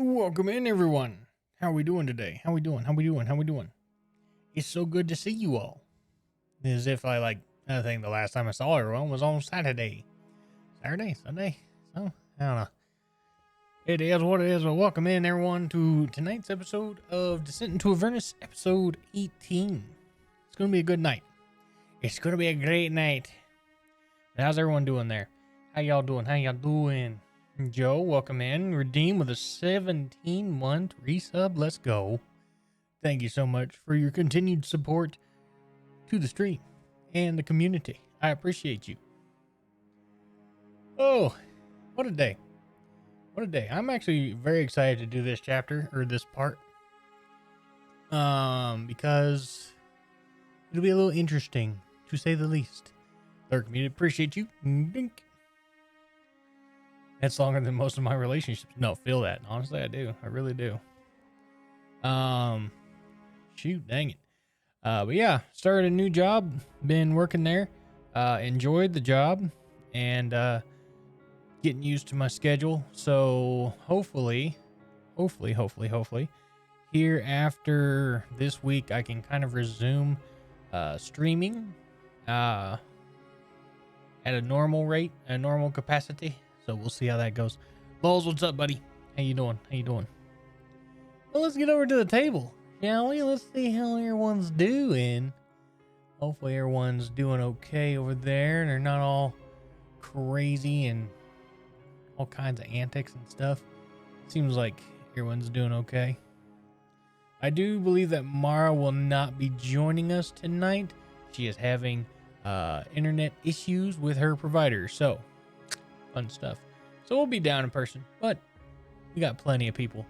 Welcome in, everyone. How are we doing today? How we doing? How we doing? How we doing? It's so good to see you all. As if I think the last time I saw everyone was on Saturday. Saturday? Sunday? So, I don't know. It is what it is, but welcome in, everyone, to tonight's episode of Descent into Avernus, episode 18. It's going to be a good night. It's going to be a great night. How's everyone doing there? How y'all doing? How y'all doing? Joe, welcome in. Redeem with a 17-month resub. Let's go. Thank you so much for your continued support to the stream and the community. I appreciate you. Oh, what a day. What a day. I'm actually very excited to do this chapter, or this part. Because it'll be a little interesting, to say the least. Our community, appreciate you. Dink. That's longer than most of my relationships. No, feel that. Honestly, I do. I really do. Shoot, dang it. But yeah, started a new job. Been working there. Enjoyed the job and getting used to my schedule. So hopefully, here after this week, I can kind of resume streaming at a normal rate, a normal capacity. So we'll see how that goes. Lols, what's up, buddy? How you doing? How you doing? Well, let's get over to the table, shall we? Let's see how everyone's doing. Hopefully everyone's doing okay over there. They're not all crazy and all kinds of antics and stuff. Seems like everyone's doing okay. I do believe that Mara will not be joining us tonight. She is having internet issues with her provider. So, fun stuff. So we'll be down in person, but we got plenty of people.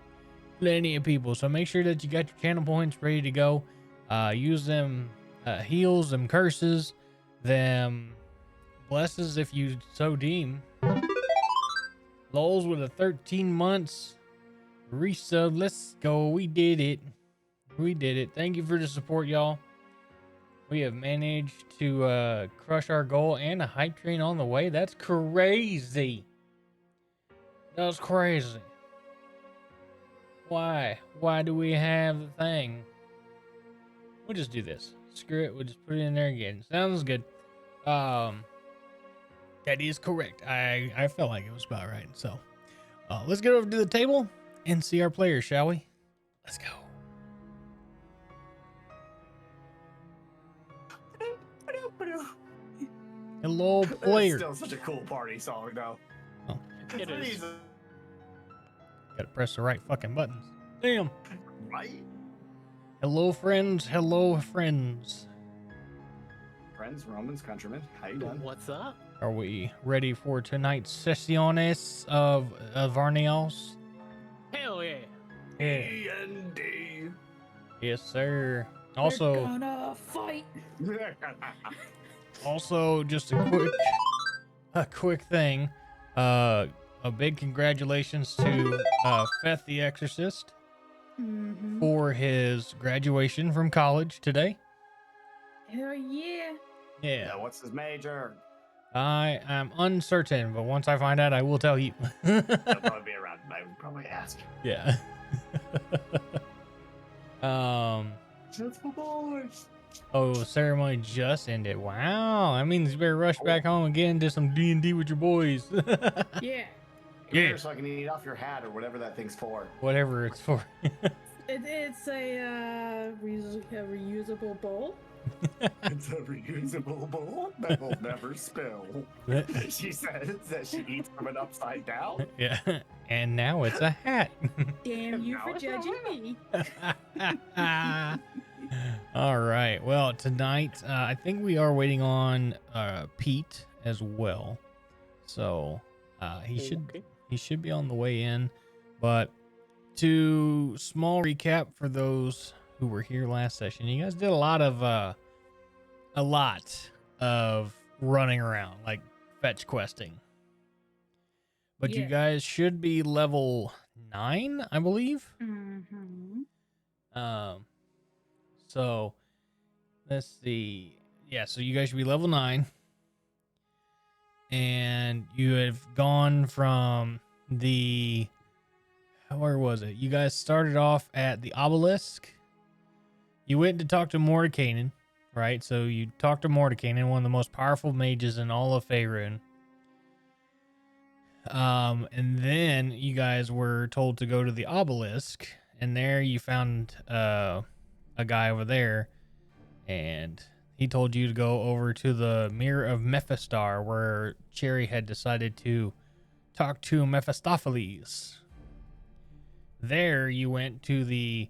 So make sure that you got your channel points ready to go. Use them heals, them curses, them blesses if you so deem. Lols with a 13 months resub. Let's go. We did it. Thank you for the support, y'all. We have managed to crush our goal and a hype train on the way. That's crazy. That's crazy. Why? Why do we have the thing? We'll just do this. Screw it. We'll just put it in there again. Sounds good. That is correct. I felt like it was about right. So, let's get over to the table and see our players, shall we? Let's go. Hello, player. It's still such a cool party song, though. Oh. It is. Gotta press the right fucking buttons. Damn. Right? Hello, friends. Hello, friends. Friends, Romans, countrymen, how you doing? What's up? Are we ready for tonight's sesiones of Avernus? Hell yeah. Yeah. D&D. Yes, sir. Also, We're gonna fight. just a quick thing. A big congratulations to Feth the Exorcist for his graduation from college today. Hell yeah. Yeah. Yeah, what's his major? I am uncertain, but once I find out, I will tell you. He'll probably be around. I would probably ask. Yeah. Just for boys. Oh, ceremony just ended. Wow. That means you better rush back home again, do some D&D with your boys. Yeah. Come Yeah. here so I can eat off your hat or whatever that thing's for. Whatever it's for. It's a reusable bowl. It's a reusable bowl that will never spill. She says that she eats from it upside down. Yeah. And now it's a hat. Damn you Now for it's judging not. me. All right. Well, tonight, I think we are waiting on Pete as well. So he should be on the way in. But to small recap for those who were here last session, you guys did a lot of running around, like fetch questing. But you Yeah. guys should be level 9, I believe. So let's see. Yeah, so you guys should be level 9. And you have gone from the where was it? You guys started off at the obelisk. You went to talk to Mordekainen, right? So you talked to Mordekainen, one of the most powerful mages in all of Faerun. And then you guys were told to go to the obelisk, and there you found a guy over there, and he told you to go over to the Mirror of Mephistar, where Cherry had decided to talk to Mephistopheles. There you went to the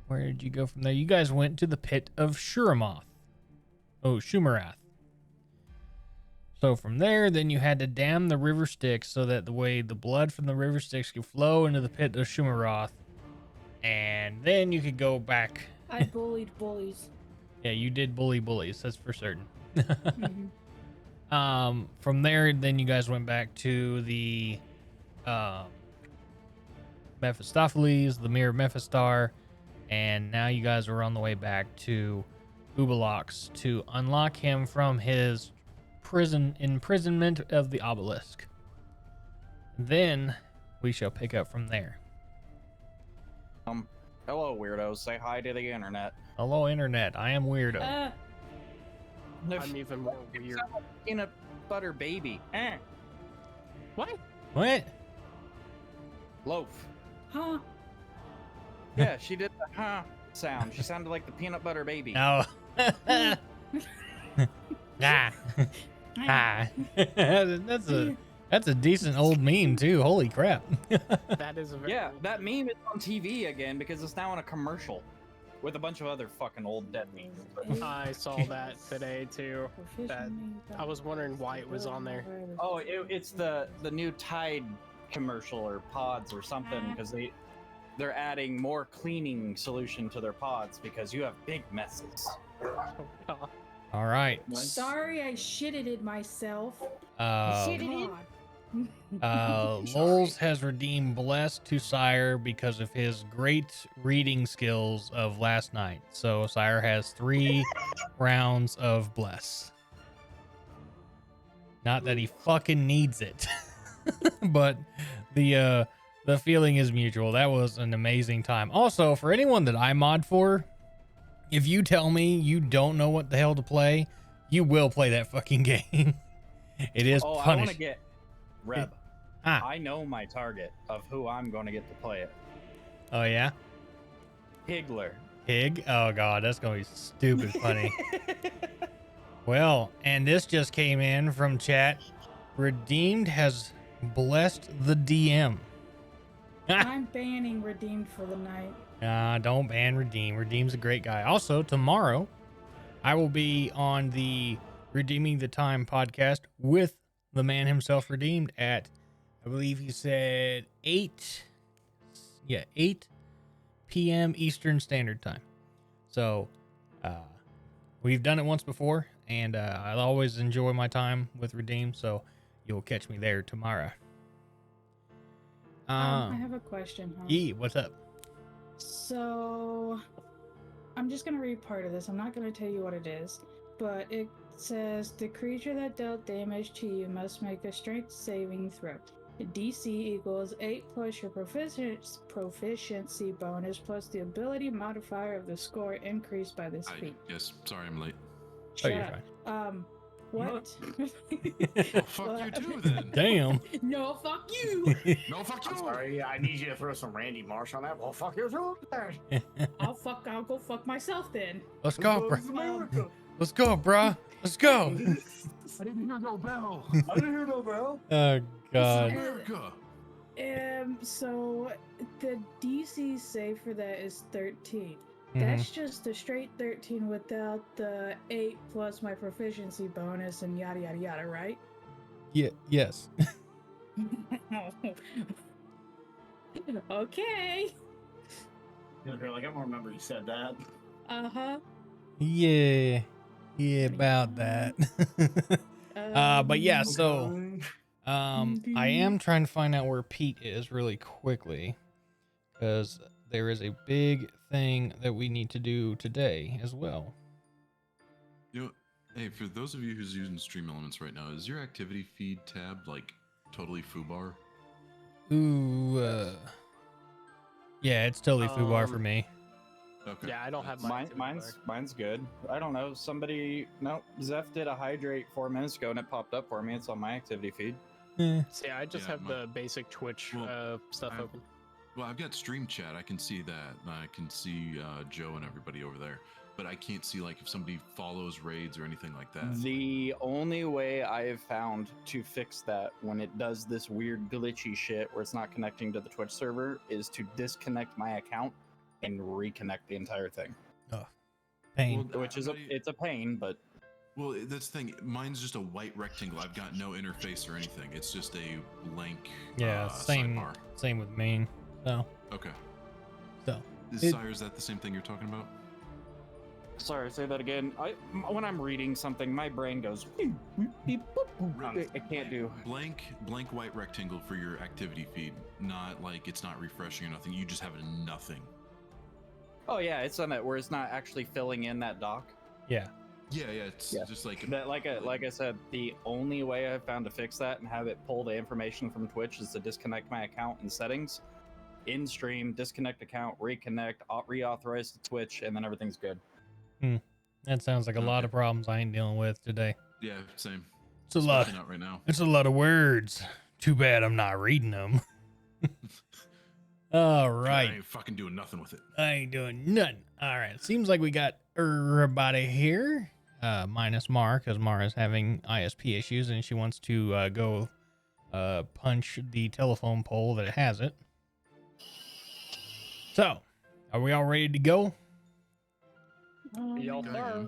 where did you go from there? You guys went to the pit of Shuramoth. Oh, Shumarath. So from there, then you had to dam the river Styx so that the way the blood from the river Styx could flow into the pit of Shumarath, and then you could go back. I bullied bullies. Yeah, you did bully bullies, that's for certain. Mhm. From there, then you guys went back to the Mephistopheles, the Mirror of Mephistar, and now you guys are on the way back to Ubalox to unlock him from his imprisonment of the obelisk. Then we shall pick up from there. Hello, weirdos. Say hi to the internet. Hello, internet. I am Weirdo. I'm even more weird. Peanut butter baby. What? What? Loaf. Huh? Yeah, she did the huh sound. She sounded like the peanut butter baby. No. Ah. Ah. That's a decent old meme too. Holy crap. That is a very Yeah, that meme is on TV again because it's now in a commercial with a bunch of other fucking old dead memes. I saw that today too. That I was wondering why it was on there. Oh, it's the new Tide commercial or pods or something because they're adding more cleaning solution to their pods because you have big messes. All right. Sorry, I shitted it myself. Lols has redeemed Bless to Sire because of his great reading skills of last night. So Sire has 3 rounds of Bless. Not that he fucking needs it, but the feeling is mutual. That was an amazing time. Also, for anyone that I mod for, if you tell me you don't know what the hell to play, you will play that fucking game. It is I want punished. to get Reb. I know my target of who I'm going to get to play it. Oh yeah, Higgler. Pig. Oh god, that's gonna be stupid funny. Well, and this just came in from chat. Redeemed has blessed the DM. I'm banning Redeemed for the night. Don't ban Redeem. Redeem's a great guy. Also, tomorrow, I will be on the Redeeming the Time podcast with the man himself, Redeemed, at, I believe he said 8 p.m. Eastern Standard Time. So, we've done it once before, and I always enjoy my time with Redeemed, so you'll catch me there tomorrow. I have a question. Huh? What's up? So, I'm just gonna read part of this. I'm not gonna tell you what it is, but it says the creature that dealt damage to you must make a strength saving throw. The DC equals 8 plus your proficiency bonus plus the ability modifier of the score increased by this feat. Yes, sorry I'm late. Shut you're up. fine. What? Well, fuck you too then. Damn. No, fuck you. No, fuck I'm you. sorry, I need you to throw some Randy Marsh on that. Well, fuck you too. I'll go fuck myself then. Let's go, bro. This is America. Let's go, bruh. Let's go. I didn't hear no bell. I didn't hear no bell. Oh, God. America. So the DC save for that is 13. Mhm. That's just a straight 13 without the 8 plus my proficiency bonus and yada yada yada, right? Yeah, yes. Okay. Girl, I don't remember you said that. Uh-huh. Yeah. Yeah, about that. But yeah, so I am trying to find out where Pete is really quickly, because there is a big thing that we need to do today as well. You know, hey, for those of you who's using Stream Elements right now, is your activity feed tab like totally foobar? Ooh, yeah, it's totally foobar for Um, me. Okay. Yeah, I don't have that's- mine. Mine's good. I don't know. Zeph did a hydrate 4 minutes ago and it popped up for me. It's on my activity feed. Eh, See, I just Yeah, have the basic Twitch stuff I've- open. Well, I've got stream chat. I can see that. I can see Joe and everybody over there, but I can't see like if somebody follows raids or anything like that. The only way I've found to fix that when it does this weird glitchy shit where it's not connecting to the Twitch server is to disconnect my account and reconnect the entire thing. pain. Well, Which is it's a pain, but Well, that's the thing. Mine's just a white rectangle. I've got no interface or anything. It's just a blank Yeah, same sidebar. same with me. So Okay. so Sire, is that the same thing you're talking about? sorry, say that again. When I'm reading something, my brain goes beep, beep, beep, boop, boop. It can't do. Blank white rectangle for your activity feed. Not like it's not refreshing or nothing. You just have nothing. Oh yeah, it's on that where it's not actually filling in that dock. yeah. Yeah, it's Yeah. just like That like I said, the only way I've found to fix that and have it pull the information from Twitch is to disconnect my account in settings, in stream, disconnect account, reconnect, reauthorize to Twitch, and then everything's good. That sounds like a lot of problems I ain't dealing with today. yeah, same. It's a lot. Especially not right now. It's a lot of words. Too bad I'm not reading them. All I right. ain't fucking doing nothing with it. I ain't doing nothing. All right. Seems like we got everybody here, minus Mar, because Mar is having ISP issues and she wants to go punch the telephone pole that has it. So, are we all ready to go? Y'all Okay, are.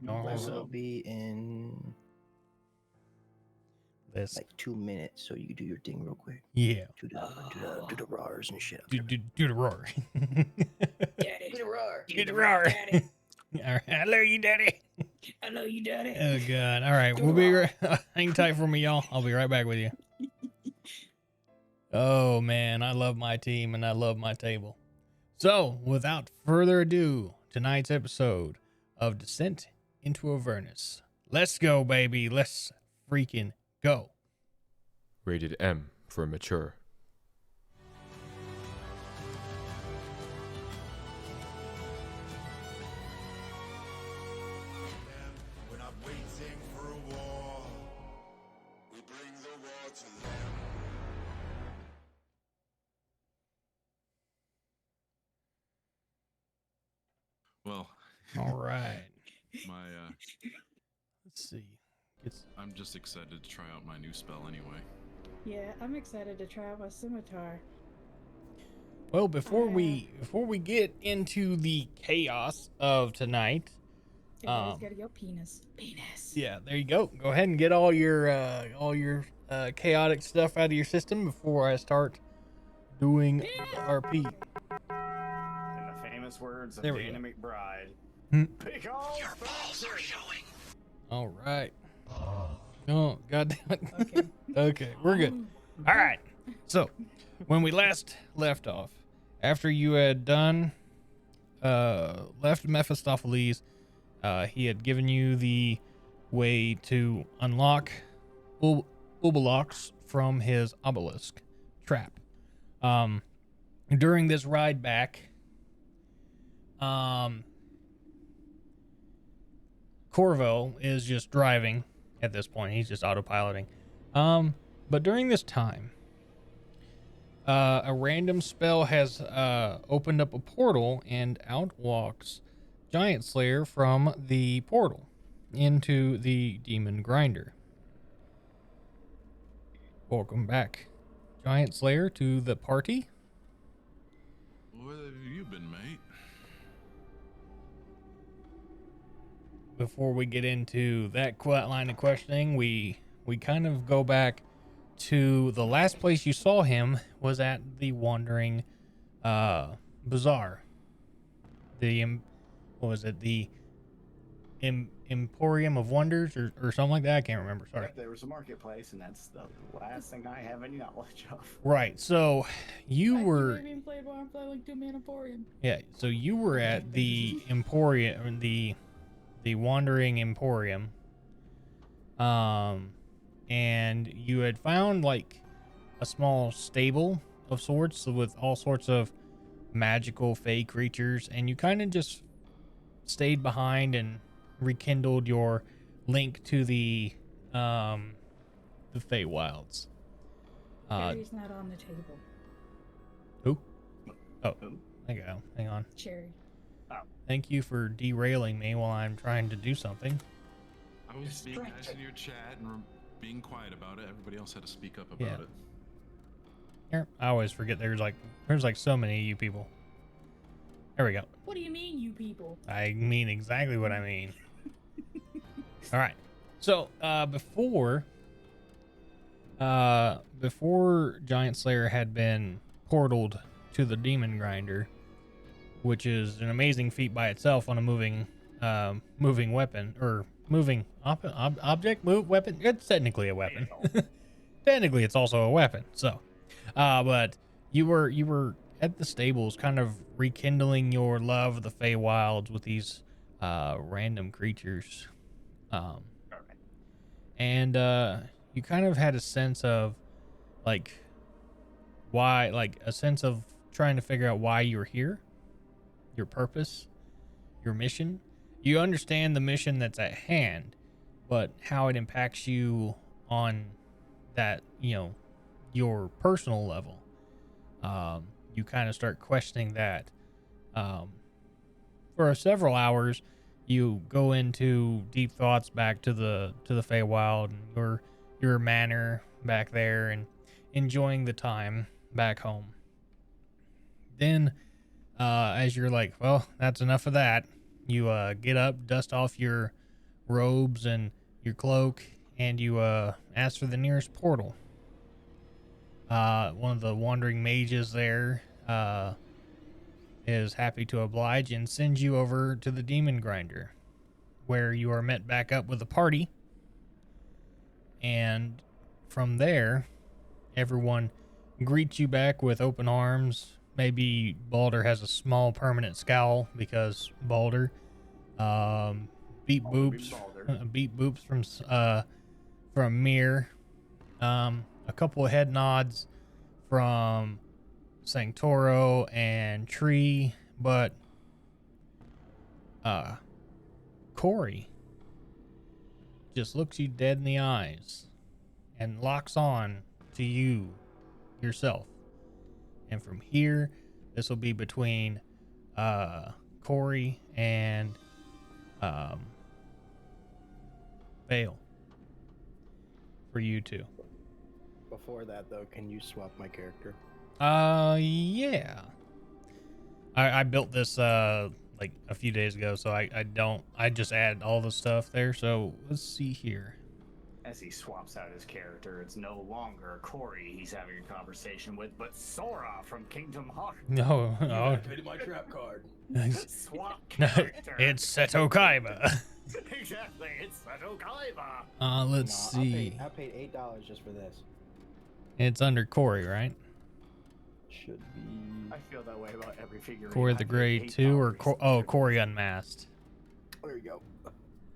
All right. This will be in Let's, like 2 minutes, so you can do your thing real quick. yeah. Do the roars and shit. Do the roar. Daddy. Do the roar. Do the roar. Daddy. All right. I love you, Daddy. I love you, Daddy. Oh God! All right, we'll be right. Hang tight for me, y'all. I'll be right back with you. Oh man, I love my team and I love my table. So, without further ado, tonight's episode of Descent into Avernus. Let's go, baby. Let's freaking go. Rated M for mature. We're not waiting for a war. We bring the war to them. Well, All right. my Let's see. It's I'm just excited to try out my new spell anyway. Yeah, I'm excited to try out my scimitar. well before we get into the chaos of tonight. Everybody's got your penis. Penis. Yeah, there you go. Go ahead and get all your chaotic stuff out of your system before I start doing RP. In the famous words of There we Dana McBride. Hmm. Big ol' fancy. All right. Oh, God damn it. Okay. Okay, we're good. All right. So, when we last left off, after you had done, left Mephistopheles, he had given you the way to unlock Ubalox from his obelisk trap. During this ride back, Corvo is just driving at this point. He's just autopiloting. But during this time, a random spell has opened up a portal, and out walks Giant Slayer from the portal into the Demon Grinder. Welcome back, Giant Slayer, to the party. Where have you been, mate? Before we get into that line of questioning, we kind of go back to the last place you saw him was at the Wandering Bazaar. What was it? The Emporium of Wonders or something like that. I can't remember. Sorry. There was a marketplace, and that's the last thing I have any knowledge of. Right. So you were Being played while I'm playing like 2-man Emporium. yeah. So you were at the Emporium, the Wandering Emporium. and you had found like a small stable of sorts with all sorts of magical fey creatures, and you kind of just stayed behind and rekindled your link to the Fey Wilds. Cherry's not on the table. Who? Oh, Who? hang on. Cherry. Thank you for derailing me while I'm trying to do something. I was being nice Distracted. in your chat and being quiet about it. Everybody else had to speak up Yeah. about it. Here, I always forget there's like so many of you people. There we go. What do you mean, you people? I mean exactly what I mean. All right. So, before Giant Slayer had been portaled to the Demon Grinder, which is an amazing feat by itself on a moving weapon or moving object, weapon. It's technically a weapon. Technically, it's also a weapon. So, but you were at the stables, kind of rekindling your love of the Feywilds with these random creatures, and you kind of had a sense of like why, like a sense of trying to figure out why you're here, your purpose, your mission. You understand the mission that's at hand, but how it impacts you on that, your personal level. You kind of start questioning that. For several hours, you go into deep thoughts back to the Feywild and your manor back there, and enjoying the time back home. Then, as you're like, well, that's enough of that, you get up, dust off your robes and your cloak, and you ask for the nearest portal. One of the wandering mages there is happy to oblige and sends you over to the Demon Grinder, where you are met back up with a party. And from there, everyone greets you back with open arms. Maybe Balder has a small permanent scowl because Balder. Beat boops, beat boops from Mir. A couple of head nods from Sanctoro and Tree, but Corey just looks you dead in the eyes and locks on to you yourself. And from here, this will be between Corey and Vale for you two. Before that, though, can you swap my character? Yeah. I built this like a few days ago, so I just add all the stuff there. So let's see here. As he swaps out his character, it's no longer Corey he's having a conversation with, but Sora from Kingdom Hearts. No, no. Paid my trap card. Swap character. It's Seto Kaiba. Exactly, it's Seto Kaiba. Let's see. I paid $8 just for this. It's under Corey, right? Should be. I feel that way about every figure. Corey the Grey 2 or Corey Unmasked. There you go.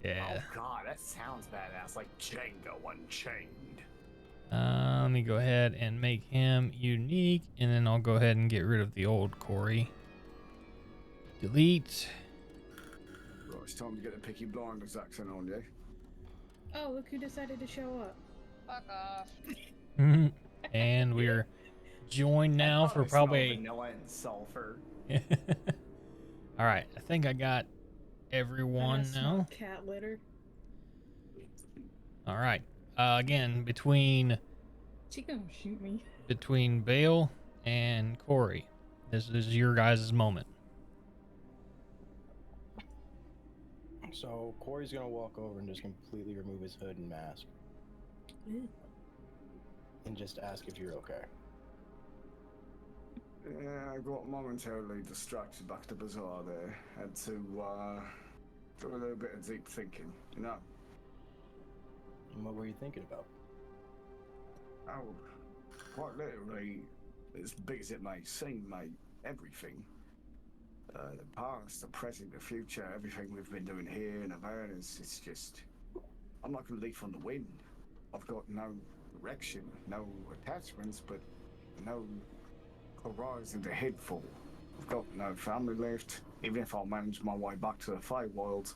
Yeah. Oh god, that sounds badass, like Django Unchained. Let me go ahead and make him unique, and then I'll go ahead and get rid of the old Corey. Delete. Right, it's time to get the Peaky Blinders accent on you. Oh, look who decided to show up. Fuck off. And we're joined now for probably. Vanilla and sulfur. All right, I think I got everyone I smell now. cat litter. All right. Again, between She gonna shoot me. Bale and Corey, this is your guys' moment. So Corey's gonna walk over and just completely remove his hood and mask, and just ask if you're okay. Yeah, I got momentarily distracted back to Bazaar there. Had to do a little bit of deep thinking, you know. And what were you thinking about? Oh, quite literally, as big as it may seem, mate, everything. The past, the present, the future, everything we've been doing here in Avernus, it's just... I'm like a leaf on the wind. I've got no direction, no attachments, but no horizon to head for. I've got no family left. Even if I manage my way back to the Feywild,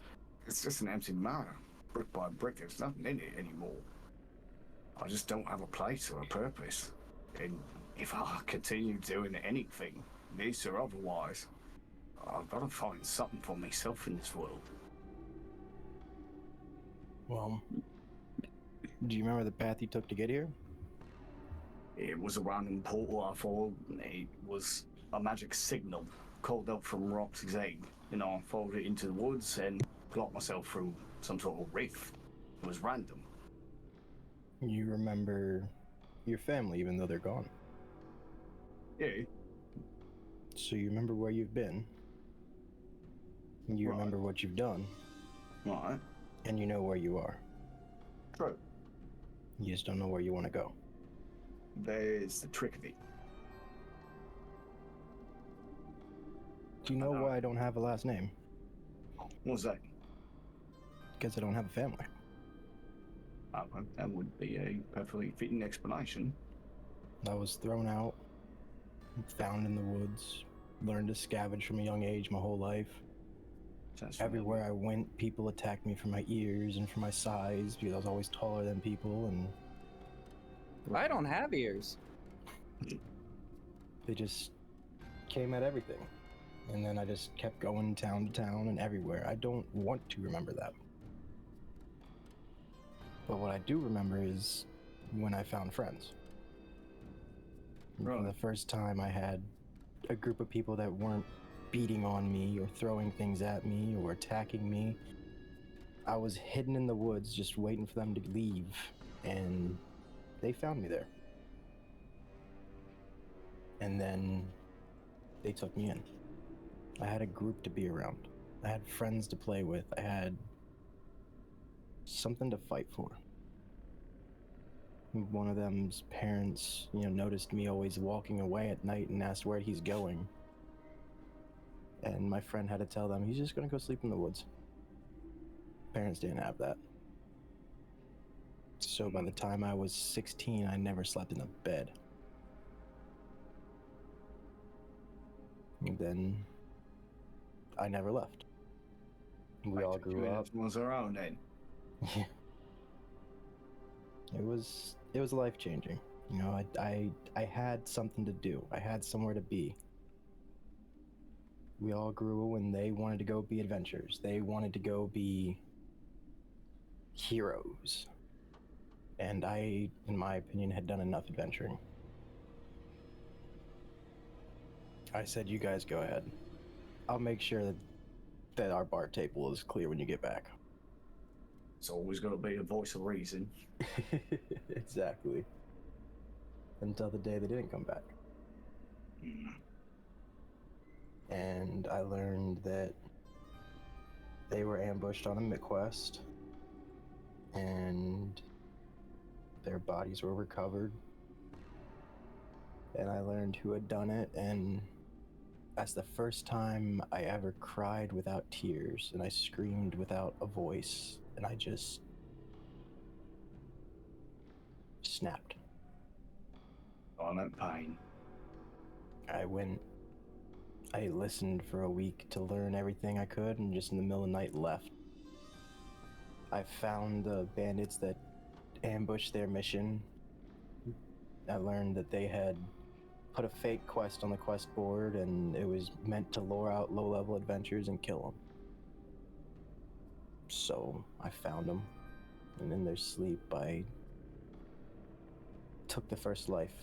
it's just an empty matter. Brick by brick, there's nothing in it anymore. I just don't have a place or a purpose. And if I continue doing anything, this or otherwise, I've got to find something for myself in this world. Well, do you remember the path you took to get here? It was a random portal I followed. It was a magic signal called up from Roxy's egg. I followed it into the woods and got myself through some sort of rift. It was random. You remember your family, even though they're gone. Yeah. So you remember where you've been. You Right. remember what you've done. Right. And you know where you are. True. You just don't know where you want to go. There's the trick of it. Do you know why I don't have a last name? What's that? Because I don't have a family. That would be a perfectly fitting explanation. I was thrown out, found in the woods, learned to scavenge from a young age my whole life. Everywhere I went, people attacked me for my ears and for my size because I was always taller than people, and I don't have ears. they just came at everything. And then I just kept going town to town and everywhere. I don't want to remember that. But what I do remember is when I found friends. For the first time, I had a group of people that weren't beating on me or throwing things at me or attacking me. I was hidden in the woods just waiting for them to leave, and they found me there. And then they took me in. I had a group to be around. I had friends to play with. I had something to fight for. One of them's parents, noticed me always walking away at night and asked where he's going. And my friend had to tell them he's just gonna go sleep in the woods. Parents didn't have that. So by the time I was 16, I never slept in a bed. And then I never left. We all grew up. Was our own then. Yeah. It was life changing. I had something to do. I had somewhere to be. We all grew and they wanted to go be adventurers. They wanted to go be heroes. And I, in my opinion, had done enough adventuring. I said, you guys go ahead. I'll make sure that our bar table is clear when you get back. It's always going to be a voice of reason. Exactly. Until the day they didn't come back. And I learned that they were ambushed on a McQuest, and their bodies were recovered. And I learned who had done it, and that's the first time I ever cried without tears, and I screamed without a voice, and I just snapped. On that pain. I listened for a week to learn everything I could, and just in the middle of the night left. I found the bandits that ambushed their mission. I learned that they had put a fake quest on the quest board, and it was meant to lure out low-level adventurers and kill them. So I found them, and in their sleep, I took the first life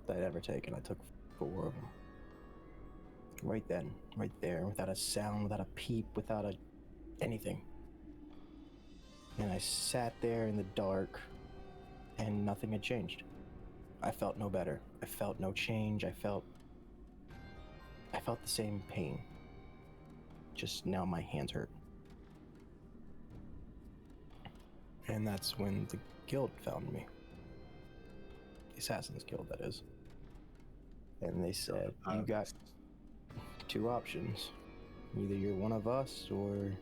that I'd ever taken. I took 4 of them. Right then, right there, without a sound, without a peep, without anything. And I sat there in the dark, and nothing had changed. I felt no better. I felt no change. I felt the same pain. Just now my hands hurt. And that's when the guild found me. The Assassin's Guild, that is. And they said, you got 2 options. Either you're one of us or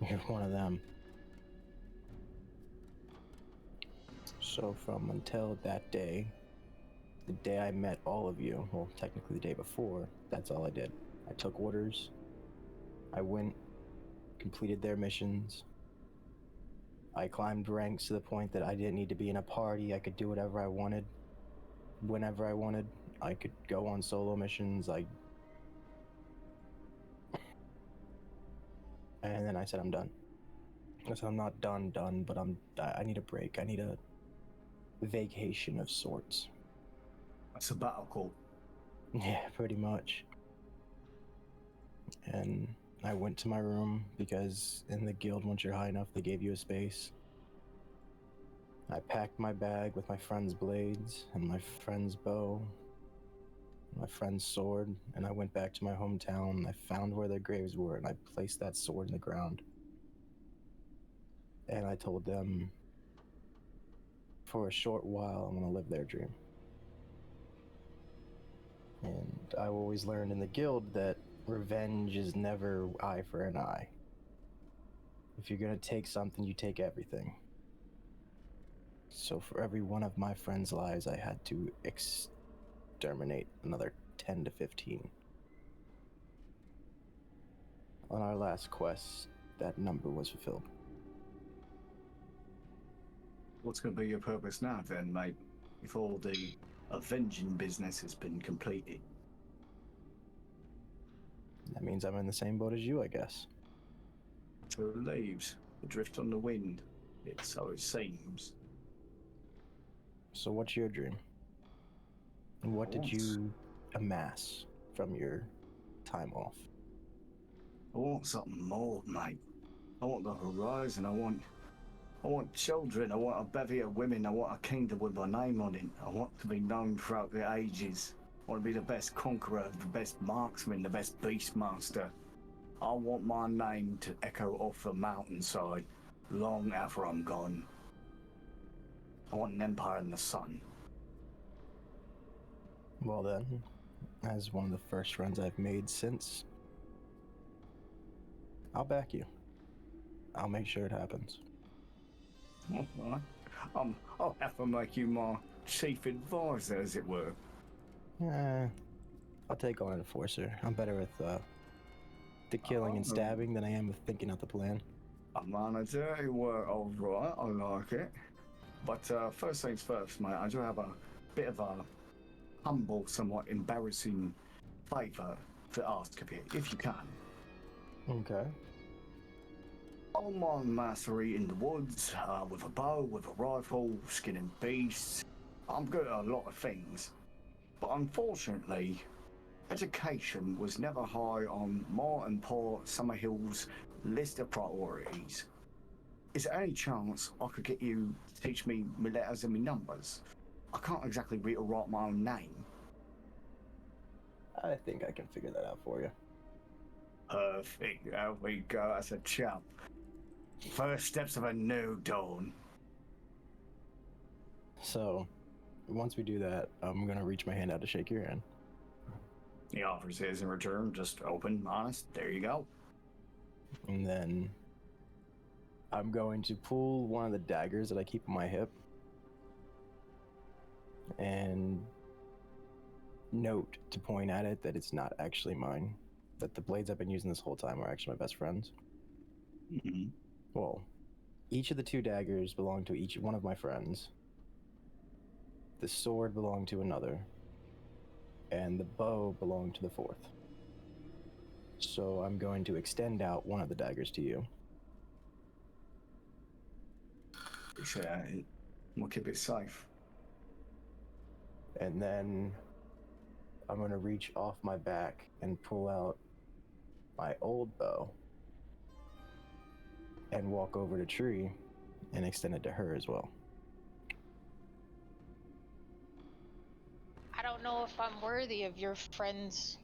you're one of them. So from until that day, the day I met all of you, well, technically the day before, that's all I did. I took orders. I went, completed their missions. I climbed ranks to the point that I didn't need to be in a party. I could do whatever I wanted, whenever I wanted. I could go on solo missions. And then I said, I'm done. I said, I'm not done, but I need a break. I need a vacation of sorts. A sabbatical. Yeah, pretty much. And I went to my room because in the guild, once you're high enough, they gave you a space. I packed my bag with my friend's blades and my friend's bow, my friend's sword, and I went back to my hometown. I found where their graves were, and I placed that sword in the ground. And I told them, for a short while, I'm going to live their dream. And I always learned in the guild that revenge is never eye for an eye. If you're going to take something, you take everything. So for every one of my friends' lives, I had to exterminate another 10 to 15. On our last quest, that number was fulfilled. What's going to be your purpose now, then, mate? If all the avenging business has been completed. That means I'm in the same boat as you, I guess. To the leaves, adrift on the wind. So it seems. So what's your dream? And what did you amass from your time off? I want something more, mate. I want the horizon. I want children. I want a bevy of women. I want a kingdom with my name on it. I want to be known throughout the ages. I want to be the best conqueror, the best marksman, the best beastmaster. I want my name to echo off the mountainside long after I'm gone. I want an empire in the sun. Well then, as one of the first friends I've made since, I'll back you. I'll make sure it happens. I'll have to make you my chief advisor, as it were. I'll take on an enforcer. I'm better with the killing and stabbing than I am with thinking out the plan. I'm on a dirty work, alright, I like it. But first things first, mate, I do have a bit of a humble, somewhat embarrassing favour to ask of you, if you can. Okay. All my mastery in the woods, with a bow, with a rifle, skinning beasts. I'm good at a lot of things. But unfortunately, education was never high on my and Paul Summerhill's list of priorities. Is there any chance I could get you to teach me my letters and my numbers? I can't exactly read or write my own name. I think I can figure that out for you. Perfect. There we go. That's a chump. First steps of a new dawn. So, once we do that, I'm gonna reach my hand out to shake your hand. He offers his in return, just open, honest. There you go. And then I'm going to pull one of the daggers that I keep on my hip and note to point at it that it's not actually mine. That the blades I've been using this whole time are actually my best friends. Mm-hmm. Well, each of the two daggers belong to each one of my friends. The sword belonged to another. And the bow belonged to the fourth. So I'm going to extend out one of the daggers to you. We'll keep it safe. And then I'm going to reach off my back and pull out my old bow and walk over to Tree and extend it to her as well. I don't know if I'm worthy of your friend's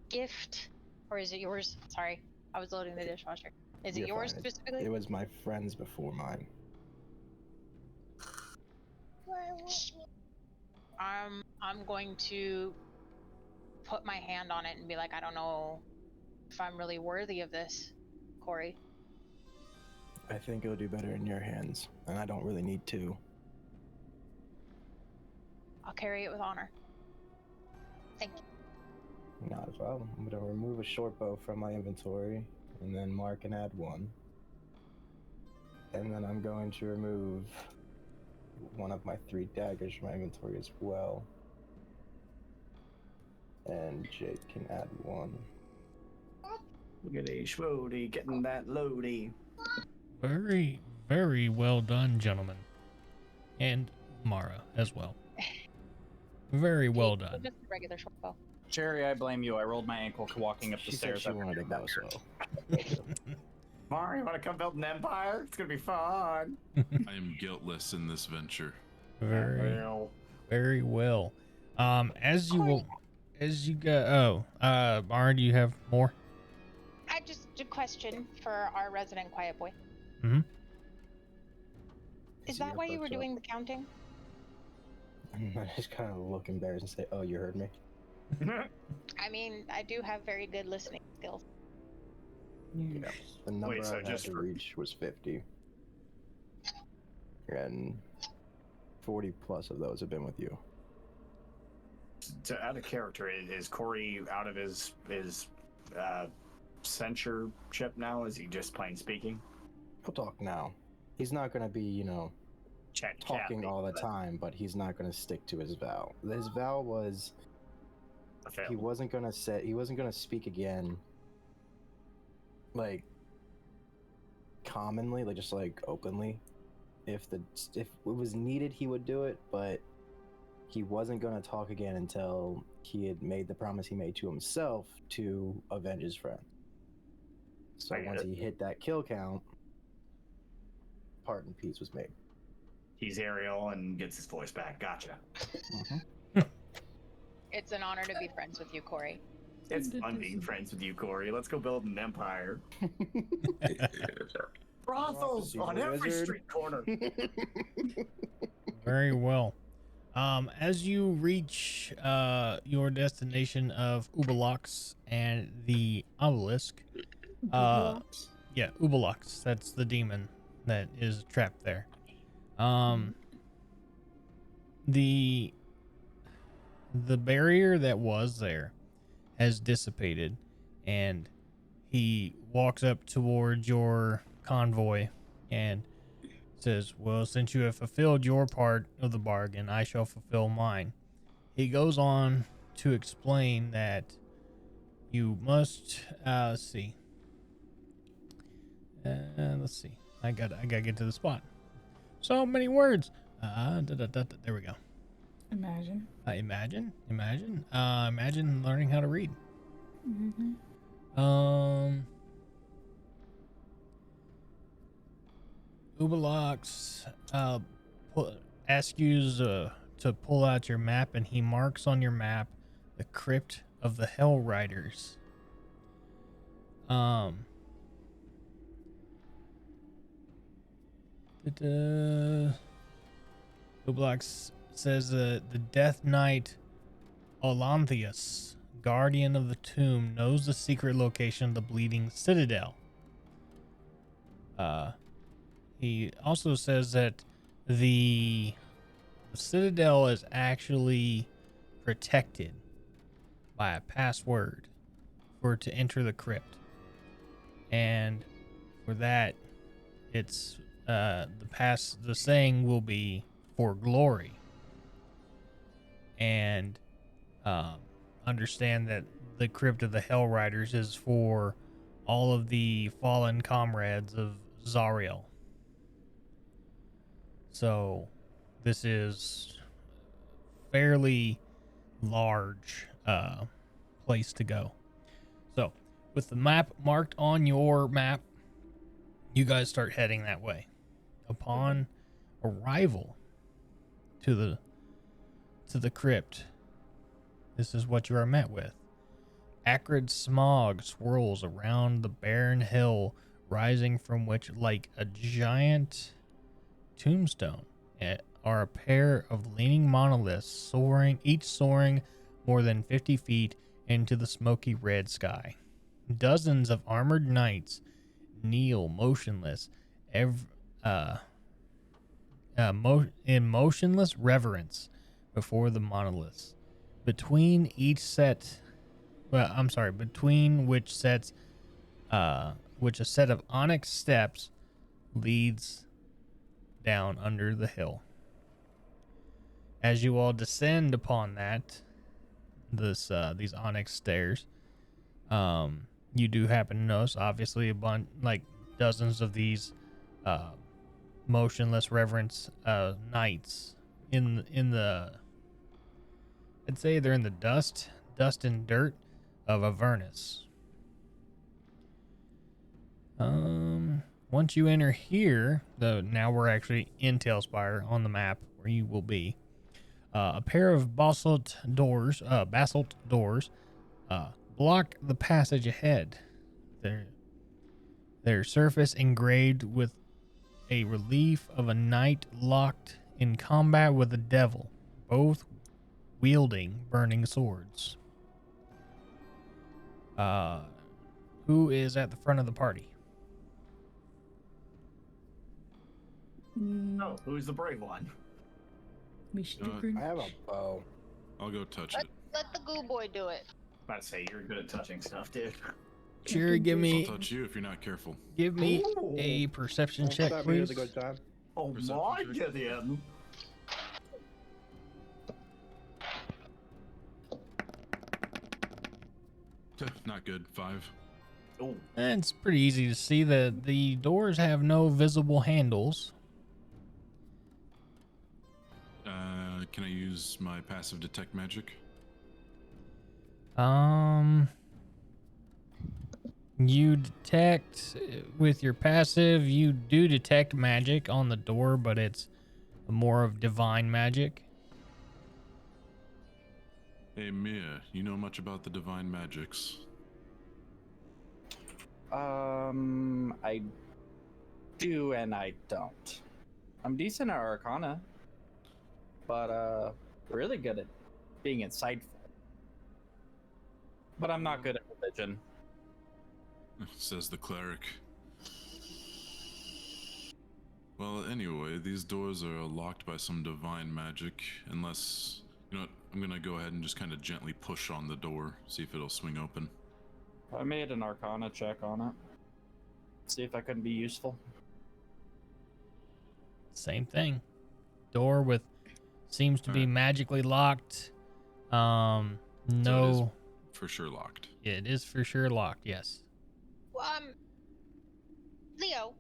gift. Or is it yours? Sorry, I was loading the dishwasher. Is it yours specifically? It was my friend's before mine. I'm going to put my hand on it and be like, I don't know if I'm really worthy of this, Corey. I think it'll do better in your hands, and I don't really need to. I'll carry it with honor. Thank you. Not a problem. I'm gonna remove a short bow from my inventory, and then mark and add 1. And then I'm going to remove one of my 3 daggers from my inventory as well. And Jake can add 1. Look at a Schwody getting that loady. Very, very well done, gentlemen. And Mara as well. Very well done. Just a regular short bow. Jerry, I blame you. I rolled my ankle walking up the She said stairs. she wanted to go, so. Mari, you want to come build an empire? It's gonna be fun. I am guiltless in this venture. Very, Well, very well. As you go. Mara, do you have more? I just a question for our resident quiet boy. Mm-hmm. Is that why you were doing the counting? I just kind of look embarrassed and say, "Oh, you heard me." I mean, I do have very good listening skills. Yeah. The number Wait, so I had just to for- reach was 50, and 40 plus of those have been with you. to out of character, is Corey out of his censorship now? Is he just plain speaking? He'll talk now. He's not gonna be, talking all the time, but he's not gonna stick to his vow. His vow was he wasn't gonna speak again, like commonly, like just like openly. If it was needed, he would do it, but he wasn't gonna talk again until he had made the promise he made to himself to avenge his friend. So once he hit that kill count, part and piece was made. He's Ariel and gets his voice back. Gotcha. It's an honor to be friends with you, Corey. It's fun being friends with you, Corey. Let's go build an empire. Brothels on every street corner. Very well. As you reach your destination of Ubalox and the obelisk, yeah, Ubalox, that's the demon that is trapped there. The barrier that was there has dissipated, and he walks up towards your convoy and says, "Well, since you have fulfilled your part of the bargain, I shall fulfill mine." He goes on to explain that you must let's see. I gotta get to the spot. So many words. There we go. Imagine. Imagine learning how to read. Mm-hmm. Ubalox asks you to pull out your map, and he marks on your map the crypt of the Hell Riders. Ubalox says the Death Knight Olanthius, guardian of the tomb, knows the secret location of the Bleeding Citadel. He also says that the Citadel is actually protected by a password to enter the crypt, and for that, it's the saying will be for glory. And understand that the crypt of the Hell Riders is for all of the fallen comrades of Zariel. So this is fairly large place to go. So with the map marked on your map, you guys start heading that way. Upon arrival to the crypt, this is what you are met with. Acrid smog swirls around the barren hill, rising from which, like a giant tombstone, are a pair of leaning monoliths each soaring more than 50 feet into the smoky red sky. Dozens of armored knights kneel motionless in motionless reverence before the monoliths. Between which a set of onyx steps leads down under the hill. As you all descend upon these onyx stairs, you do happen to notice, obviously, dozens of these motionless reverence knights in the. I'd say they're in the dust and dirt of Avernus. Once you enter here, now we're actually in Tailspire on the map where you will be. A pair of basalt doors block the passage ahead. Their surface engraved with a relief of a knight locked in combat with a devil, both wielding burning swords. Who is at the front of the party? Oh, who's the brave one? I have a bow. I'll go touch it. Let the goo boy do it. About to say you're good at touching stuff, dude. Sure, give I'll me touch you if you're not careful. a perception check, please. A good time. Oh Perception my check. Gideon. Not good. 5. Oh, It's pretty easy to see that the doors have no visible handles. Can I use my passive detect magic? You detect with your passive, you do detect magic on the door, but it's more of divine magic. Hey, Mia, you know much about the divine magics? I do and I don't. I'm decent at Arcana, but really good at being insightful. But I'm not good at religion. Says the cleric. Well, anyway, these doors are locked by some divine magic, unless, you know what, I'm gonna go ahead and just kind of gently push on the door, see if it'll swing open. I made an Arcana check on it. See if I couldn't be useful. Same thing. Door with seems to be Alright. magically locked. No. So it is for sure locked. Yeah, it is for sure locked. Yes. Leo,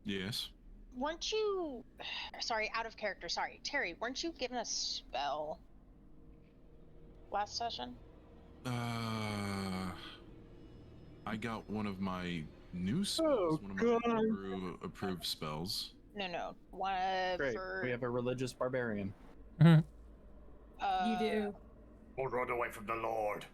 Yes. weren't you? Sorry, out of character. Sorry, Terry, weren't you given a spell last session? I got one of my new spells, one of my approved spells. No. Great. We have a religious barbarian. You do. we'll run away from the Lord.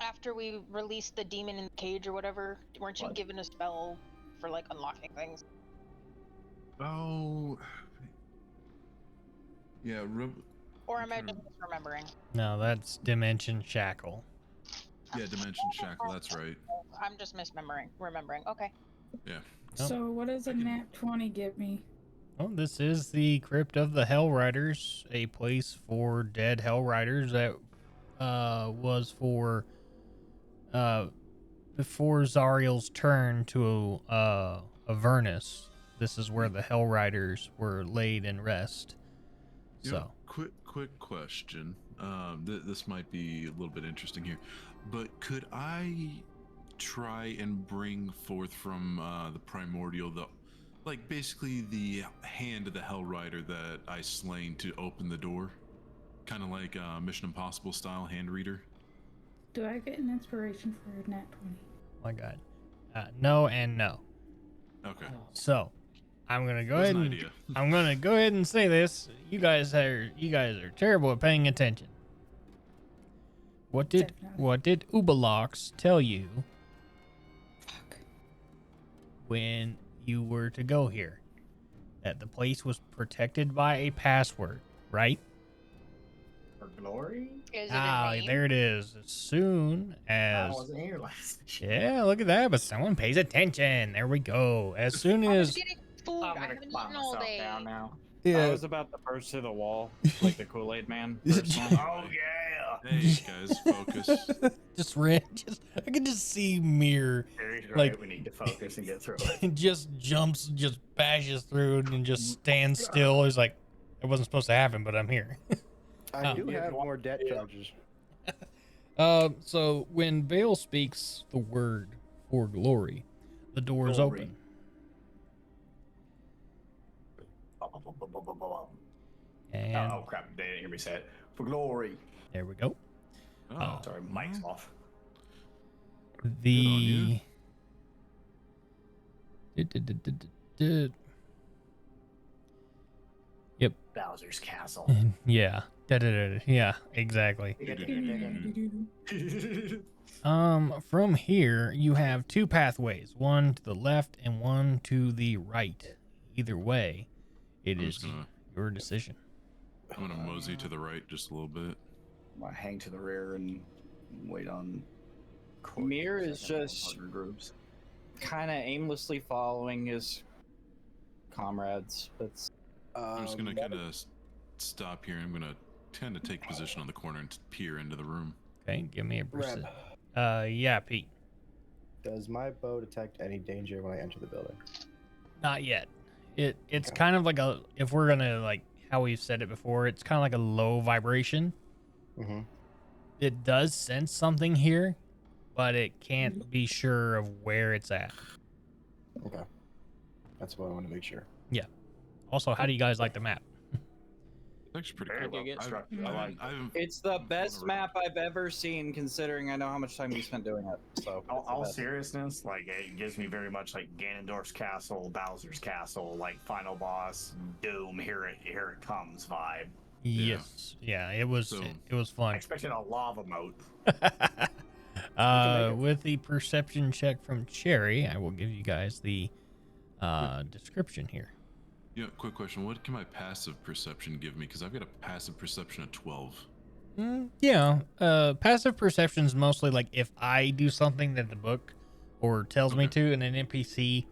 After we released the demon in the cage or whatever, weren't you given a spell for like unlocking things? Oh, yeah. Or am I just misremembering? No, that's Dimension Shackle. Yeah, Dimension Shackle. That's right. I'm just remembering. Okay. Yeah. Oh. So what does a nat 20 get me? Oh, this is the Crypt of the Hell Riders, a place for dead Hell Riders that was for before Zariel's turn to Avernus. This is where the Hell Riders were laid in rest. You know, quick question. This might be a little bit interesting here, but could I try and bring forth from the primordial, basically the hand of the Hell Rider that I slain to open the door, kind of like Mission Impossible style hand reader? Do I get an inspiration for a nat 20? My God, no and no. Okay. So, I'm gonna go That's ahead an and idea. I'm gonna go ahead and say this. You guys are terrible at paying attention. What did Ubalox tell you when you were to go here? That the place was protected by a password, right? For glory? Is it a Ah, name? there it is. As soon I as wasn't here last. yeah, look at that. But someone pays attention. There we go. As soon I was as getting food. I'm I gonna haven't calm eaten all myself day. down now. I yeah, was about to burst through the wall like the Kool-Aid man. Personally. Oh yeah. Hey guys, focus. just ran. Just I could just see Mir Terry's right. like We need to focus and get through it. just jumps, just bashes through it and just stands still. He's like, it wasn't supposed to happen, but I'm here. I Oh. do have more debt charges. So when Vale speaks the word for glory, the doors Glory. open. And Oh crap! They didn't hear me say it. For glory. there we go. Oh, Sorry, mic's off. The Yep. Bowser's castle. Yeah. Yeah, exactly. From here you have two pathways, one to the left and one to the right. Either way, it I'm is just gonna- your decision. I'm gonna mosey to the right just a little bit. I'm gonna hang to the rear and wait on. Mir is just Other groups. kind of aimlessly following his comrades. That's I'm just gonna kind of stop here. I'm gonna tend to take position on the corner and peer into the room. Okay, give me a Reb, yeah, Pete. does my bow detect any danger when I enter the building? Not yet. It's kind of like a, if we're gonna like how we've said it before, it's kind of like a low vibration. Mm-hmm. It does sense something here, but it can't be sure of where it's at. Okay. That's what I want to make sure. Also, how do you guys like the map? It's actually pretty Very cool. well dig it. constructed. I I like haven't- I haven't- it's the best map I've ever seen, considering I know how much time you spent doing it. So All, it's the all best. seriousness, like it gives me very much like Ganondorf's castle, Bowser's castle, like final boss, Doom. Here it comes vibe. Yeah. Yes. Yeah, it was So- it was I fun. expected a lava moat. With the perception check from Cherry, I will give you guys the description here. Yeah, quick question. What can my passive perception give me? Because I've got a passive perception of 12. Yeah, passive perception is mostly like if I do something that the book or tells me to, and an NPC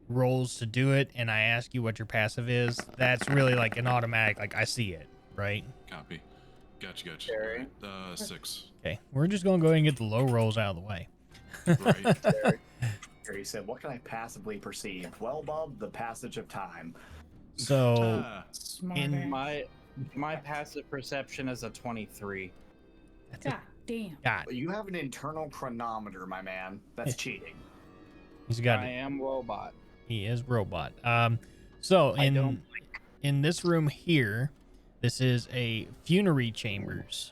rolls to do it, and I ask you what your passive is, that's really like an automatic, like I see it, right? Copy. Gotcha. Carry. 6. Okay, we're just gonna go ahead and get the low rolls out of the way. Right. He said, "What can I passively perceive?" Well, Bob, the passage of time. So Ah, Smart In ass. My passive perception is a 23. God damn. God, You have an internal chronometer, my man. That's cheating. he's got I it. am robot. He is robot. So I don't in this room here, this is a funerary chambers.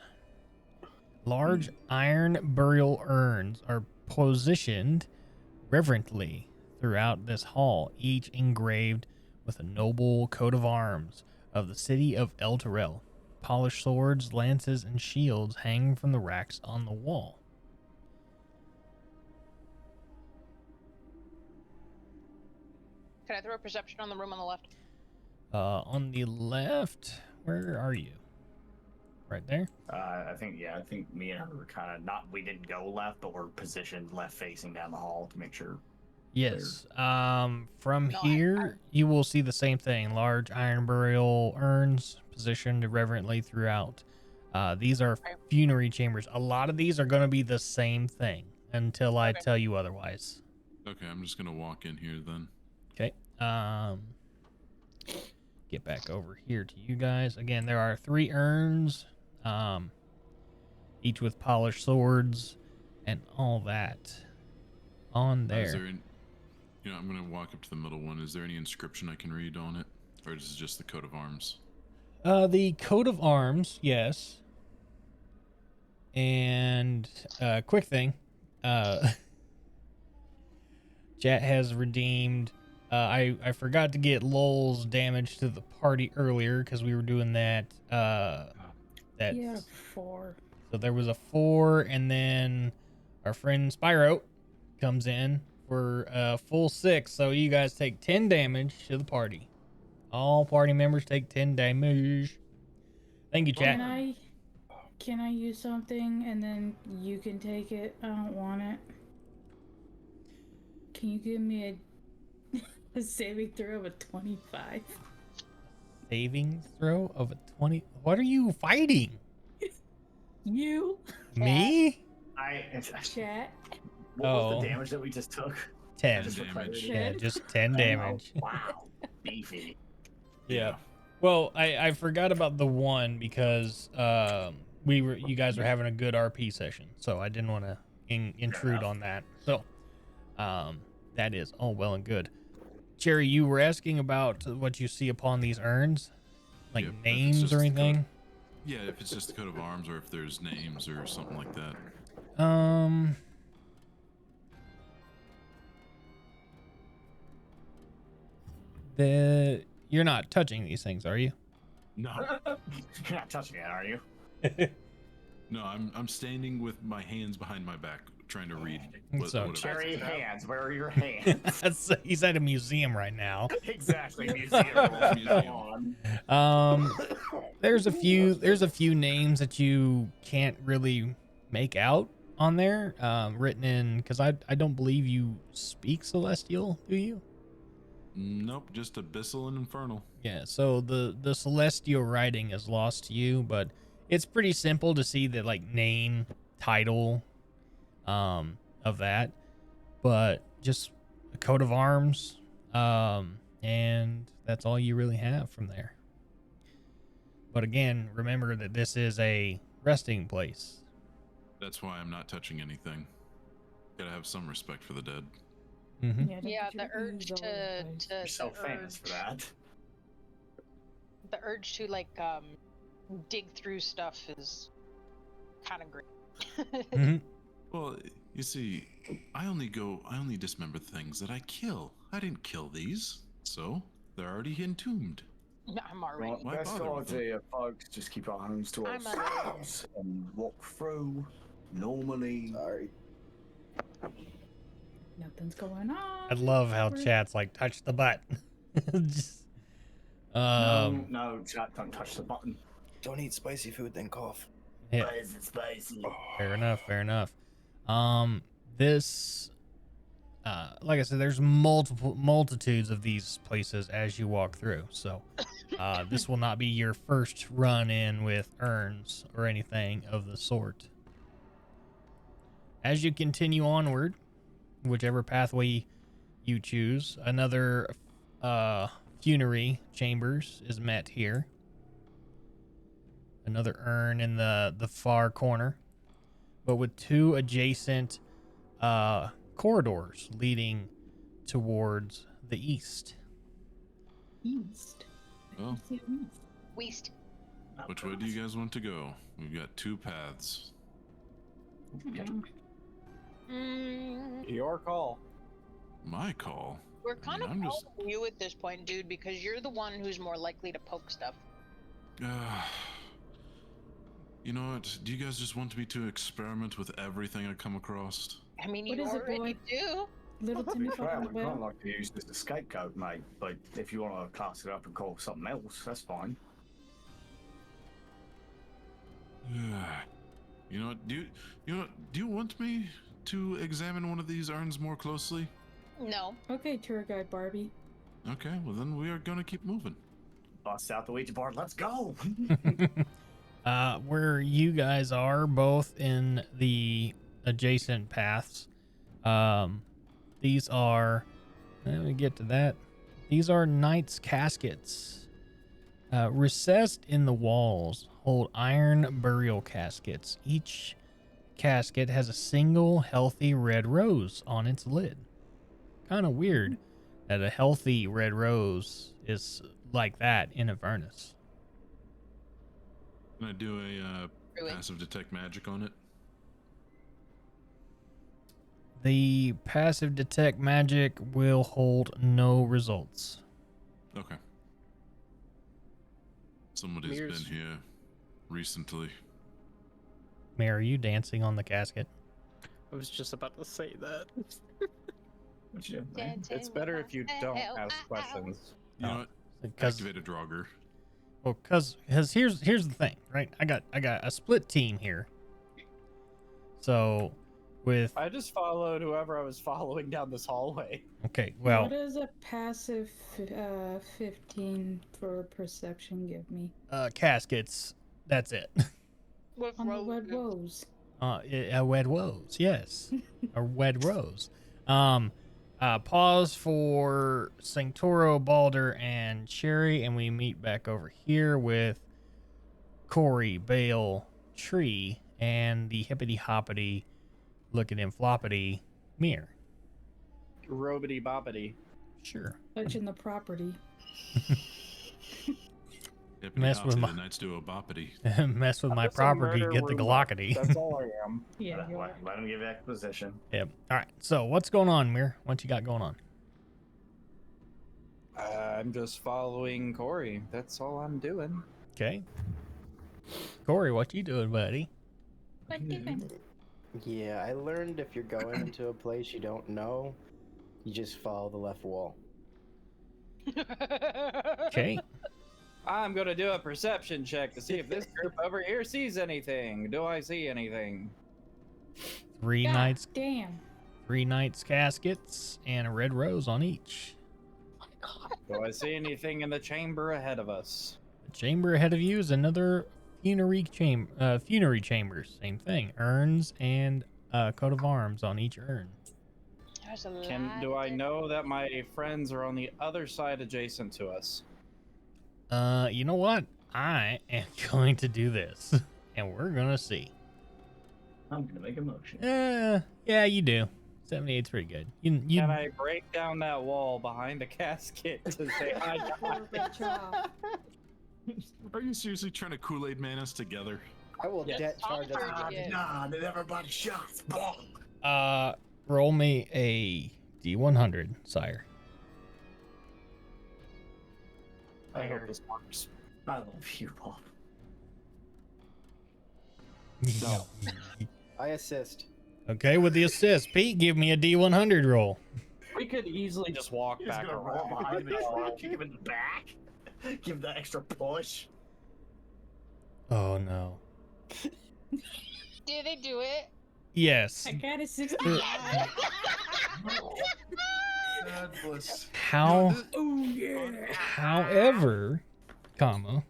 Large iron burial urns are positioned reverently throughout this hall, each engraved with a noble coat of arms of the city of El Terrell. Polished swords, lances, and shields hang from the racks on the wall. Can I throw a perception on the room on the left? On the left, where are you? Right there? I think me and her were kind of not. We didn't go left, but we're positioned left facing down the hall to make sure. Yes. From No, here, you will see the same thing. Large iron burial urns positioned reverently throughout. These are funerary chambers. A lot of these are going to be the same thing until I tell you otherwise. okay, I'm just gonna walk in here then. Okay. Get back over here to you guys. Again, there are 3 urns, each with polished swords and all that on Is there. there I'm gonna walk up to the middle one. Is there any inscription I can read on it, or is it just the coat of arms? The coat of arms, yes. And quick thing, Chat has redeemed. I forgot to get Lowell's damage to the party earlier because we were doing that. Yeah, 4. So there was a 4, and then our friend Spyro comes in for a full 6. So you guys take 10 damage to the party. All party members take 10 damage. Thank you, chat. Can I use something and then you can take it? I don't want it. Can you give me a saving throw of a 25? Saving throw of a 20. What are you fighting? You? Me? Chat? What was Oh. the damage that we just took? 10 Just for clarity. Yeah, just 10 Oh, damage. wow. Beefy. Yeah. Well, I forgot about the one because you guys were having a good RP session, so I didn't want to intrude on that. So that is all well and good. Cherry, you were asking about what you see upon these urns, like Yep, if it's names just or the anything. Yeah, if it's just the coat of arms or if there's names or something like that. You're not touching these things, are you? No. You're not touching it, are you? No, I'm standing with my hands behind my back, trying to read. So, Cherry hands. Where are your hands? He's at a museum right now. Exactly, museum. There's a few names that you can't really make out on there, written in, because I don't believe you speak Celestial, do you? Nope, just abyssal and infernal. Yeah, so the Celestial writing is lost to you, but it's pretty simple to see the like name, title, of that, but just a coat of arms, and that's all you really have from there. But again, remember that this is a resting place. That's why I'm not touching anything. Gotta have some respect for the dead. Mm-hmm. Yeah, the urge to You're so famous for that. The urge to like dig through stuff is kind of great. Mm-hmm. Well, you see, I only dismember things that I kill. I didn't kill these, so they're already entombed. I'm already. Well, Why best bother with them? idea, folks. Just keep our hands to I'm ourselves and walk through normally. Sorry. Nothing's going on. I love how chat's like touch the button. Just, No, chat, don't touch the button. Don't eat spicy food, then cough. yeah. Why is it spicy? Fair enough. This, like I said, there's multitudes of these places as you walk through. So, this will not be your first run in with urns or anything of the sort. As you continue onward, whichever pathway you choose, another funerary chambers is met here. Another urn in the far corner, but with two adjacent corridors leading towards the east. East. Well, Waste. which way do you guys want to go? We've got two paths. Your call. My call. We're kind of I'm just. following you at this point, dude, because you're the one who's more likely to poke stuff. You know what? Do you guys just want me to experiment with everything I come across? I mean, What you is it, already boy? do. Little To be Timmy fair, fucking we kind of well. like to use this as a scapegoat, mate. But if you want to class it up and call it something else, that's fine. You know what? Do you want me to examine one of these urns more closely? No. Okay, tour guide Barbie. Okay, well then we are gonna keep moving. Bust out the Ouija board. Let's go. Where you guys are, both in the adjacent paths, these are, let me get to that. These are knights' caskets. Recessed in the walls hold iron burial caskets. Each casket has a single healthy red rose on its lid. Kind of weird that a healthy red rose is like that in Avernus. Can I do a passive detect magic on it? The passive detect magic will hold no results. Okay. Somebody's Mirrors. been here recently. Mary, are you dancing on the casket? I was just about to say that. It's better if you don't ask questions. You know what? Because Activate a Draugr. Well, cause here's the thing, right? I got a split team here. So, with I just followed whoever I was following down this hallway. okay, well, What does a passive 15 for perception give me? caskets. That's it. With On the Ro- wed woes. A wed rose, yes, a wed rose. Pause for Sanctoro, Balder, and Sherry, and we meet back over here with Corey, Bale, Tree, and the hippity hoppity, looking in floppity mirror. Robity boppity. Sure. Touching the property. Mess with my The Knights do a boppity. mess with I'm my just a property, murder get the Roomba. glockety. That's all I am. Yeah, you're right. Let him give exposition. Yep. All right. So what's going on, Mir? What you got going on? I'm just following Corey. That's all I'm doing. Okay. Corey, what you doing, buddy? What doing? Yeah, I learned if you're going into a place you don't know, you just follow the left wall. Okay. I'm gonna do a perception check to see if this group over here sees anything. Do I see anything? Three God knights, damn. 3 knights caskets, and a red rose on each. Do I see anything in the chamber ahead of us? The chamber ahead of you is another funerary chamber. Same thing. Urns and coat of arms on each urn. There's a Do I know that my friends are on the other side adjacent to us? You know what? I am going to do this, and we're gonna see. I'm gonna make a motion. Yeah, you do. 78's pretty good. You Can I break down that wall behind the casket to say hi? Are you seriously trying to Kool-Aid man us together? I will Yes. debt charge us. Nah, they never bought shots. roll me a D100, sire. I hope this works. I love you, Bob. No. I assist. Okay, with the assist, Pete, give me a D100 roll. We could easily just walk You're just back gonna roll around. behind the truck, you give it the back, give the extra push. Oh no. Did they do it? Yes. I got a 60. How? Oh yeah. However, comma,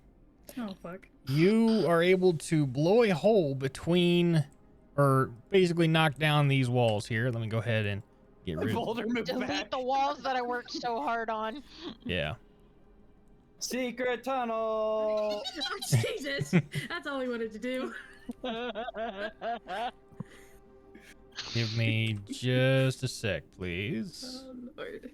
Oh fuck. you are able to blow a hole between, or basically knock down these walls here. Let me go ahead and get rid of. Boulder move Delete back. the walls that I worked so hard on. Yeah. Secret tunnel. Jesus. That's all he wanted to do. Give me just a sec, please. Oh lord.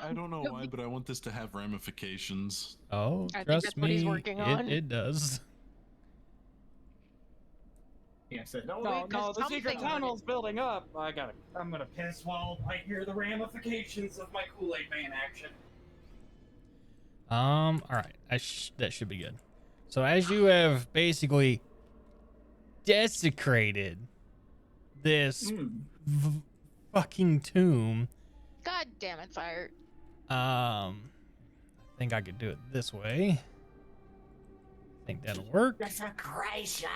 I don't know why, but I want this to have ramifications. Oh, I think trust that's what he's me, working on. it does. Yes, No, Because no, the secret something- tunnel's building up. I'm gonna piss while I hear the ramifications of my Kool-Aid Man action. All right, that should be good. So as you have basically desecrated this fucking tomb, God damn it, Sire. I think I could do it this way. I think that'll work. Desecration!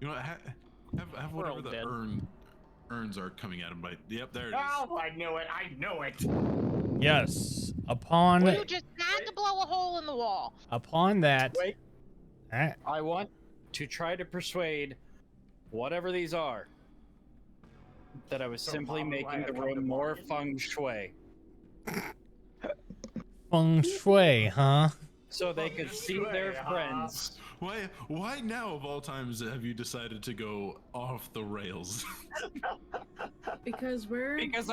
You know, have We're all whatever the dead. urns are coming at him by. Yep, there it is. Oh, I knew it! Yes. Upon You just had to blow a hole in the wall. that. Wait. Ah, I want to try to persuade whatever these are that I was So simply Mom, making why the I come to room more bargain? feng shui feng shui, huh? so they could Feng see their shui, friends. Why now of all times have you decided to go off the rails? Because we're Because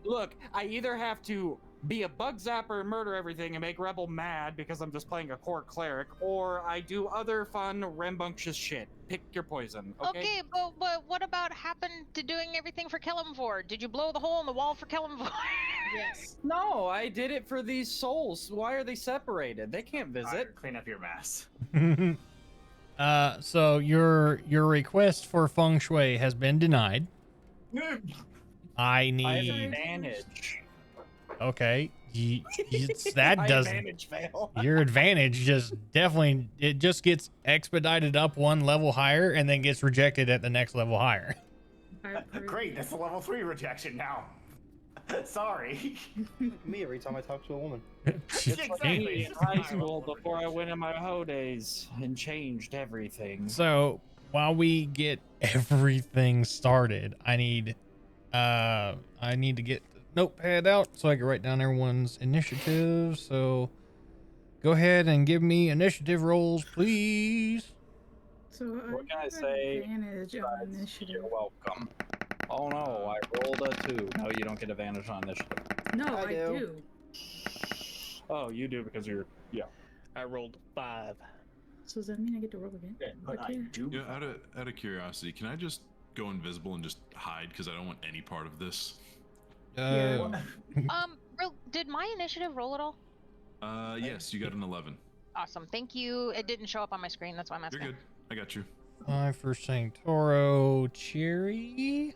look, I either have to be a bug zapper and murder everything and make Rebel mad because I'm just playing a core cleric, or I do other fun, rambunctious shit. Pick your poison, okay? Okay, but what about happened to doing everything for Kellamvor? Did you blow the hole in the wall for Kellamvor? yes. No, I did it for these souls. Why are they separated? They can't visit. Alright, clean up your mess. So your request for feng shui has been denied. I I have need advantage. Okay. That doesn't. Advantage fail. Your advantage just definitely, it just gets expedited up one level higher and then gets rejected at the next level higher. Great, that's a level 3 rejection now. Sorry. Me every time I talk to a woman. Me in high school before I went in my hoe days and changed everything. So while we get everything started, I need to get the notepad out so I can write down everyone's initiative. So go ahead and give me initiative rolls, please. So What can I have say? advantage on initiative. You're welcome. Oh no, I rolled a 2. No, you don't get advantage on initiative. No, I I do. do. Oh, you do because you're, yeah. I rolled 5. So does that mean I get to roll again? But I Okay. do. Yeah, out of curiosity, can I just go invisible and just hide because I don't want any part of this? Did my initiative roll at all? Yes, you got an 11. Awesome, thank you. It didn't show up on my screen, that's why I'm asking. You're good. I got you. 5 for Sanctoro. Cherry.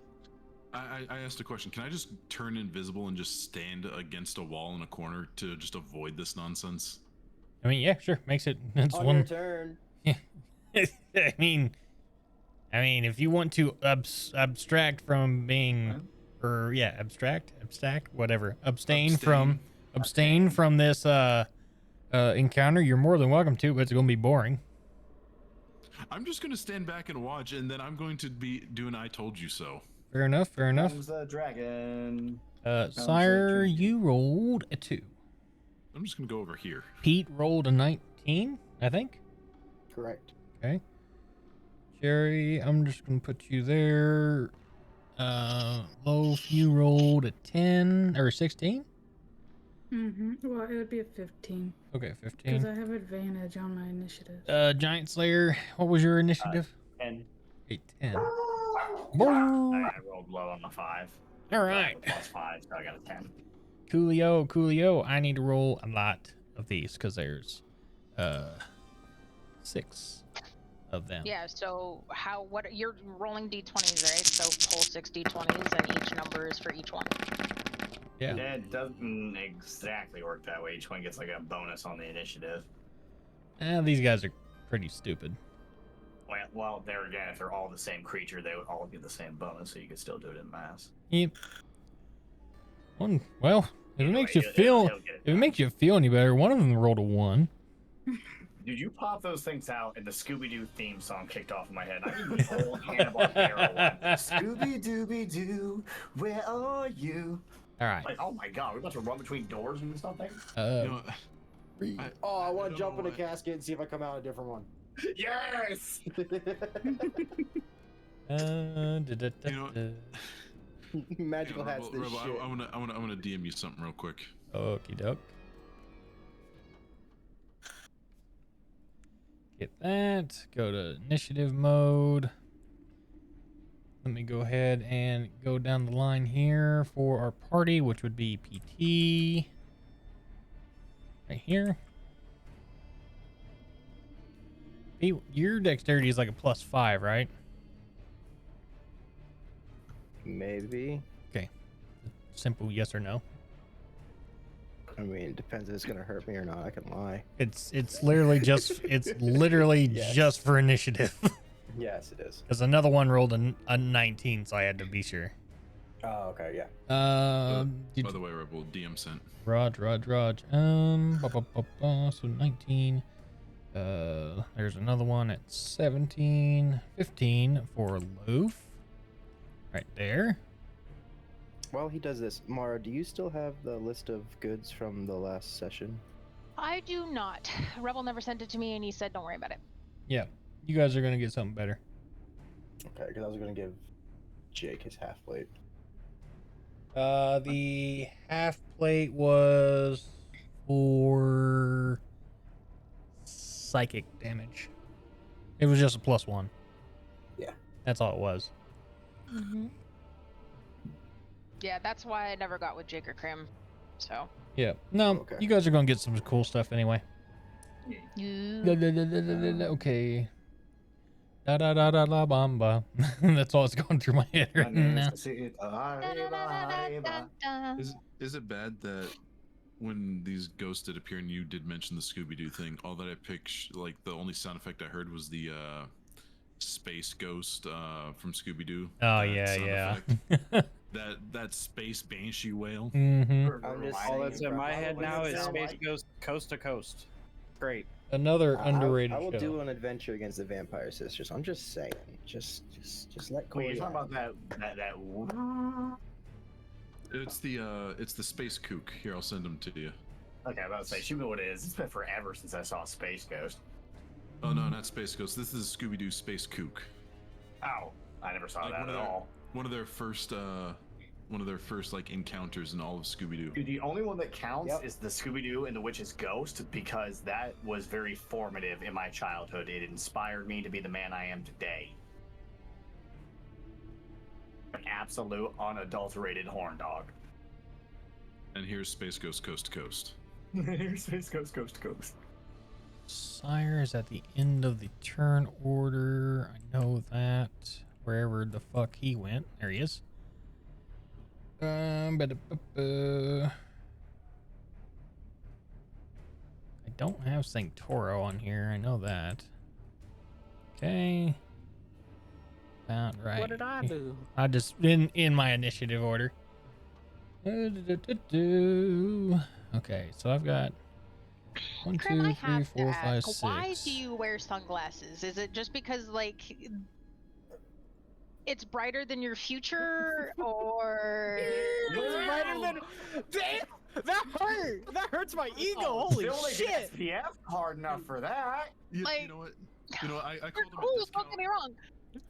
I asked a question. Can I just turn invisible and just stand against a wall in a corner to just avoid this nonsense? I mean, yeah, sure. Makes it. That's On one. your turn. Yeah. I mean, if you want to abstract from being, or yeah, abstract, whatever, abstain from this encounter, you're more than welcome to, but it's gonna be boring. I'm just gonna stand back and watch, and then I'm going to be doing "I told you so." Fair enough. Fair enough. Comes the dragon. Sire, you rolled a 2. I'm just gonna go over here. Pete rolled a 19, I think. Correct. Okay. Jerry, I'm just gonna put you there. Loaf, you rolled a 10 or 16. Well, it would be a 15. Okay, Because 15. I have advantage on my initiative. Giant Slayer, what was your initiative? 10. 10. I rolled low on the 5. All right. Plus 5, so I got a 10. Coolio. I need to roll a lot of these because there's 6 of them. Yeah, so you're rolling d20s, right? So pull 6 d20s and each number is for each one. Yeah. It doesn't exactly work that way. Each one gets like a bonus on the initiative. These guys are pretty stupid. Well, there again, if they're all the same creature, they would all get the same bonus, so you could still do it in mass. Yep. Well, if it makes you he'll feel, get it if it makes you feel any better, one of them rolled a 1. Dude, you pop those things out, and the Scooby-Doo theme song kicked off in my head. I need the whole Hanna-Barbera one. Scooby-Dooby-Doo, where are you? All right. Like, oh my god, we're about to run between doors and something? You know, I want to I jump in don't a know casket and see if I come out a different one. Yes! Magical hats this Rebel, shit. I wanna DM you something real quick. Okie doke. Get that. Go to initiative mode. Let me go ahead and go down the line here for our party, which would be PT. Right here. Pete, your dexterity is like a +5, right? Maybe. Okay. Simple yes or no. I mean, it depends if it's gonna hurt me or not. I can lie. It's literally just Yes. just for initiative. Yes, it is. Because another one rolled a 19, so I had to be sure. Oh, okay, yeah. By the way, Rebel, DM sent. Raj. So 19. There's another one at 17. 15 for Loaf. Right there. While he does this, Mara, do you still have the list of goods from the last session? I do not. Rebel never sent it to me, and he said, "Don't worry about it." Yeah. You guys are going to get something better. Okay, because I was gonna give Jake his half plate. The half plate was for psychic damage. It was just a +1. Yeah. That's all it was. Yeah, that's why I never got with Jake or Krim. So. Yeah. No, Okay. you guys are going to get some cool stuff anyway. You. Okay. Da da da da da bamba. That's all that's going through my head right now. Is it bad that when these ghosts did appear and you did mention the Scooby-Doo thing, all that I picked, like the only sound effect I heard was the space ghost from Scooby-Doo. Oh That yeah, sound yeah. effect. that space banshee wail. I'm just all that's in my head now is Space Ghost Coast to Coast. Great. Another underrated I will show. do an adventure against the Vampire Sisters. I'm just saying. Just let Corey. Wait, you're talking out. about that. It's the space kook. Here, I'll send them to you. Okay, I'm about to say, shoot me what it is. It's been forever since I saw Space Ghost. Oh no, not space ghost. This is Scooby-Doo space kook. Oh, I never saw that at all. One of their first like encounters in all of Scooby-Doo. Dude, the only one that counts is the Scooby-Doo and the Witch's Ghost, because that was very formative in my childhood. It inspired me to be the man I am today. An absolute, unadulterated horn dog. And here's Space Ghost Coast to Coast. Here's Space Ghost Coast to Coast. Sire is at the end of the turn order. I know that. Wherever the fuck he went. There he is. I don't have Sanctoro on here. I know that. Okay. About right. What did I do? I just in my initiative order. Okay, so I've got 1, Krim, 2, I 3, have 4, to 5, ask, 6. why do you wear sunglasses? Is it just because, like, it's brighter than your future, or... It's brighter than... Damn! That hurt! That hurts my ego! Holy shit! SPF hard enough for that. You Like, know what? You know, I they're called them cool, a don't discount. get me wrong.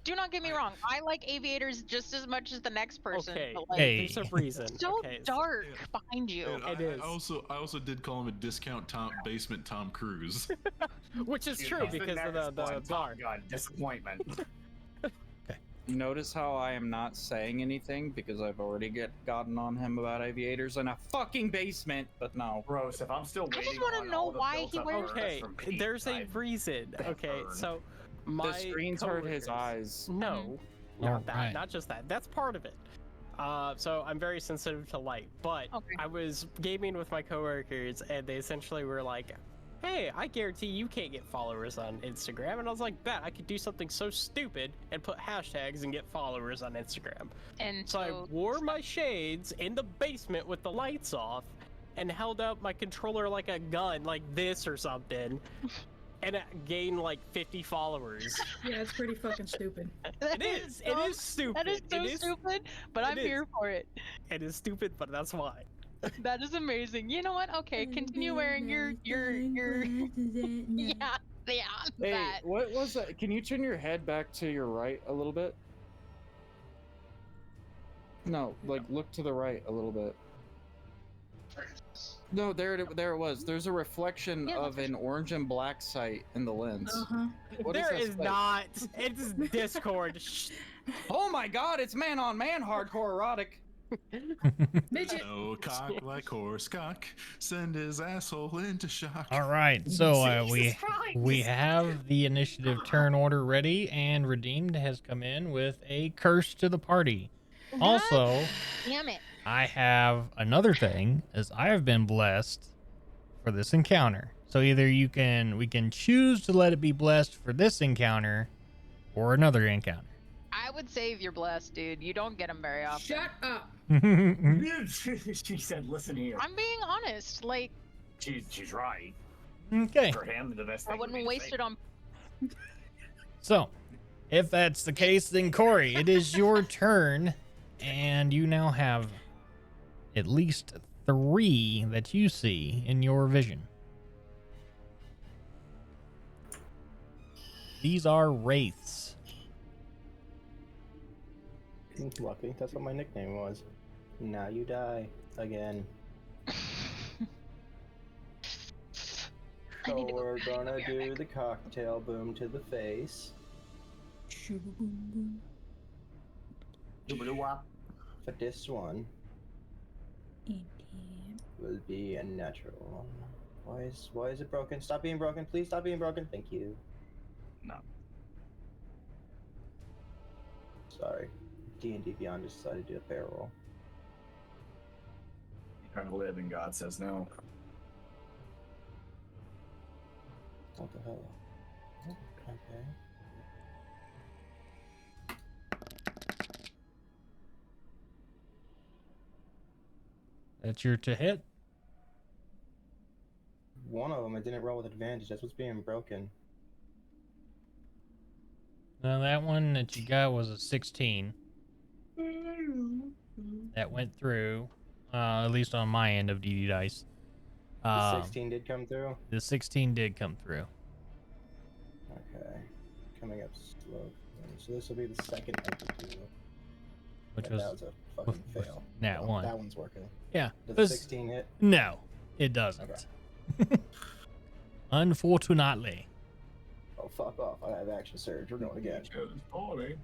Do not get me wrong. I like aviators just as much as the next person. Okay, but, like, there's a reason. it's so Okay, dark behind you. And It is. I also did call him a discount basement Tom Cruise. Which is Dude, true he's because of next the one, bar. Top Gun, disappointment. Notice how I am not saying anything because I've already gotten on him about aviators in a fucking basement, but no. Gross, if I'm still I waiting just wanna on know all the why built he up wears- earth Okay, from Pete, there's a I've reason. been Okay, burned. so my The screens hurt his coworkers- eyes. No, not that. Alright. Not just that. That's part of it. So I'm very sensitive to light, but Okay. I was gaming with my coworkers, and they essentially were like, "Hey, I guarantee you can't get followers on Instagram." And I was like, "Bet I could do something so stupid and put hashtags and get followers on Instagram." And So I wore my shades in the basement with the lights off, and held up my controller like a gun, like this or something. And it gained like 50 followers. Yeah, it's pretty fucking stupid. It is. It is stupid. That is so It is- stupid, but it I'm is. here for it. It is stupid, but that's why. That is amazing. You know what? Okay, continue wearing your yeah, Hey, that. what was that? Can you turn your head back to your right a little bit? No, like look to the right a little bit. No, there it was. There's a reflection Yeah, of an orange and black sight in the lens. Uh-huh. What There that is say? not. It's Discord. Shh. Oh my god, it's man on man hardcore erotic. Midget. No cock like horse cock. Send his asshole into shock. All right, so Jesus Christ. we have the initiative turn order ready, and Redeemed has come in with a curse to the party. Also, Damn it. I have another thing, as I have been blessed for this encounter. So either we can choose to let it be blessed for this encounter, or another encounter. I would say if you're blessed, dude. You don't get them very often. Shut up. She said, listen here. I'm being honest. Like, She's right. Okay. For him, the best I thing would be wouldn't to waste say, it on. So, if that's the case, then Corey, it is your turn, and you now have at least 3 that you see in your vision. These are wraiths. Lucky. That's what my nickname was. Now you die again. I need So to go we're back. I'll gonna be right do back. the cocktail boom to the face. "Doo-ba-doo-wop." But this one will be a natural one. Why is it broken? Stop being broken. Please stop being broken. Thank you. No. Sorry. D&D Beyond just decided to do a barrel roll. Trying to live and God says no. What the hell? Okay. That's your to hit. One of them, I didn't roll with advantage. That's what's being broken. Now that one that you got was a 16. That went through, at least on my end of DD dice. The 16 did come through? The 16 did come through. Okay. Coming up slow. So this will be the second entity. Which That was a fucking fail. Nat Well, one. That one's working. Yeah. Does the 16 hit? No, it doesn't. Okay. Unfortunately. Oh, fuck off. I have action surge. We're going again. Party.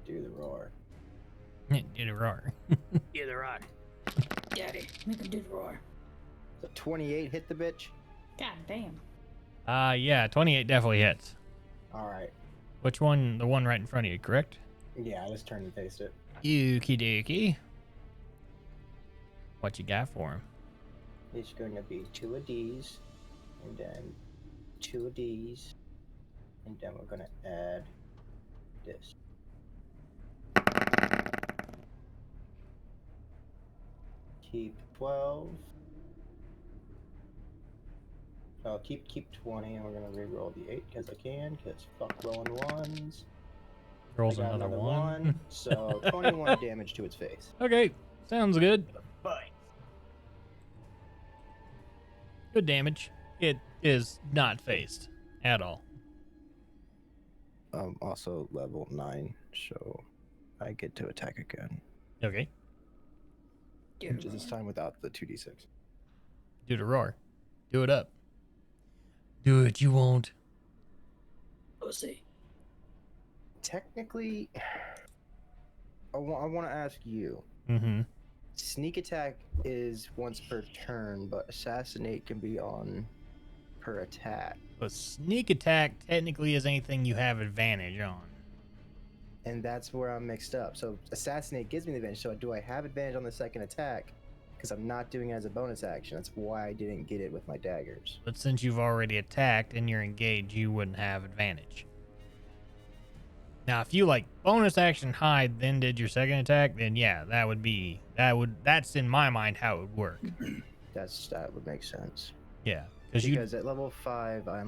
Do the roar. Did a roar. Yeah, they're right. Daddy, make him do the roar. So 28 hit the bitch? God damn. Yeah, 28 definitely hits. Alright. Which one? The one right in front of you, correct? Yeah, I just turned and faced it. Okie dokie. What you got for him? It's going to be 2 of these, and then 2 of these, and then we're going to add this. Keep 12. I'll keep 20, and we're going to re-roll the 8 because I can, because fuck rolling ones. Rolls I got another another one. So 21 damage to its face. Okay, sounds good. But Good damage. It is not phased at all. Also level 9, so I get to attack again. Okay. Which is this time without the 2d6. Do the roar. Do it up. Do it, you won't. Pussy. Technically, I want to ask you. Mm-hmm. Sneak attack is once per turn, but assassinate can be on per attack. But sneak attack technically is anything you have advantage on. And that's where I'm mixed up. So assassinate gives me the advantage. So do I have advantage on the second attack? Because I'm not doing it as a bonus action. That's why I didn't get it with my daggers. But since you've already attacked and you're engaged, you wouldn't have advantage. Now, if you like bonus action hide, then did your second attack, then yeah, that's in my mind how it would work. That would make sense. Yeah, because at level 5, I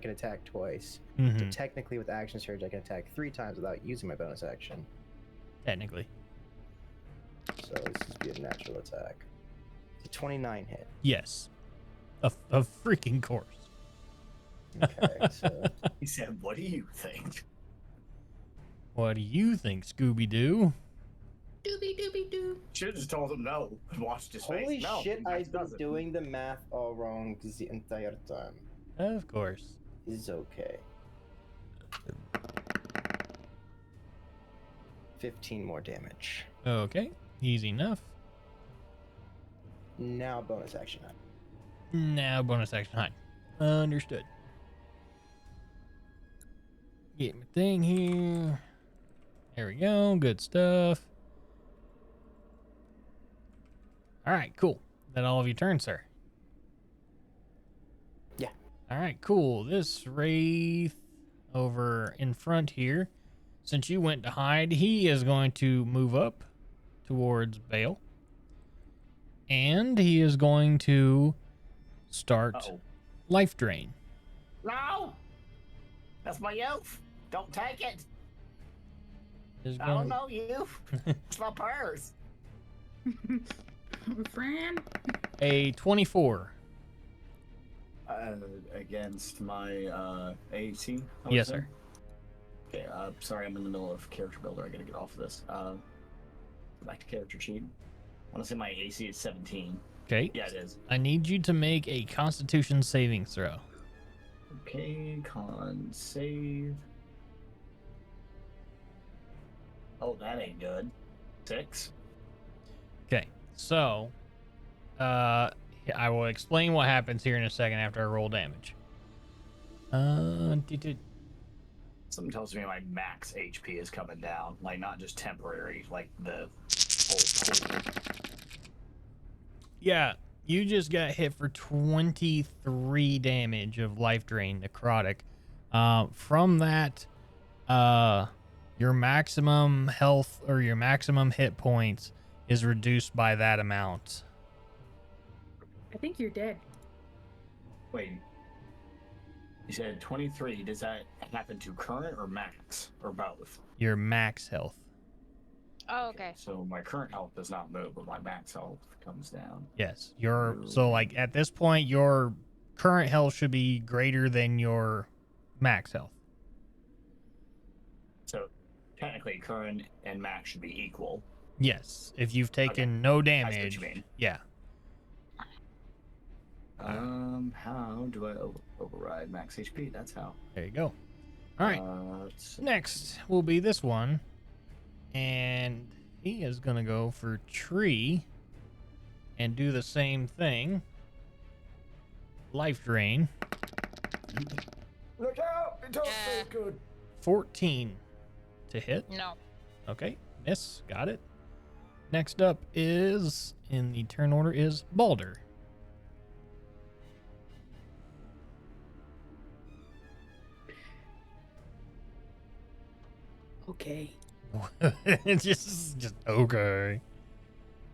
can attack twice. Mhm. So technically, with action surge, I can attack 3 times without using my bonus action. Technically. So this would be a natural attack. It's a 29 hit. Yes. A freaking course. Okay, so he said, "What do you think?" What do you think, Scooby-Doo? Doobie-doobie-doo. Should have just told him no and watched his face. holy No, shit, he I've been doesn't. doing the math all wrong the entire time. Of course. It's okay. 15 more damage. Okay, easy enough. Now bonus action. Now bonus action hide. Understood. Get my thing here. There we go. Good stuff. All right, cool. That all of your turn, sir? Yeah. All right, cool. This Wraith over in front here, since you went to hide, he is going to move up towards Bale. And he is going to start life drain. No, that's my elf. Don't take it. Is I going- don't know you. It's my purse. Friend. A 24. Against my AC. Yes, sir. Okay. Sorry, I'm in the middle of character builder. I gotta get off of this. Back to character sheet. I want to say my AC is 17. Okay. Yeah, it is. I need you to make a Constitution saving throw. Okay, con save. Oh, that ain't good. 6. Okay. So, I will explain what happens here in a second after I roll damage. Did Something tells me my max HP is coming down, like not just temporary, like the whole pool. Yeah, you just got hit for 23 damage of life drain, necrotic. From that, your maximum health or your maximum hit points is reduced by that amount. I think you're dead. Wait, you said 23. Does that happen to current or max or both? Your max health. Oh, okay. So my current health does not move, but my max health comes down. Yes, so like at this point, your current health should be greater than your max health. So technically, current and max should be equal. Yes, if you've taken no damage. you mean. Yeah. How do I override max HP? That's how. There you go. All right. Next will be this one, and he is gonna go for tree and do the same thing. Life drain. Look out! It don't feel good. 14 to hit. No. Okay, miss. Got it. Next up is, in the turn order, is Balder. Okay. just okay.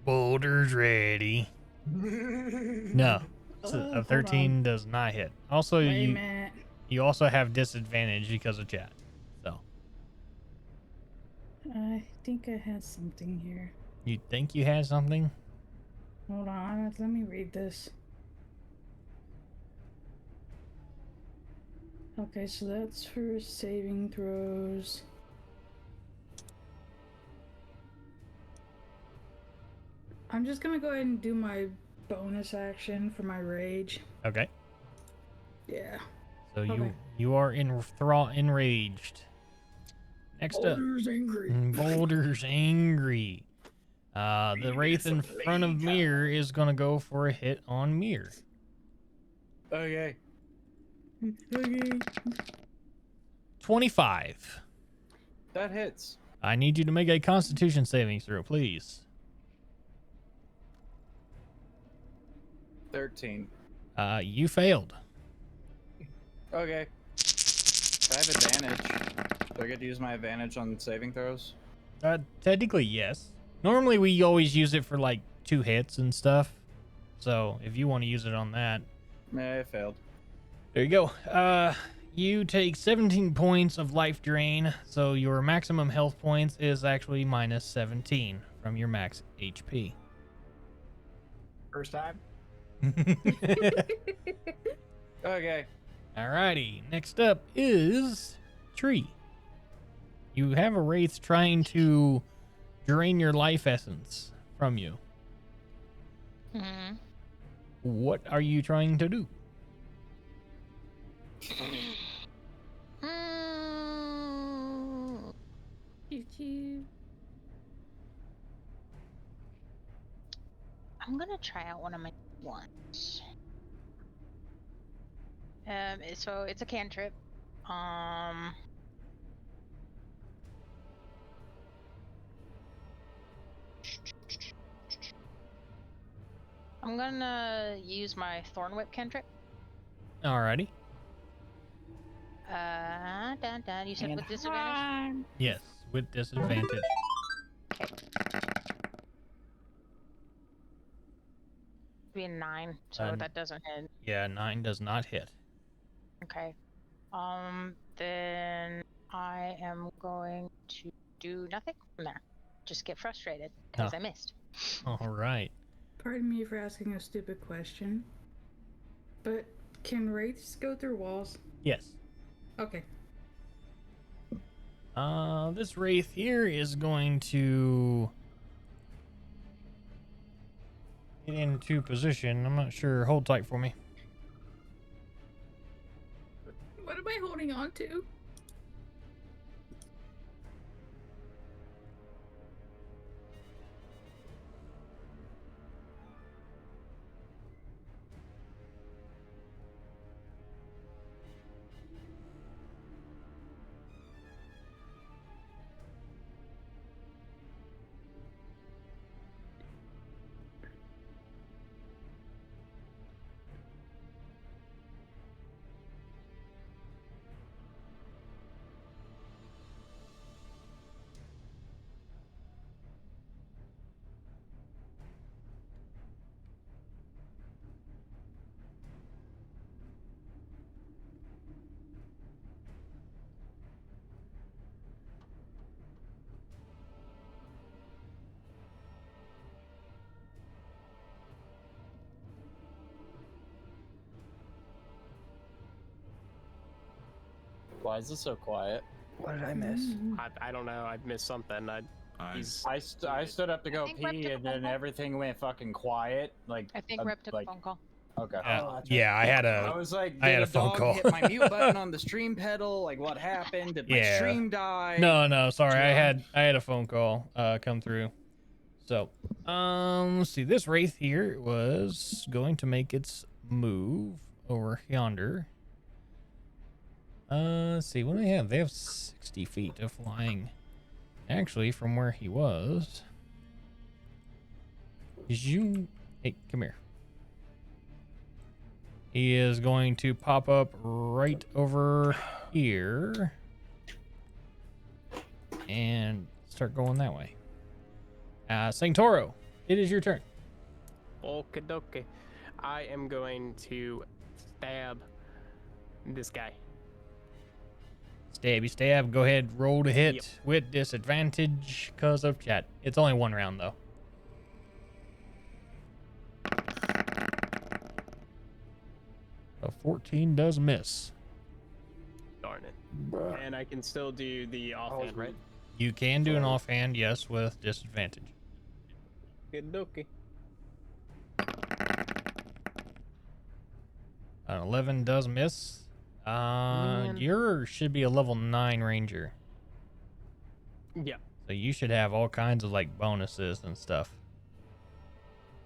Boulder's ready. No, so a 13 does not hit. Also, Wait a minute. you also have disadvantage because of chat. So I think I had something here. you think you had something? Hold on, let me read this. Okay, so that's for saving throws. I'm just gonna go ahead and do my bonus action for my rage. Okay. Yeah. So Okay. you are enraged. Next Boulder's angry. Boulder's angry. The wraith in front of Mir is gonna go for a hit on Mir. Okay. Okay. 25. That hits. I need you to make a Constitution saving throw, please. 13. You failed. Okay. I have advantage. Do I get to use my advantage on saving throws? Technically, yes. Normally, we always use it for like 2 hits and stuff. So if you want to use it on that, Yeah, I failed. there you go. You take 17 points of life drain, so your maximum health points is actually minus 17 from your max HP. First time. Okay. Alrighty, next up is Tree. You have a wraith trying to drain your life essence from you. Hmm. What are you trying to do? I'm gonna try out one of my ones. So it's a cantrip. I'm gonna use my Thorn Whip cantrip. Alrighty. You said with disadvantage? Yes, with disadvantage. Be a 9, so that doesn't hit. Yeah, 9 does not hit. Okay. Then I am going to do nothing from there. Just get frustrated because I missed. Alright. Pardon me for asking a stupid question, but can wraiths go through walls? Yes. Okay. This wraith here is going to get into position. I'm not sure. Hold tight for me. What am I holding on to? Why is this so quiet? What did I miss? I don't know. I missed something. I I stood up to go think Rep pee, took a and then phone call. everything went fucking quiet. Like I think Rep took a phone call. Okay. Yeah, I had I a was like, I had did a phone dog call. hit my mute button on the stream pedal? Like, what happened? Did my Yeah. stream die? no, sorry. I Drunk? had a phone call come through. So, let's see. This wraith here was going to make its move over yonder. Let's see. What do they have? They have 60 feet of flying. Actually, from where he was. Hey, come here. He is going to pop up right over here and start going that way. Santoro, it is your turn. Okie dokie. I am going to stab this guy. Stabby stab. Go ahead, roll to hit Yep. with disadvantage because of chat. It's only one round though. A 14 does miss. Darn it. And I can still do the offhand, right? You can do an offhand, yes, with disadvantage. Okie dokie. An 11 does miss. Man. Yours should be a level 9 ranger. Yeah. So you should have all kinds of like bonuses and stuff.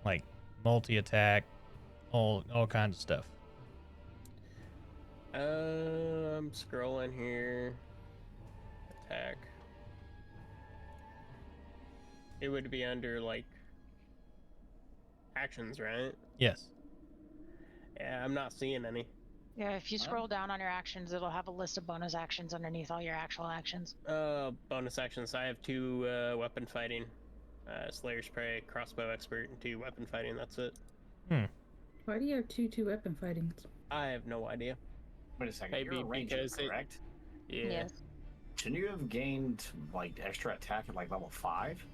Like multi-attack, all kinds of stuff. I'm scrolling here. Attack. It would be under like actions, right? Yes. Yeah, I'm not seeing any. Yeah, if you scroll down on your actions, it'll have a list of bonus actions underneath all your actual actions. Bonus actions. I have 2 weapon fighting, Slayer Spray, crossbow expert, and 2 weapon fighting. That's it. Why do you have two weapon fightings? I have no idea. Wait a second. Maybe You're a ranger, because it- correct? Yeah. Yes. Shouldn't you have gained like extra attack at like level 5?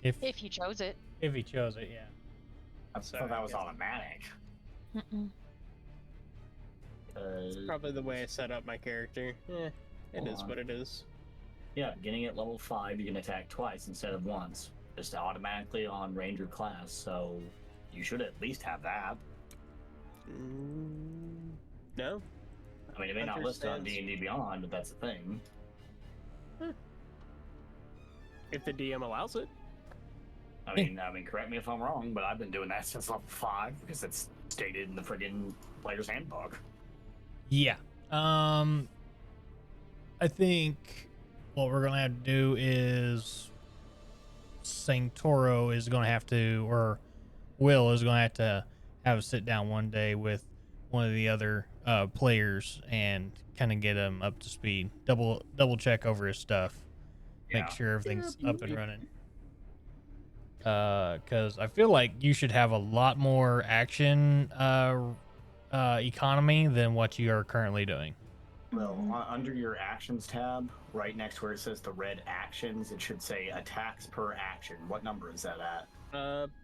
If you chose it. If he chose it, yeah. I So thought I that was guess- automatic. Mm-mm. Probably the way I set up my character. Yeah, it Hold is on. what it is. Yeah, beginning at level 5, you can attack twice instead of once. Just automatically on ranger class, so you should at least have that. No? I mean, it may not list on Understands. D&D Beyond, but that's the thing. If the DM allows it. I mean, correct me if I'm wrong, but I've been doing that since level 5 because it's stated in the friggin' player's handbook. Yeah. I think what we're gonna have to do is Santoro is gonna have to, or Will is gonna have a sit down one day with one of the other players and kind of get him up to speed. Double check over his stuff, Yeah. make sure everything's up and running. Because I feel like you should have a lot more action economy than what you are currently doing. Well, under your actions tab, right next where it says the red actions, it should say attacks per action. What number is that at?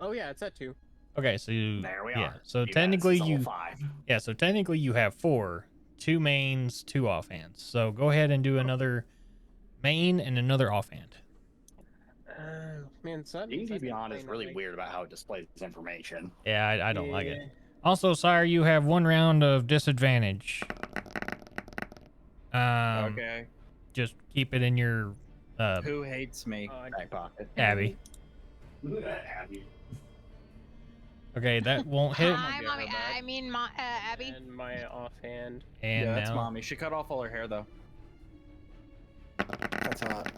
Oh yeah, it's at 2. Okay, so There we yeah, are. so You got it technically since level 5. yeah, so technically you have 4, 2 mains, 2 offhands. So go ahead and do another main and another offhand. Man, so D&D Beyond is really weird about how it displays information. Yeah, I don't like it. Also, sire, you have 1 round of disadvantage. Okay. Just keep it in your Who hates me? Back pocket. Abby. Abby. Okay, that won't hit. Hi, mommy. Abby. And my offhand. And yeah, that's now mommy. She cut off all her hair though. That's hot.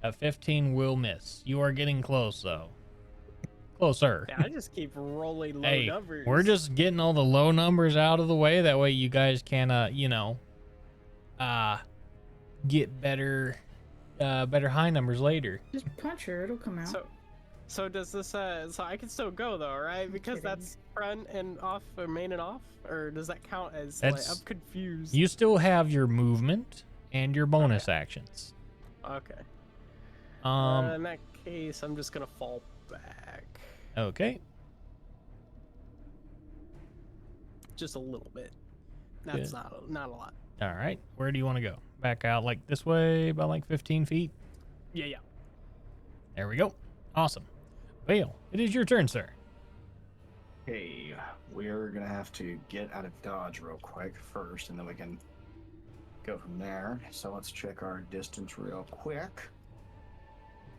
a 15 will miss. You are getting close though. Closer. Yeah, I just keep rolling low Hey, numbers. we're just getting all the low numbers out of the way. That way you guys can, get better high numbers later. Just punch her, it'll come out. So does this so I can still go though, right? Because kidding. that's front and off, or main and off, or does that count as That's- like I'm confused. You still have your movement and your bonus actions. Okay. Um, In that case, I'm just gonna fall back okay. just a little bit. That's not a lot. All right. Where do you want to go? Back out like this way, about like 15 feet. Yeah. There we go. Awesome. Vale, it is your turn, sir. Okay, we're gonna have to get out of dodge real quick first, and then we can go from there. So let's check our distance real quick.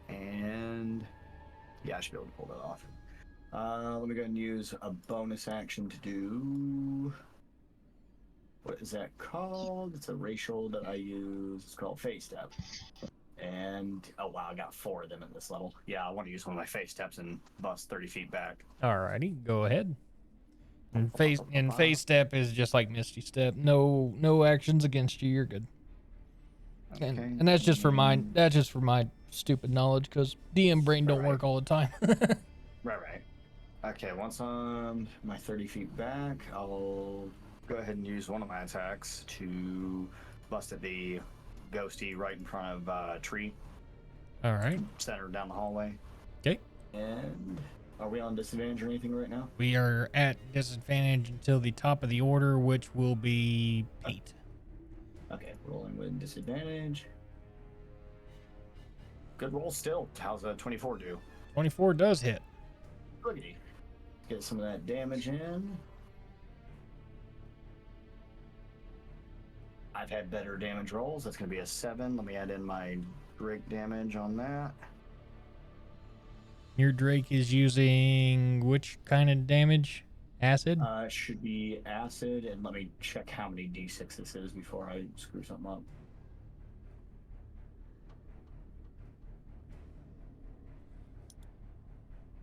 And yeah, I should be able to pull that off. Let me go and use a bonus action to do. What is that called? It's a racial that I use. It's called Face Step. And oh wow, I got 4 of them at this level. Yeah, I want to use one of my face steps and bust 30 feet back. Alrighty, go ahead. And face step is just like Misty Step. No actions against you. You're good. Okay. And that's just for mine. That's just for my stupid knowledge, because DM brain don't work all the time. Right. Okay, once I'm my 30 feet back, I'll go ahead and use one of my attacks to bust at the ghosty right in front of a tree. All right. Center down the hallway. Okay. And are we on disadvantage or anything right now? We are at disadvantage until the top of the order, which will be Pete. Okay, rolling with disadvantage. Good roll still. How's a 24 do? 24 does hit. Goody. Get some of that damage in. I've had better damage rolls. That's going to be a 7. Let me add in my Drake damage on that. Your Drake is using which kind of damage? Acid? Should be acid, and let me check how many d6 this is before I screw something up.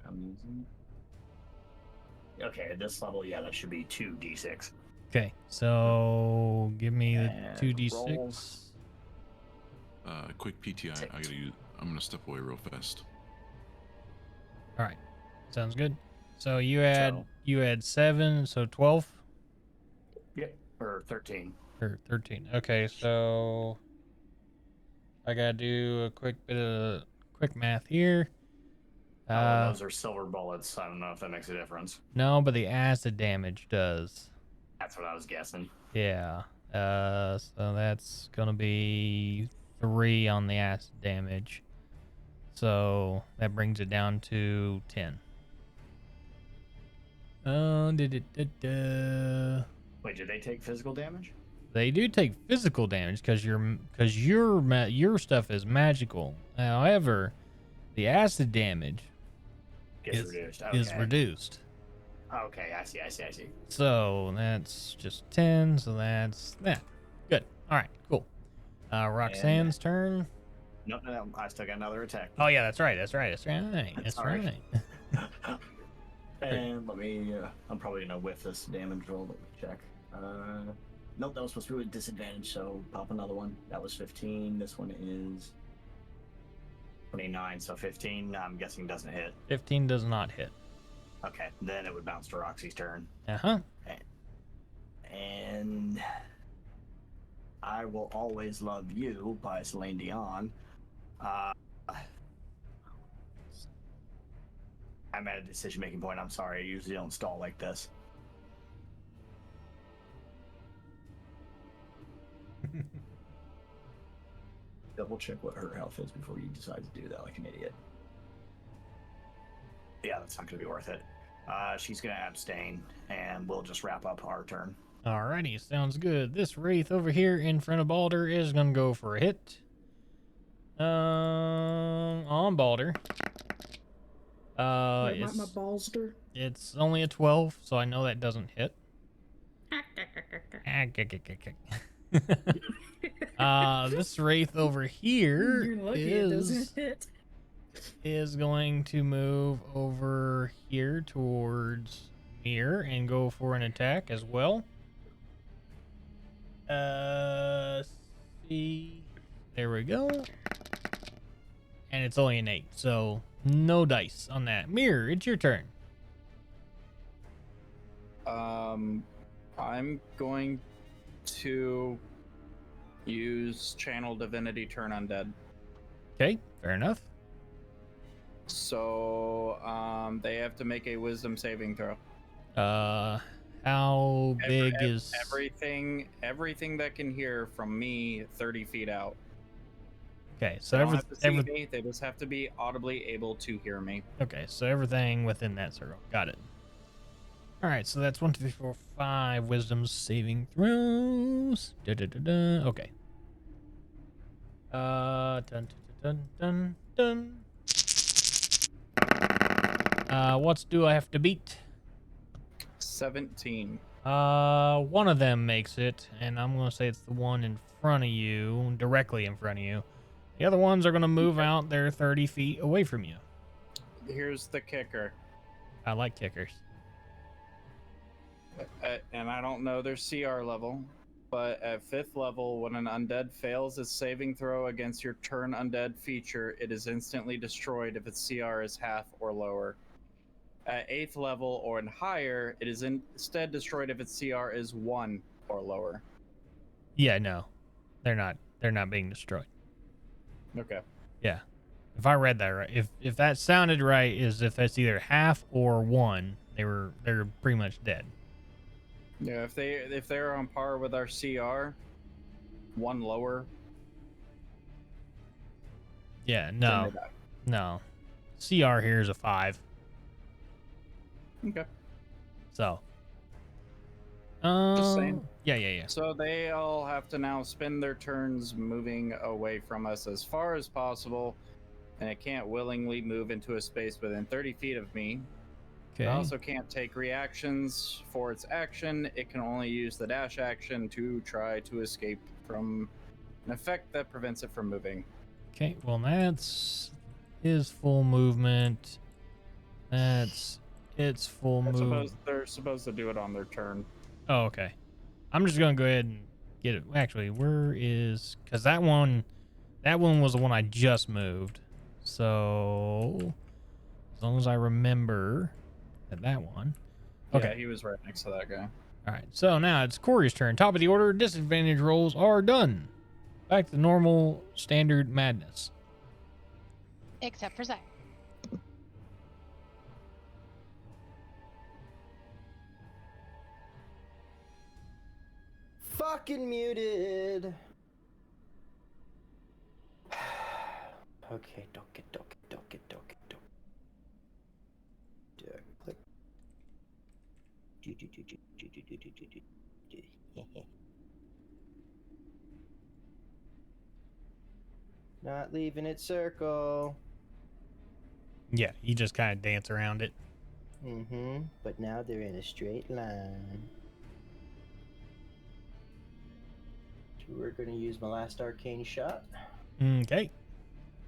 I'm using it. Okay, at this level, yeah, that should be 2d6. Okay, so give me the And 2d6. rolls. Quick PTI. I'm gonna step away real fast. All right, sounds good. So you had 7, so 12 Yep, or 13. or 13. Okay, so I gotta do a quick math here. Those are silver bullets. I don't know if that makes a difference. No, but the acid damage does. That's what I was guessing. Yeah. So that's gonna be 3 on the acid damage. So that brings it down to 10. Wait, did they take physical damage? They do take physical damage because your stuff is magical. However, the acid damage is reduced. Okay, I see. So that's just 10. So that's that. Good. All right. Cool. Roxanne's turn. No, I still got another attack. Oh yeah, that's right. That's right. And let me. I'm probably gonna whiff this damage roll. Let me check. Nope, that was supposed to be with disadvantage. So pop another one. That was 15. This one is 29. So 15. I'm guessing doesn't hit. 15 does not hit. Okay, then it would bounce to Roxy's turn. Uh-huh. And I Will Always Love You by Celine Dion. I'm at a decision-making point. I'm sorry. I usually don't stall like this. Double check what her health is before you decide to do that like an idiot. Yeah, that's not going to be worth it. She's going to abstain, and we'll just wrap up our turn. Alrighty, sounds good. This Wraith over here in front of Balder is going to go for a hit. On Balder. My Balster. It's only a 12, so I know that doesn't hit. This Wraith over here You're lucky it doesn't hit. is going to move over here towards Mir and go for an attack as well. See. There we go. And it's only an 8, so no dice on that. Mir, it's your turn. I'm going to use Channel Divinity Turn Undead. Okay, fair enough. So, they have to make a Wisdom saving throw. How big is everything that can hear from me 30 feet out. Okay, so They don't have to see me, they just have to be audibly able to hear me. Okay, so everything within that circle. Got it. All right, so that's 1, 2, 3, 4, 5 wisdom saving throws. Okay. Dun, dun, dun, dun, dun. What do I have to beat? 17. One of them makes it, and I'm gonna say it's the one in front of you, directly in front of you. The other ones are gonna move out. They're 30 feet away from you. Here's the kicker. I like kickers. And I don't know their CR level, but at 5th level, when an undead fails its saving throw against your turn undead feature, it is instantly destroyed if its CR is half or lower. At 8th level or higher, it is instead destroyed if its CR is 1 or lower. Yeah, no, they're not. They're not being destroyed. Okay. Yeah, if I read that right, if that sounded right, is if it's either half or 1, they're pretty much dead. Yeah, if they're on par with our CR, 1 lower. Yeah, then no, they die. no. CR here is a 5. Okay. So. Just saying. Yeah. So they all have to now spend their turns moving away from us as far as possible, and it can't willingly move into a space within 30 feet of me. Okay. It also can't take reactions for its action. It can only use the dash action to try to escape from an effect that prevents it from moving. Okay, well that's his full movement. That's its full move. They're supposed to do it on their turn. Oh, okay. I'm just gonna go ahead and get it. Actually, where is? Because that one was the one I just moved. So as long as I remember that one. Okay. Yeah, he was right next to that guy. All right. So now it's Corey's turn. Top of the order. Disadvantage rolls are done. Back to normal standard madness. Except for Zach. Fucking muted. Okay, doke. Click. Not leaving it circle. Yeah, you just kind of dance around it. Mm-hmm. But now they're in a straight line. So we're gonna use my last arcane shot. Okay.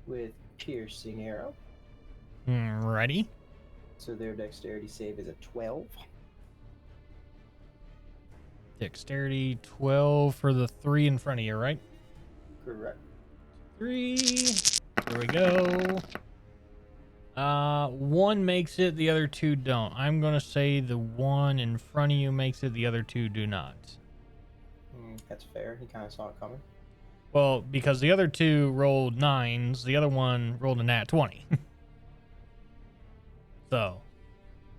With piercing arrow. Ready? So their dexterity save is a 12. Dexterity 12 for the 3 in front of you, right? Correct. 3. There we go. 1 makes it, the other 2 don't. I'm gonna say the 1 in front of you makes it, the other 2 do not. That's fair. He kind of saw it coming. Well, because the other 2 rolled 9s, the other one rolled a nat 20. So,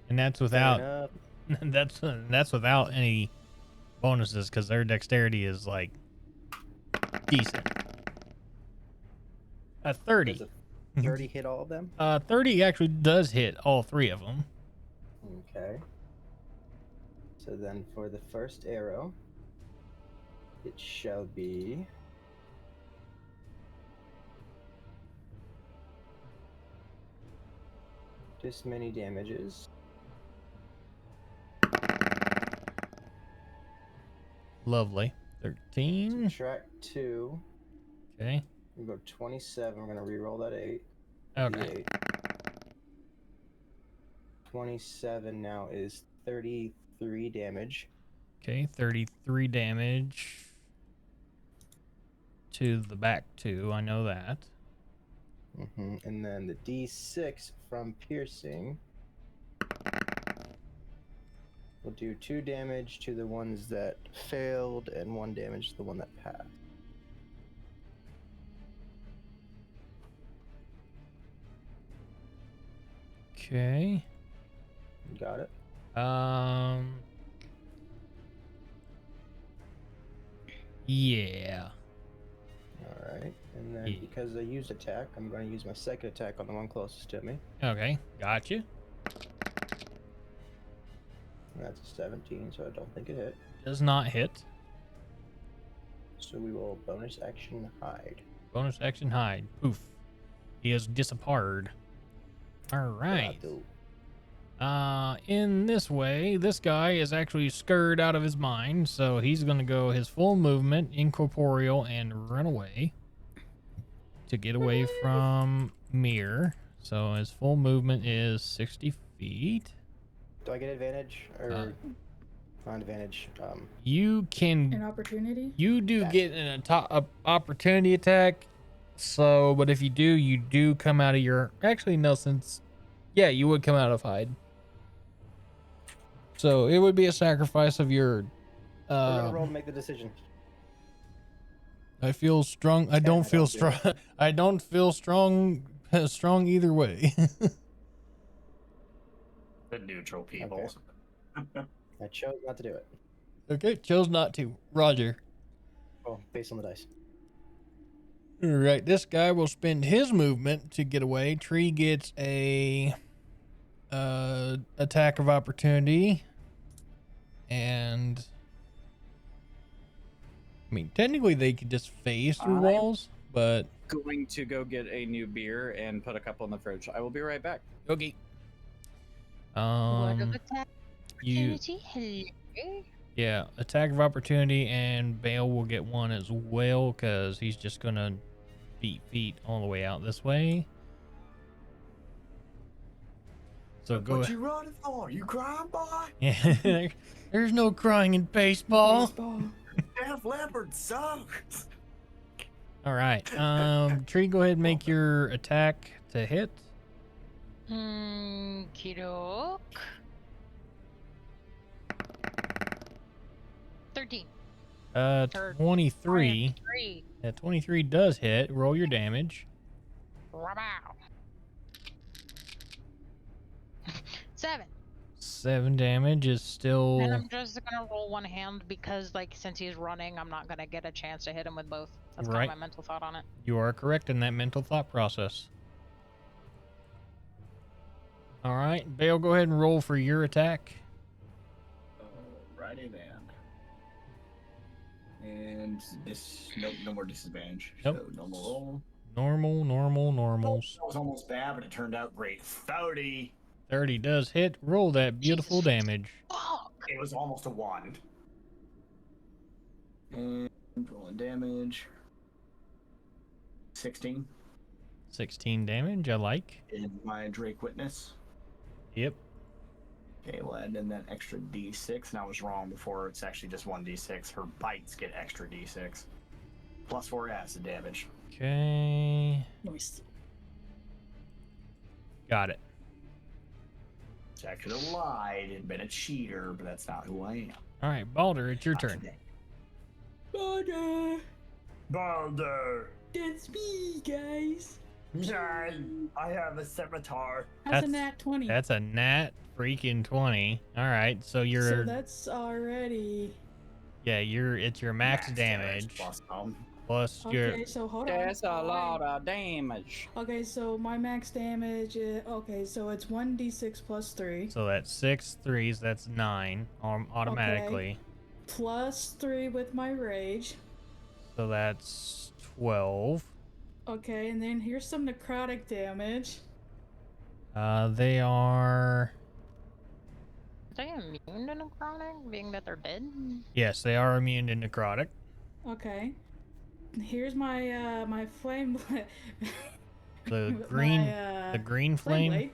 and that's without that's without any bonuses because their dexterity is like decent. A 30. Does a 30 hit all of them? 30 actually does hit all 3 of them. Okay. So then for the first arrow, it shall be this many damages. Lovely. 13. Subtract 2. Okay. We go 27. We're going to re-roll that 8. Okay. 27 now is 33 damage. Okay, 33 damage to the back 2. I know that. And then the D6 from piercing will do 2 damage to the ones that failed and 1 damage to the one that passed. Okay. You got it? Yeah. All right, and then Yeah. because I used attack, I'm going to use my second attack on the one closest to me. Okay, gotcha. And that's a 17, so I don't think it hit. Does not hit. So we will bonus action hide. Bonus action hide. Poof. He is disappeared. All right. In this way, this guy is actually scared out of his mind, so he's going to go his full movement, incorporeal, and run away to get away from Mir. So his full movement is 60 feet. Do I get advantage or not advantage? You An can. opportunity? You do Attack. get an opportunity attack. So, but if you do come out of your. Actually, no, since. Yeah, you would come out of hide. So it would be a sacrifice of your. We're gonna roll to make the decision. I feel strong. I don't feel don't do strong. I don't feel strong. Strong either way. The neutral people. I chose not to do it. Okay, chose not to. Roger. Oh, based on the dice. All right, this guy will spend his movement to get away. Tree gets a attack of opportunity, and I mean technically they could just phase through walls, but Going to go get a new beer and put a couple in the fridge. I will be right back. okay. What of attack You opportunity? Hello? yeah, attack of opportunity, and Bale will get one as well because he's just gonna beat feet all the way out this way. So go. What you running for? You crying, boy? Yeah, there's no crying in baseball. Def Leppard sucks. All right, Tree, go ahead and make your attack to hit. Kidok. 13. Or 23. 3. Yeah, 23 does hit. Roll your damage. Wow. 7. 7 damage is still. And I'm just gonna roll one hand because, like, since he's running, I'm not gonna get a chance to hit him with both. That's kind Right. of my mental thought on it. You are correct in that mental thought process. All right, Bale, go ahead and roll for your attack. Righty then. And this no more disadvantage. Nope. So normal roll. Normals. That was almost bad, but it turned out great. 30. 30 does hit. Roll that beautiful damage. Fuck! It was almost a 1. And rolling damage. 16. 16 damage, I like. In my Drake Witness. Yep. Okay, we'll add in that extra d6. And I was wrong before. It's actually just 1d6. Her bites get extra d6. Plus 4 acid damage. Okay. Nice. Got it. So I could have lied and been a cheater, but that's not who I am. All right, Baldur, it's your Not turn. today. Baldur! That's me, guys. Yay! I have a scimitar. That's a nat 20. That's a nat freaking 20. All right, so you're So that's already. it's your max damage Plus, plus your Okay, so hold on. That's a lot of damage. Okay, so my max damage. Okay, so it's 1d6 plus 3. so that's 6 threes, that's 9 automatically. Plus 3 with my rage. So that's 12. Okay, and then here's some necrotic damage. They are Are they immune to necrotic, being that they're dead? yes, they are immune to necrotic. Okay. Here's my my flame The green the green flame. blade.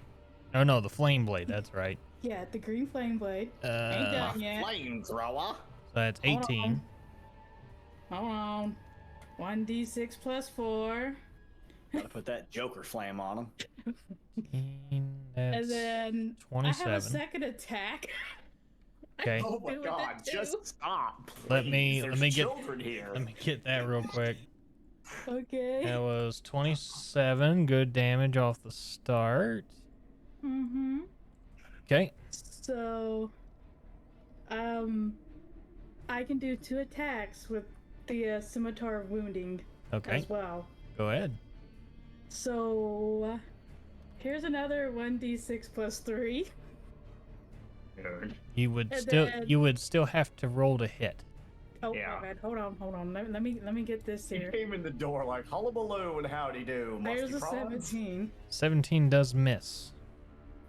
Oh no, the flame blade, that's right. Yeah, the green flame blade. Ain't Uh done yet. Flamethrower. so that's Hold 18. Hold on. 1d6 plus 4. Gotta put that Joker flame on him. 18, And that's then I have a 27. second attack. Okay. Oh my do with god, it too. just stop. Let please. me There's get children here. let me get that real quick. Okay. That was 27 good damage off the start. Mm-hmm. Okay. So, I can do 2 attacks with the scimitar of wounding Okay, as well. go ahead. So here's another 1d6 plus 3. Good. You would And still then- you would still have to roll to hit. Oh Yeah. my bad. Hold on. Let me get this He here. came in the door like hullabaloo and howdy do. There's Musty a prawns. 17. 17 does miss.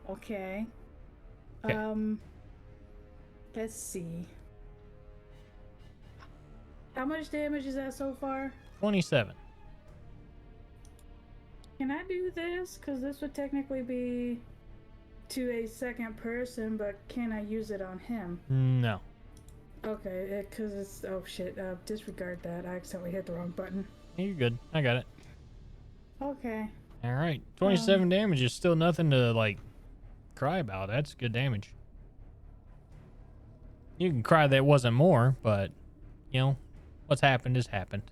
Okay. 'Kay. Let's see. How much damage is that so far? 27. Can I do this? Because this would technically be to a second person, but can I use it on him? No. Okay, because it's... Oh, shit. Disregard that. I accidentally hit the wrong button. You're good. I got it. Okay. All right. 27 damage is still nothing to, like, cry about. That's good damage. You can cry that it wasn't more, but, you know, what's happened has happened.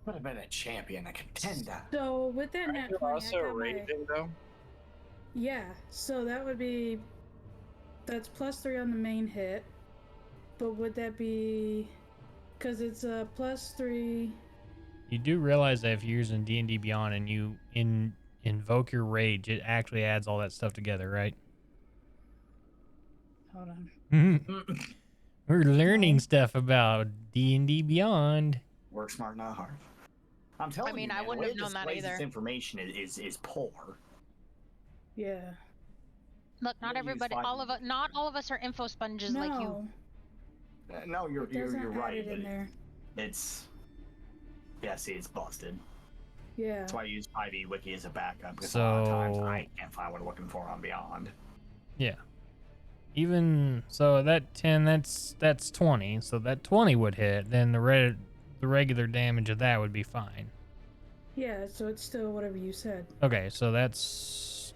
Would have been a champion, a contender. So, with that Aren't nat you 20, I also got my... raging though? Yeah, so that would be... That's plus 3 on the main hit. But would that be... Because it's a plus 3... You do realize that if you're using D&D Beyond and you invoke your rage, it actually adds all that stuff together, right? Hold on. We're learning No. stuff about D&D Beyond. Work smart, not hard. I'm telling mean, you, I man, wouldn't the way have it known that displays its either. information is poor. Yeah. Look, not We'll use everybody, five all of us, not all of us are info sponges like you. No, No, you're it doesn't you're add right. it in but there. It's yeah, see, it's busted. Yeah. That's why I use 5e wiki as a backup because a lot of times So- I can't find what I'm looking for on Beyond. Yeah. Even so, that 10, that's 20. So that 20 would hit. Then the regular damage of that would be fine. Yeah, so it's still whatever you said. Okay, so that's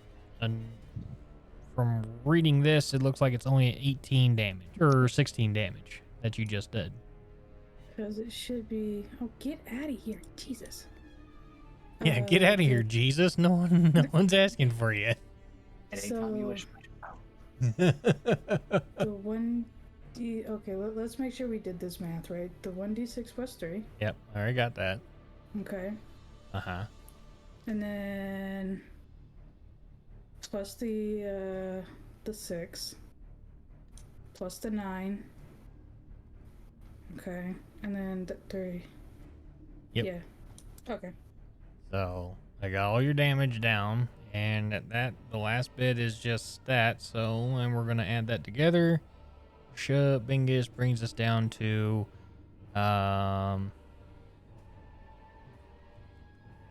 from reading this, it looks like it's only 18 damage or 16 damage that you just did. Because it should be... Oh, get out of here. Jesus. Yeah, get out of here, Jesus. No one's asking for you. Anytime you So- wish. The 1d... Okay, let's make sure we did this math right. The 1d6 plus 3. Yep, I already got that. Okay. Uh-huh. And then... Plus the 6. Plus the 9. Okay. And then the 3. Yep. Yeah. Okay. So I got all your damage down, and the last bit is just that. So, and we're gonna add that together. Bingus brings us down to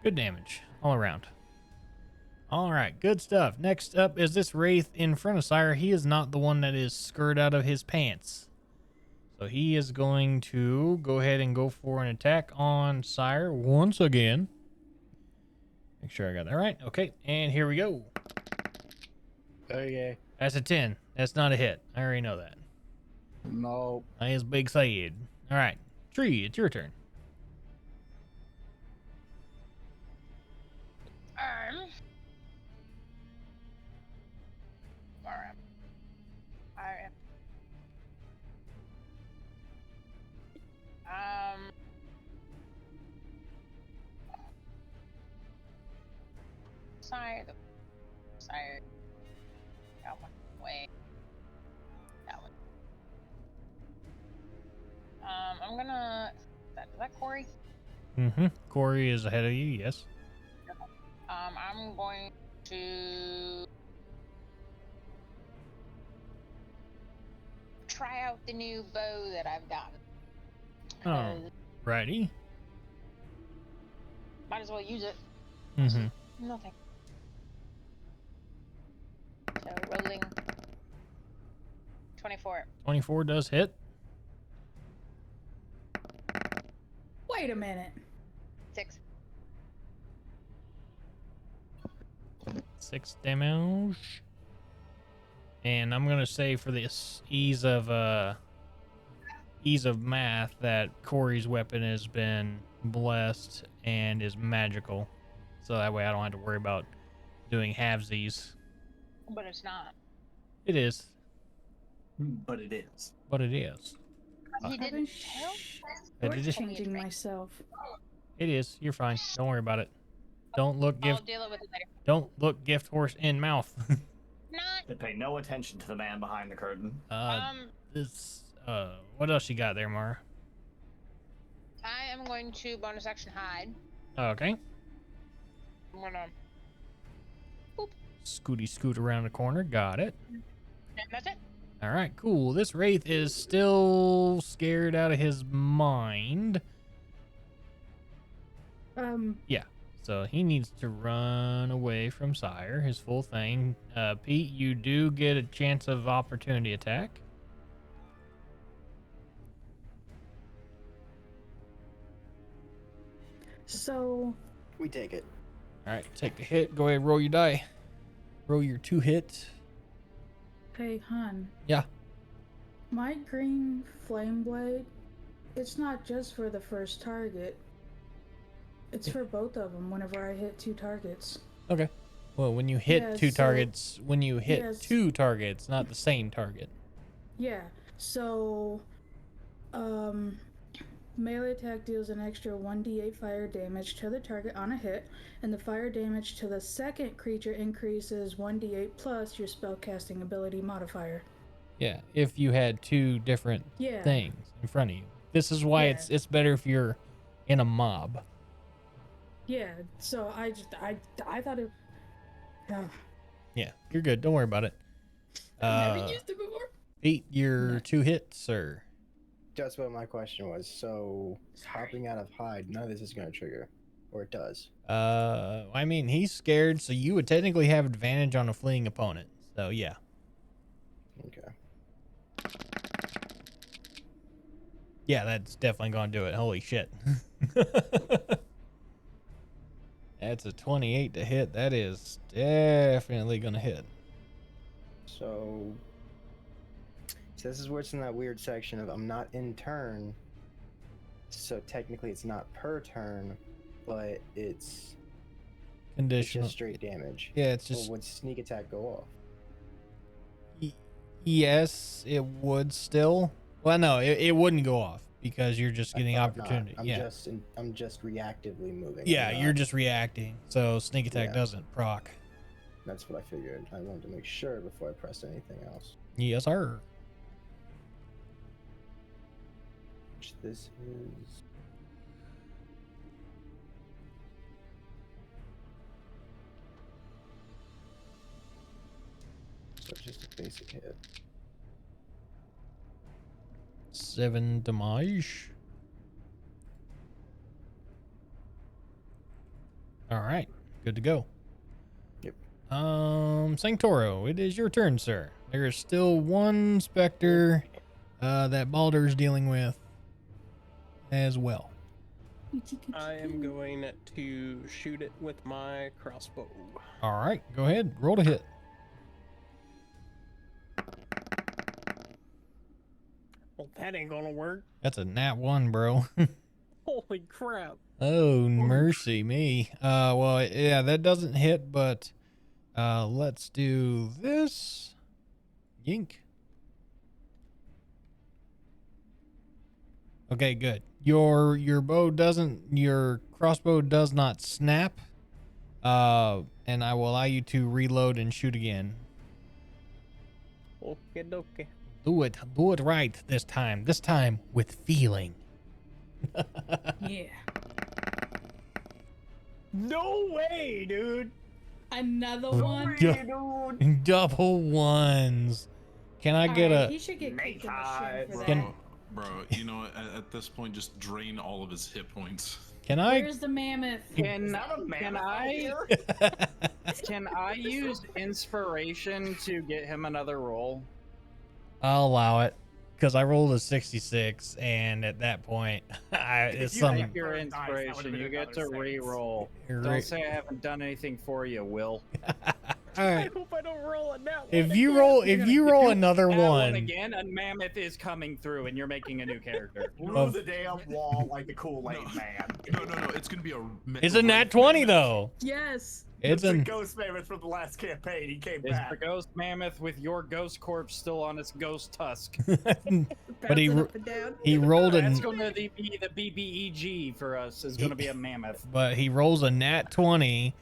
good damage all around. All right, good stuff. Next up is this wraith in front of Sire. He is not the one that is scurred out of his pants. So he is going to go ahead and go for an attack on Sire once again. Make sure I got that right. Okay, and here we go. Okay. That's a 10. That's not a hit. I already know that. No. I is big Sayed. All right, Tree, it's your turn. Alright. Sorry. Got one way. That one. I'm gonna. Is that Corey? Mm-hmm. Corey is ahead of you, yes. I'm going to try out the new bow that I've gotten. Oh, righty. Might as well use it. Mm-hmm. Nothing. So rolling 24. 24 does hit. Wait a minute. 6. 6 damage. And I'm gonna say for this ease of math that Corey's weapon has been blessed and is magical. So that way I don't have to worry about doing halvesies. But it's not. It is. But it is. But it is. He I've been didn't tell. changing myself. It is. You're fine. Don't worry about it. Don't look I'll gift. deal it with it later. Don't look gift horse in mouth. Not. They pay no attention to the man behind the curtain. This. What else you got there, Mara? I am going to bonus action hide. Okay. I'm gonna. Scooty scoot around the corner. Got it. And that's it. All right, cool. This wraith is still scared out of his mind. Yeah. So he needs to run away from Sire, his full thing. Pete, you do get a chance of opportunity attack. So We take it. All right, take the hit. Go ahead, roll your die. Roll your 2 hits. hey, hun. Yeah. My green flame blade, it's not just for the first target. It's for both of them whenever I hit 2 targets. Okay. Well, when you hit Yeah, 2 so- targets, when you hit Yes. 2 targets, not the same target. Yeah, so melee attack deals an extra 1d8 fire damage to the target on a hit, and the fire damage to the second creature increases 1d8 plus your spellcasting ability modifier. Yeah, if you had 2 different Yeah. things in front of you. This is why Yeah. it's better if you're in a mob. Yeah, so I thought it. Yeah, you're good. Don't worry about it. I've never used it before. Pete, your 2 hits, sir. That's what my question was. So, hopping out of hide, none of this is going to trigger. Or it does. I mean, he's scared, so you would technically have advantage on a fleeing opponent. So, yeah. Okay. Yeah, that's definitely going to do it. Holy shit. That's a 28 to hit. That is definitely going to hit. So this is where it's in that weird section of I'm not in turn. So technically it's not per turn, but it's Conditional. just straight damage. Yeah, it's just... Well, would sneak attack go off? Yes, it would still. Well, no, it wouldn't go off because you're just getting I thought opportunity. not. Yeah. I'm just reactively moving. Yeah, I'm you're not- just reacting. So sneak attack Yeah. doesn't proc. That's what I figured. I wanted to make sure before I pressed anything else. Yes, sir. Which this is. So just a basic hit. 7 damage. All right, good to go. Yep. Sanctoro, it is your turn, sir. There is still one specter that Baldur's dealing with as well. I am going to shoot it with my crossbow. All right, go ahead, roll to hit. Well, that ain't gonna work. That's a nat 1, bro. Holy crap. Oh, mercy me. Well, yeah, that doesn't hit, but let's do this. Yink. Okay, good. Your crossbow does not snap. And I will allow you to reload and shoot again. Okay, dokie. Do it right this time. This time with feeling. Yeah. No way, dude. Another one. Double ones. Can I get Alright, a... He should get kicked in the shin for Can- that. Bro, you know what? At this point, just drain all of his hit points. Can I... Where's the mammoth? Can I use inspiration to get him another roll? I'll allow it. Because I rolled a 66, and at that point, it's If you something... take your inspiration, you get to re-roll. Re- Don't say I haven't done anything for you, Will. All I right. hope I don't roll it now. If you roll another That one, again, a mammoth is coming through, and you're making a new character. Rule the damn wall like the Kool-Aid No. man. No. It's gonna be a. it's a nat 20 though. Yes. It's the an ghost mammoth from the last campaign. He came It's back. the ghost mammoth with your ghost corpse still on its ghost tusk. But he Bouncing ro- up and down. he rolled That's a going to be the BBEG for us. Is going to be a mammoth. but he rolls a nat 20,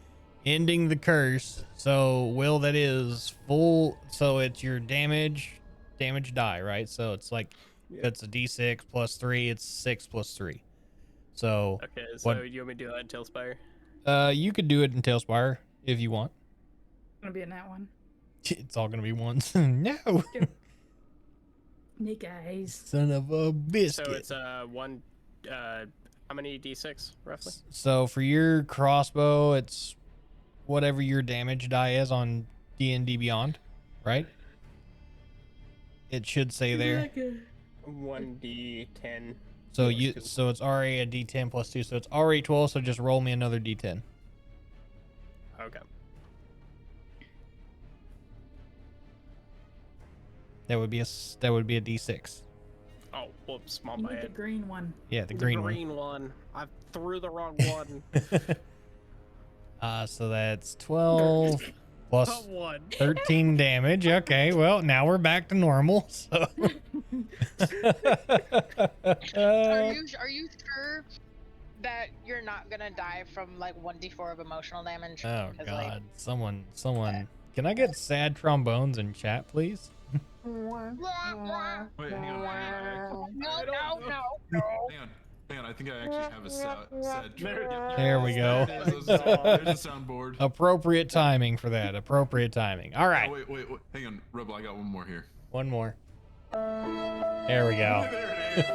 ending the curse. So Will, that is full. So it's your damage die, right? So it's like if it's a d6 plus 3, it's 6 plus 3. So Okay, so what? you want me to do that in Tailspire? You could do it in Tailspire if you want. Gonna be in that one. It's all gonna be ones. No, Nick guys. son of a biscuit. So it's one. How many d6 roughly? So for your crossbow, it's whatever your damage die is on D&D Beyond, right? It should say there. 1d10. So plus you, 2. so it's already a D10 plus 2, so it's already 12. So just roll me another D10. Okay. That would be a D6. Oh, whoops, my You need the bad. green one. Yeah, the The green green one. I threw the wrong one. one. So that's 12 plus But one. 13 damage. Okay, well now we're back to normal. So. Are you sure that you're not gonna die from like 1d4 of emotional damage? Oh 'Cause, God! like, Someone! Can I get sad trombones in chat, please? Wait, hang on. no. Hang on. I think I actually have a sad. There we go. There's a soundboard. Appropriate timing for that. Appropriate timing. All right. Oh, wait. Hang on, Rebel. I got one more here. One more. There we go. Deep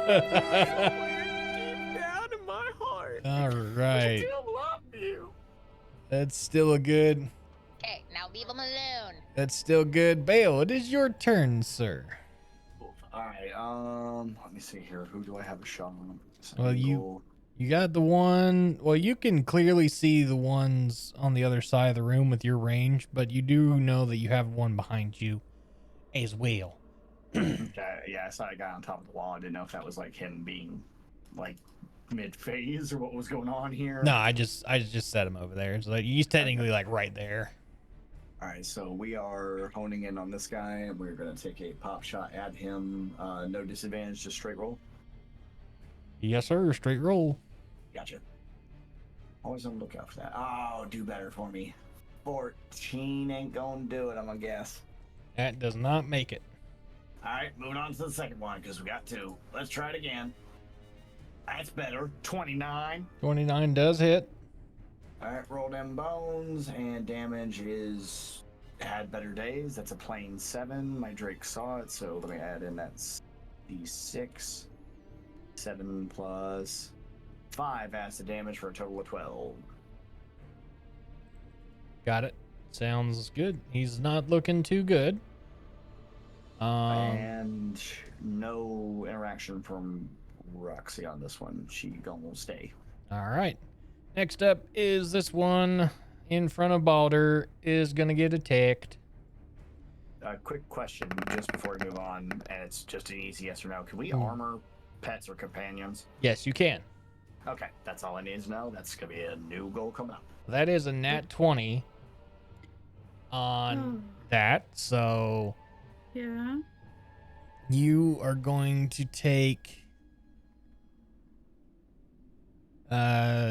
down in my heart. All right. Still love you. That's still a good. Okay, now leave him alone. That's still good. Bale, it is your turn, sir. All right. Let me see here. Who do I have a shot on? Well, you got the one. Well, you can clearly see the ones on the other side of the room with your range, but you do know that you have one behind you as well. Okay, yeah, I saw a guy on top of the wall. I didn't know if that was like him being like mid-phase or what was going on here. No, I just set him over there. So he's technically like right there. All right, so we are honing in on this guy, and we're gonna take a pop shot at him. No disadvantage, just straight roll. Yes, sir. Straight roll. Gotcha. Always on the lookout for that. Oh, do better for me. 14 ain't gonna do it, I'm gonna guess. That does not make it. All right, moving on to the second one because we got 2. Let's try it again. That's better. 29. 29 does hit. All right, roll them bones, and damage is had better days. That's a plain 7. My Drake saw it, so let me add in that's d6. 7 plus 5 acid damage for a total of 12. Got it. Sounds good. He's not looking too good. And no interaction from Roxy on this one. She gonna stay. All right. Next up is this one in front of Balder is gonna get attacked. A quick question just before we move on, and it's just an easy yes or no. Can we armor pets or companions? Yes, you can. Okay, that's all I need to know. That's gonna be a new goal coming up. That is a nat 20 on that. So Yeah. you are going to take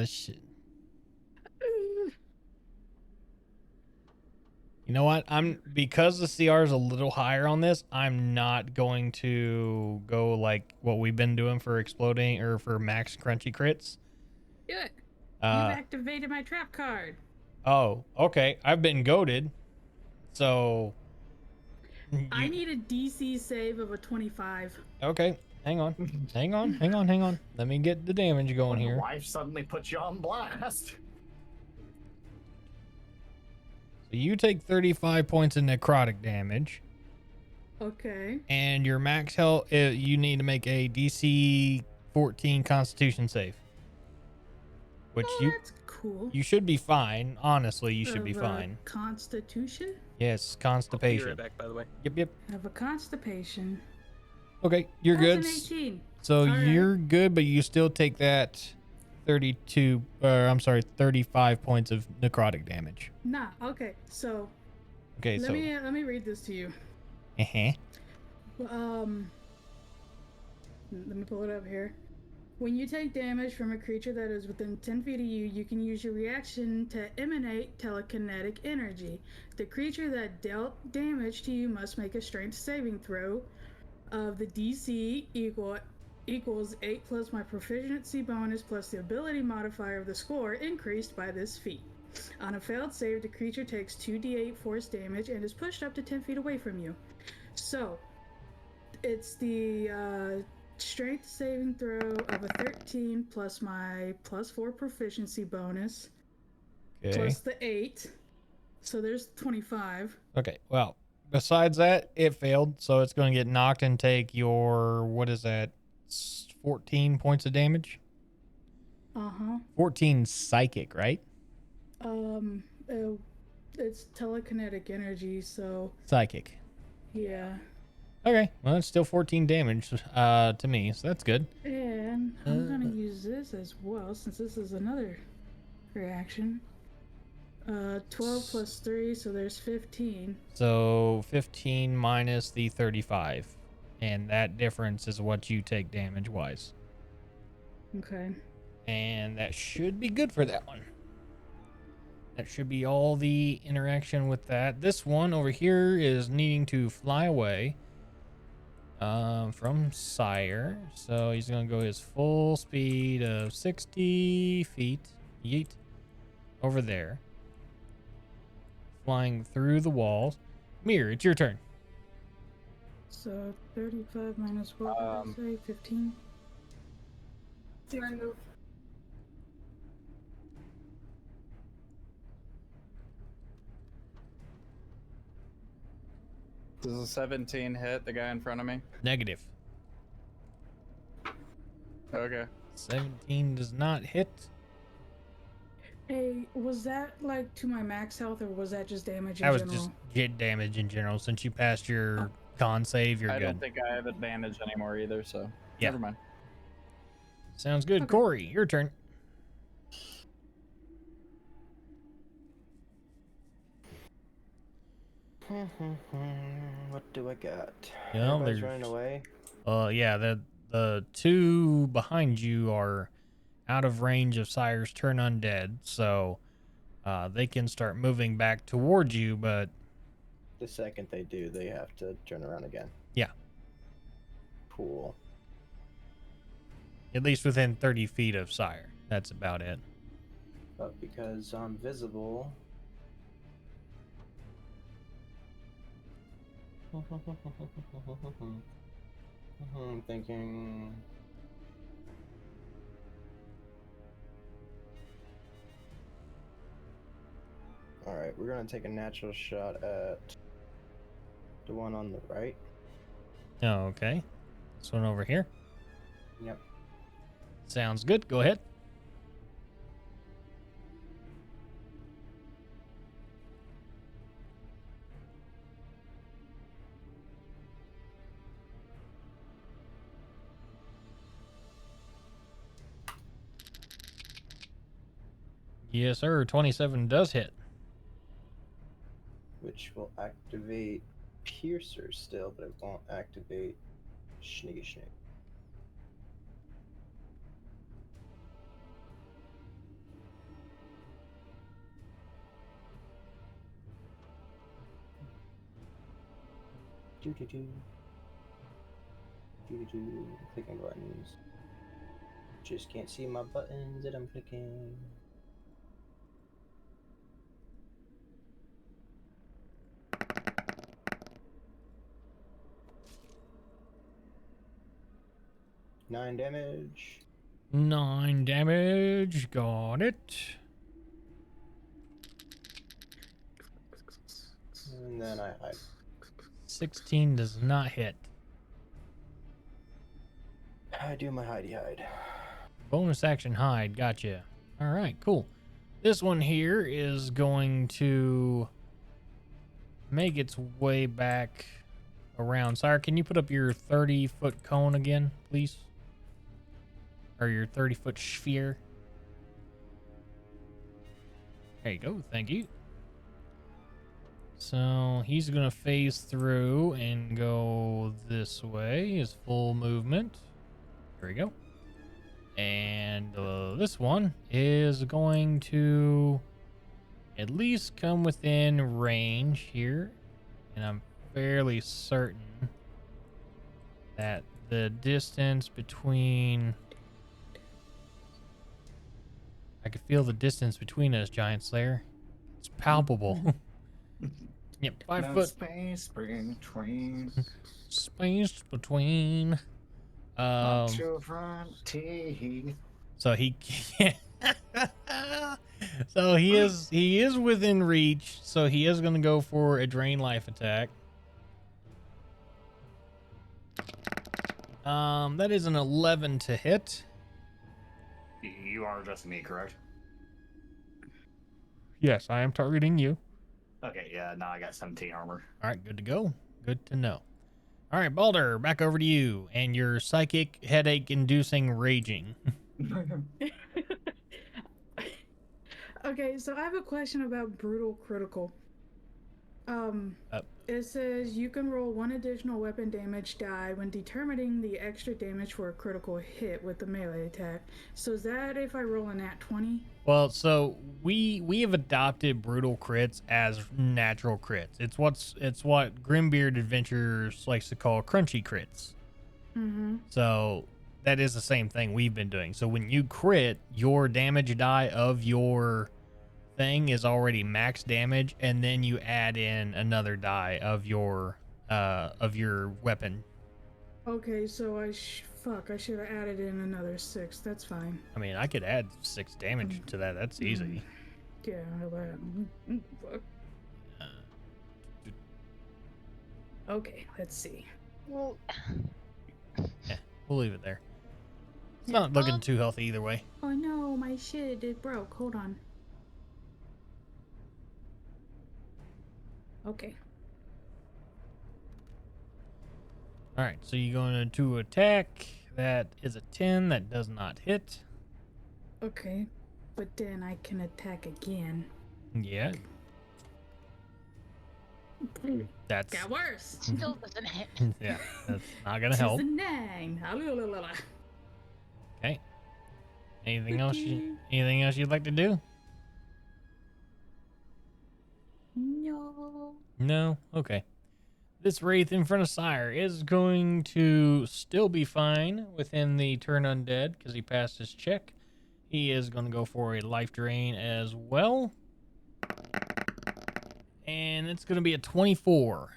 shit. You know what? Because the CR is a little higher on this, I'm not going to go like what we've been doing for exploding or for max crunchy crits. Do it. You've activated my trap card. Oh, okay. I've been goaded. So I need a DC save of a 25. okay. Hang on. Hang on. Let me get the damage going When here. the wife suddenly puts you on blast. So you take 35 points of necrotic damage, Okay. and your max health, you need to make a DC 14 Constitution save. Which That's cool. you should be fine. Honestly, you should be fine. Constitution? Yes, I'll be constipation. right back, by the way. Yep. Have a constipation. Okay, you're good. That's an 18. So All right. you're good, but you still take that 35 points of necrotic damage. Nah, okay. So Okay, let me read this to you. uh-huh. Let me pull it up here. When you take damage from a creature that is within 10 feet of you, you can use your reaction to emanate telekinetic energy. The creature that dealt damage to you must make a strength saving throw of the DC equals 8 plus my proficiency bonus plus the ability modifier of the score increased by this feat. On a failed save, the creature takes 2d8 force damage and is pushed up to 10 feet away from you. So, it's the strength saving throw of a 13 plus my plus 4 proficiency bonus plus the 8. So there's 25. Okay, well, besides that, it failed, so it's going to get knocked and take your, what is that, 14 points of damage? Uh-huh. 14 psychic, right? It's telekinetic energy, so Psychic. yeah. Okay, well, that's still 14 damage to me, so that's good. And I'm gonna use this as well, since this is another reaction. 12 plus 3, so there's 15. So 15 minus the 35. And that difference is what you take damage-wise. Okay. And that should be good for that one. That should be all the interaction with that. This one over here is needing to fly away from Sire. So he's going to go his full speed of 60 feet. Yeet. Over there. Flying through the walls. Mir, it's your turn. So 35 minus what did I say? 15? Do I move? Does a 17 hit the guy in front of me? Negative. Okay. 17 does not hit. Hey, was that like to my max health, or was that just damage in That was general? just jet damage in general. Since you passed your con save, you're I good. don't think I have advantage anymore either, so Yeah. never mind. Sounds good. Okay. Corey, your turn. What do I got? Yeah, Everybody's there's- running away. Yeah, the two behind you are out of range of Sire's turn undead, so they can start moving back towards you, but The second they do, they have to turn around again. yeah, Cool. at least within 30 feet of Sire. That's about it. But because I'm visible. I'm thinking. Alright, we're gonna take a natural shot at the one on the right. Oh, okay. This one over here. Yep. Sounds good. Go ahead. Yes, sir. 27 does hit. Which will activate Piercer still, but it won't activate Sneaky Snake. Do-do-do. Do-do-do. Clicking buttons. Just can't see my buttons that I'm clicking. Nine damage. 9 damage. Got it. And then I hide. 16 does not hit. I do my hidey hide. Bonus action hide. Gotcha. All right, cool. This one here is going to make its way back around. Sire, can you put up your 30-foot cone again, please? Or your 30-foot sphere? There you go. Thank you. So he's going to phase through and go this way, his full movement. There we go. And this one is going to at least come within range here. And I'm fairly certain that the distance between... I can feel the distance between us, Giant Slayer. It's palpable. Yep, 5 No foot. space between. Space between. Not your front teeth. So he can't. So he is within reach. So he is going to go for a drain life attack. That is an 11 to hit. You are addressing me, correct? Yes, I am targeting you. Okay, yeah, now I got 17 armor. All right, good to go. Good to know. All right, Balder, back over to you and your psychic headache-inducing raging. Okay, so I have a question about brutal critical. It says you can roll 1 additional weapon damage die when determining the extra damage for a critical hit with the melee attack. So is that if I roll a nat 20? Well, so we have adopted brutal crits as natural crits. It's what Grimbeard Adventures likes to call crunchy crits. Mm-hmm. So that is the same thing we've been doing. So when you crit, your damage die of your thing is already max damage, and then you add in another die of your weapon. Okay, so I should have added in another 6. That's fine. I mean, I could add 6 damage to that. That's easy. Yeah, fuck. Okay, let's see. Well, Yeah, we'll leave it there. It's not looking too healthy either way. Oh no, my shit, it broke. Hold on. Okay. All right, so you're going to attack. That is a 10. That does not hit. Okay, but then I can attack again. Yeah. That's Got worse. still doesn't hit. yeah. That's not gonna help. Just a 9. Okay. Anything else? Anything else you'd like to do? No. No. Okay. This wraith in front of Sire is going to still be fine within the turn undead because he passed his check. He is going to go for a life drain as well. And it's going to be a 24.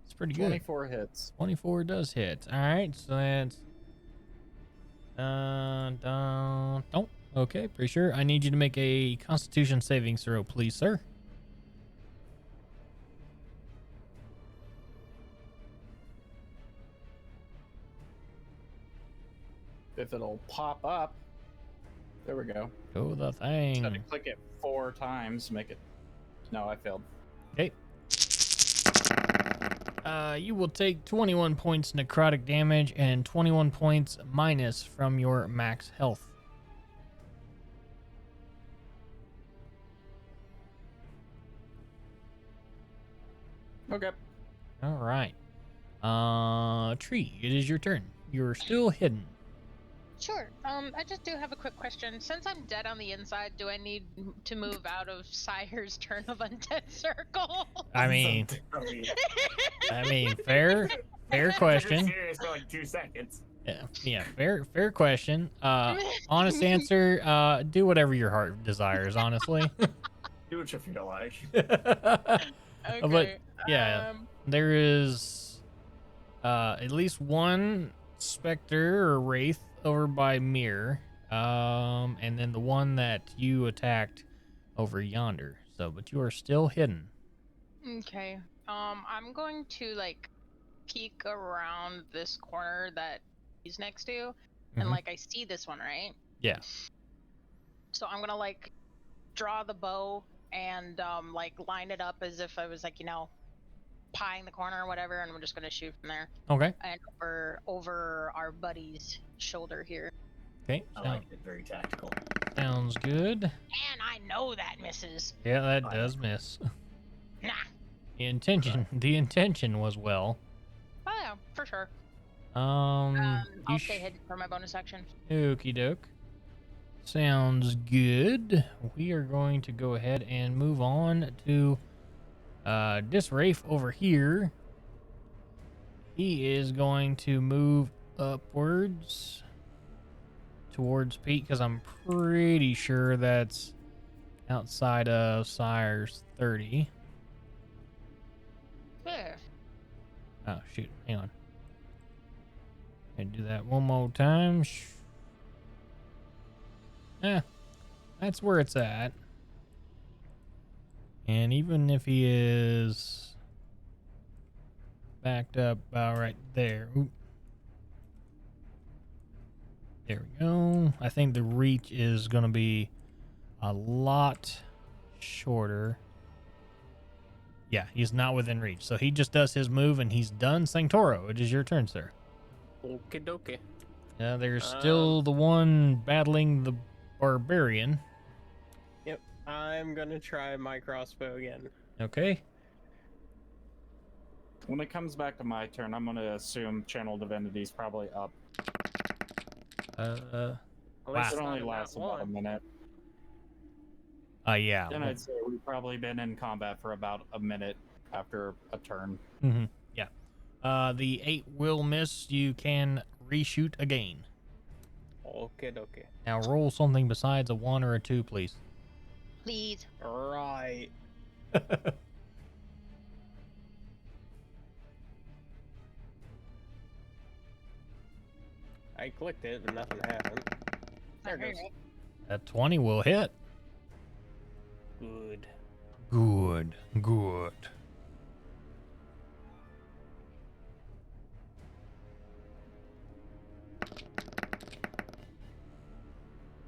It's pretty good. 24 hits. 24 does hit. All right, so that's... Don't. Okay, pretty sure. I need you to make a Constitution saving throw, please, sir. If it'll pop up. There we go. Go the thing. Had to click it 4 times, make it... No, I failed. Okay. You will take 21 points necrotic damage and 21 points minus from your max health. Okay. All right. Tree, it is your turn. You're still hidden. Sure. I just do have a quick question. Since I'm dead on the inside, do I need to move out of Sire's turn of undead circle? I mean, fair question. Serious for like 2 seconds. Yeah, fair question. Honest answer, do whatever your heart desires, honestly. Do what you feel like. Okay. But yeah, there is at least one specter or wraith over by Mir, and then the one that you attacked over yonder. So, but you are still hidden. Okay. I'm going to like peek around this corner that he's next to, and Mhm. like I see this one, right? Yeah. So I'm gonna like draw the bow and like line it up as if I was like, pieing the corner or whatever, and I'm just gonna shoot from there. Okay. And over our buddy's shoulder here. Okay. I like it. Very tactical. Sounds good. And I know that misses. Yeah, that does miss. Nah. The intention was well. Oh yeah, for sure. You I'll stay hidden for my bonus action. Okie doke. Sounds good. We are going to go ahead and move on to this Wraith over here. He is going to move upwards towards Pete because I'm pretty sure that's outside of Sire's 30. Where? Oh, shoot. Hang on. And do that one more time. That's where it's at. And even if he is backed up about right there. Oop. There we go. I think the reach is going to be a lot shorter. Yeah, he's not within reach. So he just does his move and he's done. Sanctoro, it is your turn, sir. Okie dokie. There's still the one battling the barbarian. Yep. I'm gonna try my crossbow again. Okay. When it comes back to my turn, I'm gonna assume Channel Divinity's probably up. Well, Wow. It only lasts about a minute. Yeah. Then I'd say we've probably been in combat for about a minute after a turn. Mm-hmm. Yeah. The 8 will miss. You can reshoot again. Okay, okay. Now roll something besides a 1 or a 2, please. Please. Right. I clicked it and nothing happened. There it goes. That 20 will hit. Good. Good. Good.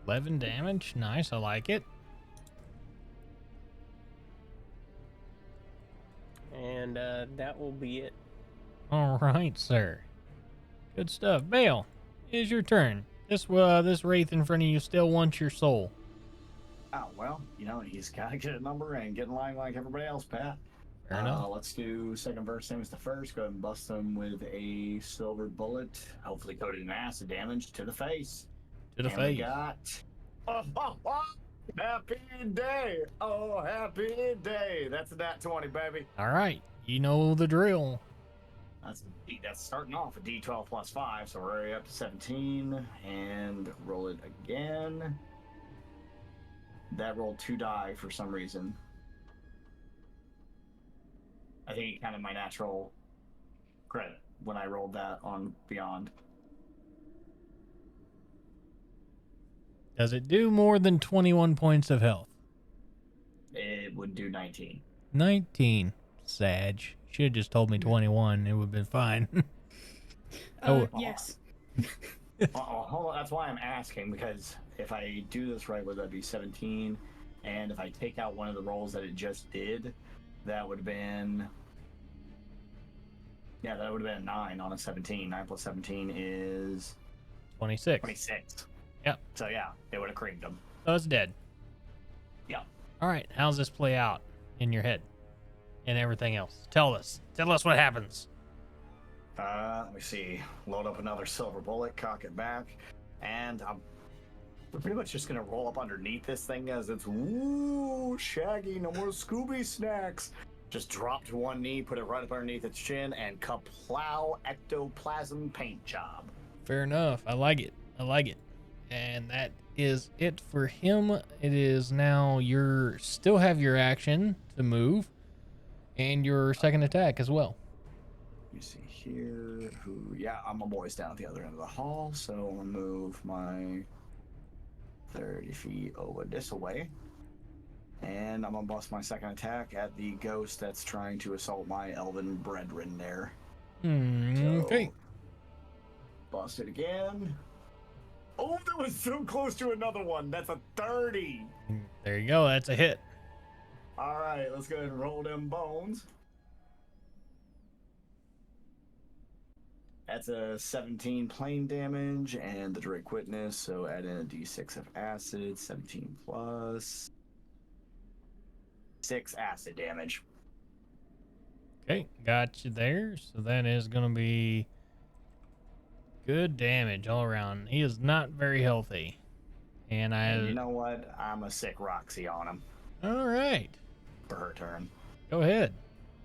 $11 damage. Nice. I like it. And that will be it. All right, sir. Good stuff. Bale, it is your turn. This wraith in front of you still wants your soul. Oh, well, he's got to get a number and get in line like everybody else, Pat. Fair enough. Let's do second verse, same as the first. Go ahead and bust them with a silver bullet, hopefully coated in acid damage to the face. To the and face. We got. Happy day! Oh, happy day! That's a nat 20, baby. All right. You know the drill. That's starting off with D12 plus 5, so we're already up to 17. And roll it again. That rolled 2 die for some reason. I think it counted my natural credit when I rolled that on Beyond. Does it do more than 21 points of health? It would do 19. 19. Sag. Should have just told me 21. It would have been fine. Yes. Hold on. That's why I'm asking, because if I do this right, would that be 17? And if I take out one of the rolls that it just did, that would have been... Yeah, that would have been a 9 on a 17. 9 plus 17 is... 26. 26. Yep. So yeah, it would have creamed him. So it's dead. Yeah. All right. How's this play out in your head and everything else? Tell us. Tell us what happens. Let me see. Load up another silver bullet, cock it back, and I'm pretty much just gonna roll up underneath this thing as it's woo Shaggy, no more Scooby snacks. Just drop to one knee, put it right up underneath its chin, and kaplow ectoplasm paint job. Fair enough. I like it. I like it. And that is it for him. It is now still have your action to move and your second attack as well. Let me see here. Yeah, I'm a boys down at the other end of the hall, so I'm gonna move my 30 feet over this way. And I'm gonna bust my second attack at the ghost that's trying to assault my elven brethren there. Okay. Bust it again. Oh, that was so close to another one. That's a 30. There you go. That's a hit. All right, let's go ahead and roll them bones. That's a 17 plain damage and the direct witness, so add in a d6 of acid, 17 plus 6 acid damage. Okay, got you there. So that is going to be Good damage all around. He is not very healthy. And And you know what? I'm a sick Roxy on him. All right. For her turn. Go ahead.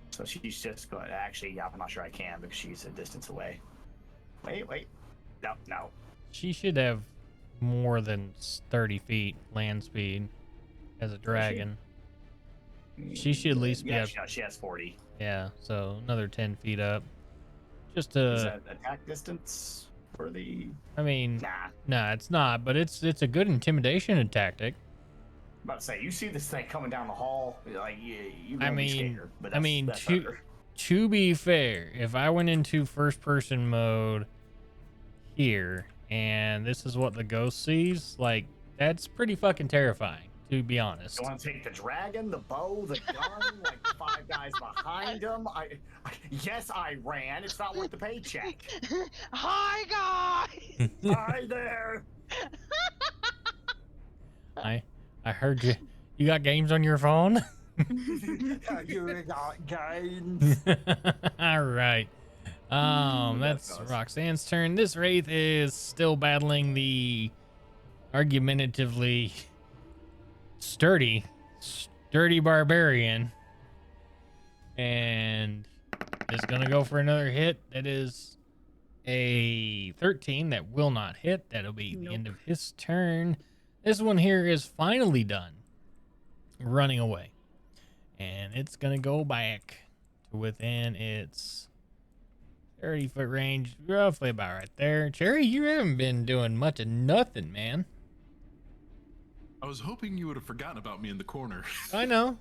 So she's just going to actually, I'm not sure I can because she's a distance away. Wait. No. She should have more than 30 feet land speed as a dragon. She should at least be up. She has 40. Yeah, so another 10 feet up. Just Is to. that attack distance for the? I mean, Nah. nah, it's not, but it's a good intimidation tactic. I'm about to say, you see this thing coming down the hall, like you. I Be mean, scared, but I mean, that's her. to be fair, if I went into first person mode here and this is what the ghost sees, like that's pretty fucking terrifying, to be honest. You want to take the dragon, the bow, the gun, like 5 guys behind him? Yes, I ran. It's not worth the paycheck. Hi, guys! Hi there. I heard you. You got games on your phone? You got games. All right. That's Roxanne's turn. This wraith is still battling the argumentatively sturdy barbarian, and is gonna go for another hit. That is a 13. That will not hit. That'll be the end of his turn. This one here is finally done running away, and it's gonna go back to within its 30-foot range, roughly about right there. Cherry, you haven't been doing much of nothing, man. I was hoping you would have forgotten about me in the corner. I know,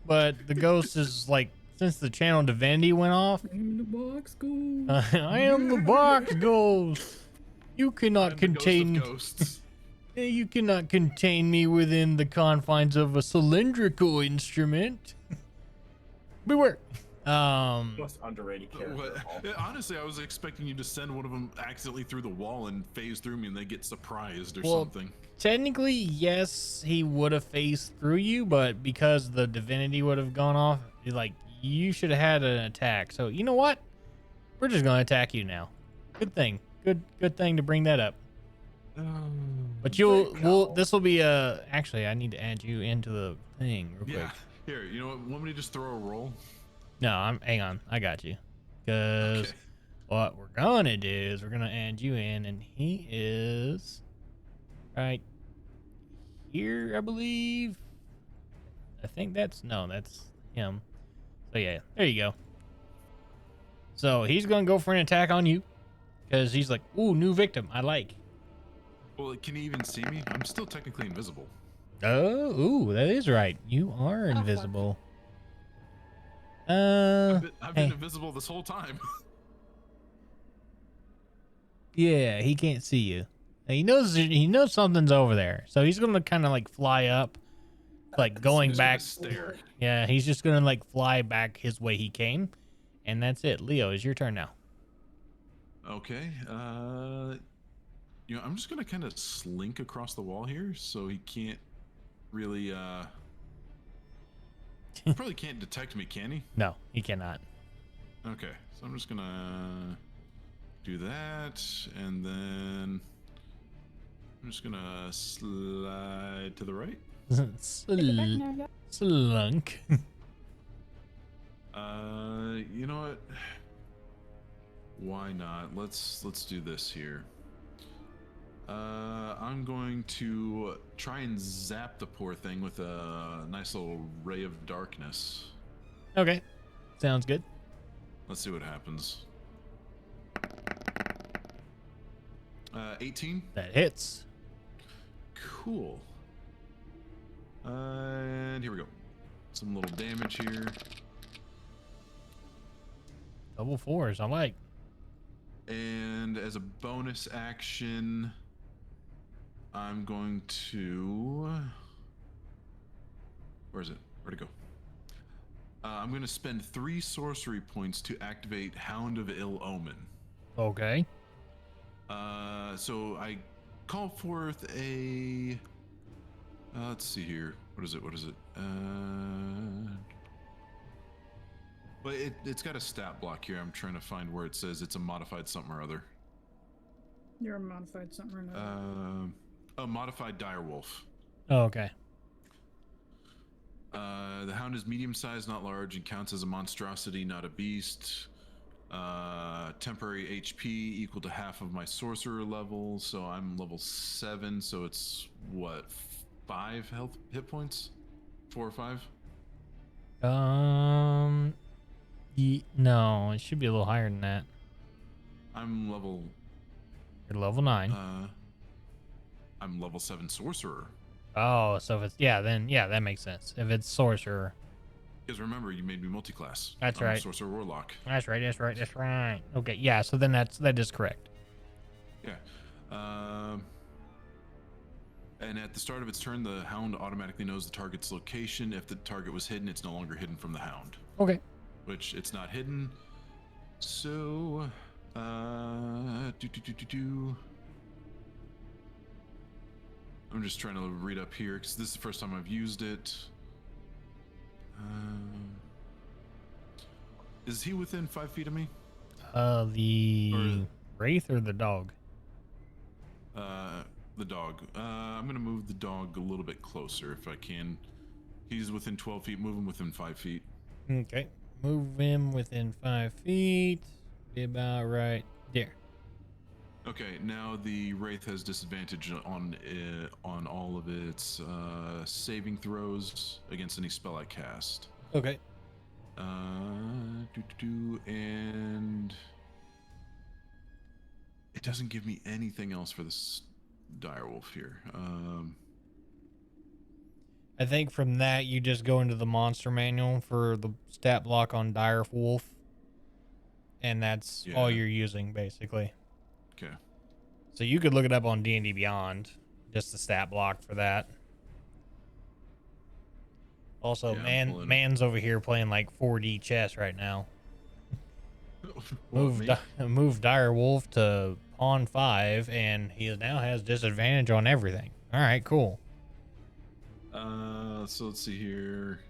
but the ghost is like, since the channel divinity went off. I'm the box ghost. I am the box ghost. You cannot contain. Ghosts. You cannot contain me within the confines of a cylindrical instrument. Beware. Most underrated character. Honestly, I was expecting you to send one of them accidentally through the wall and phase through me, and they get surprised or something. Technically, yes, he would have phased through you, but because the divinity would have gone off, like you should have had an attack. So you know what? We're just gonna attack you now. Good thing. Good thing to bring that up. But this will be actually I need to add you into the thing real quick. Here, you know what? Want me to just throw a roll? No, hang on. I got you. Because what we're gonna do is we're gonna add you in, and he is right here, I believe. I think that's him. So yeah, there you go. So he's gonna go for an attack on you because he's like, ooh, new victim. I like. Well, can he even see me? I'm still technically invisible. Oh, ooh, that is right. You are invisible. I've been invisible this whole time. Yeah, he can't see you. He knows something's over there, so he's gonna kind of like fly up, like going back. Stare. Yeah, he's just gonna like fly back his way he came, and that's it. Leo, it's your turn now. Okay. I'm just gonna kind of slink across the wall here, so he can't really. Probably can't detect me, can he? No, he cannot. Okay, so I'm just gonna do that, and then I'm just gonna slide to the right. Slunk. You know what? Why not? Let's do this here. I'm going to try and zap the poor thing with a nice little ray of darkness. Okay, sounds good. Let's see what happens. 18. That hits. Cool. And here we go. Some little damage here. Double fours, I like. And as a bonus action, I'm going to... Where is it? Where'd it go? I'm going to spend 3 sorcery points to activate Hound of Ill Omen. Okay. So I call forth a... let's see here. What is it? But it's got a stat block here. I'm trying to find where it says it's a modified something or other. You're a modified something or another. A modified direwolf. Oh, okay. The hound is medium-sized, not large, and counts as a monstrosity, not a beast. Temporary HP equal to half of my sorcerer level, so I'm level 7, so it's what, 5 hit points? 4 or 5? No, it should be a little higher than that. I'm level. You're level 9. I'm level 7 sorcerer. Oh, so if it's then that makes sense. If it's sorcerer. Because remember, you made me multi-class. That's I'm a right. sorcerer warlock. That's right. Okay, yeah. So then that is correct. Yeah. And at the start of its turn, the hound automatically knows the target's location. If the target was hidden, it's no longer hidden from the hound. Okay. Which it's not hidden. So, I'm just trying to read up here because this is the first time I've used it. Is he within 5 feet of me? The wraith or the dog? The dog. I'm gonna move the dog a little bit closer if I can. He's within 12 feet. Move him within 5 feet. Okay. Move him within 5 feet. Be about right there. Okay, now the wraith has disadvantage on all of its saving throws against any spell I cast. Okay. And it doesn't give me anything else for this direwolf here. I think from that you just go into the monster manual for the stat block on dire wolf, and that's all you're using basically. Okay. So you could look it up on D&D Beyond, just the stat block for that. Also, man's over here playing like 4D chess right now. Move dire wolf to pawn 5, and he now has disadvantage on everything. All right, cool. So let's see here.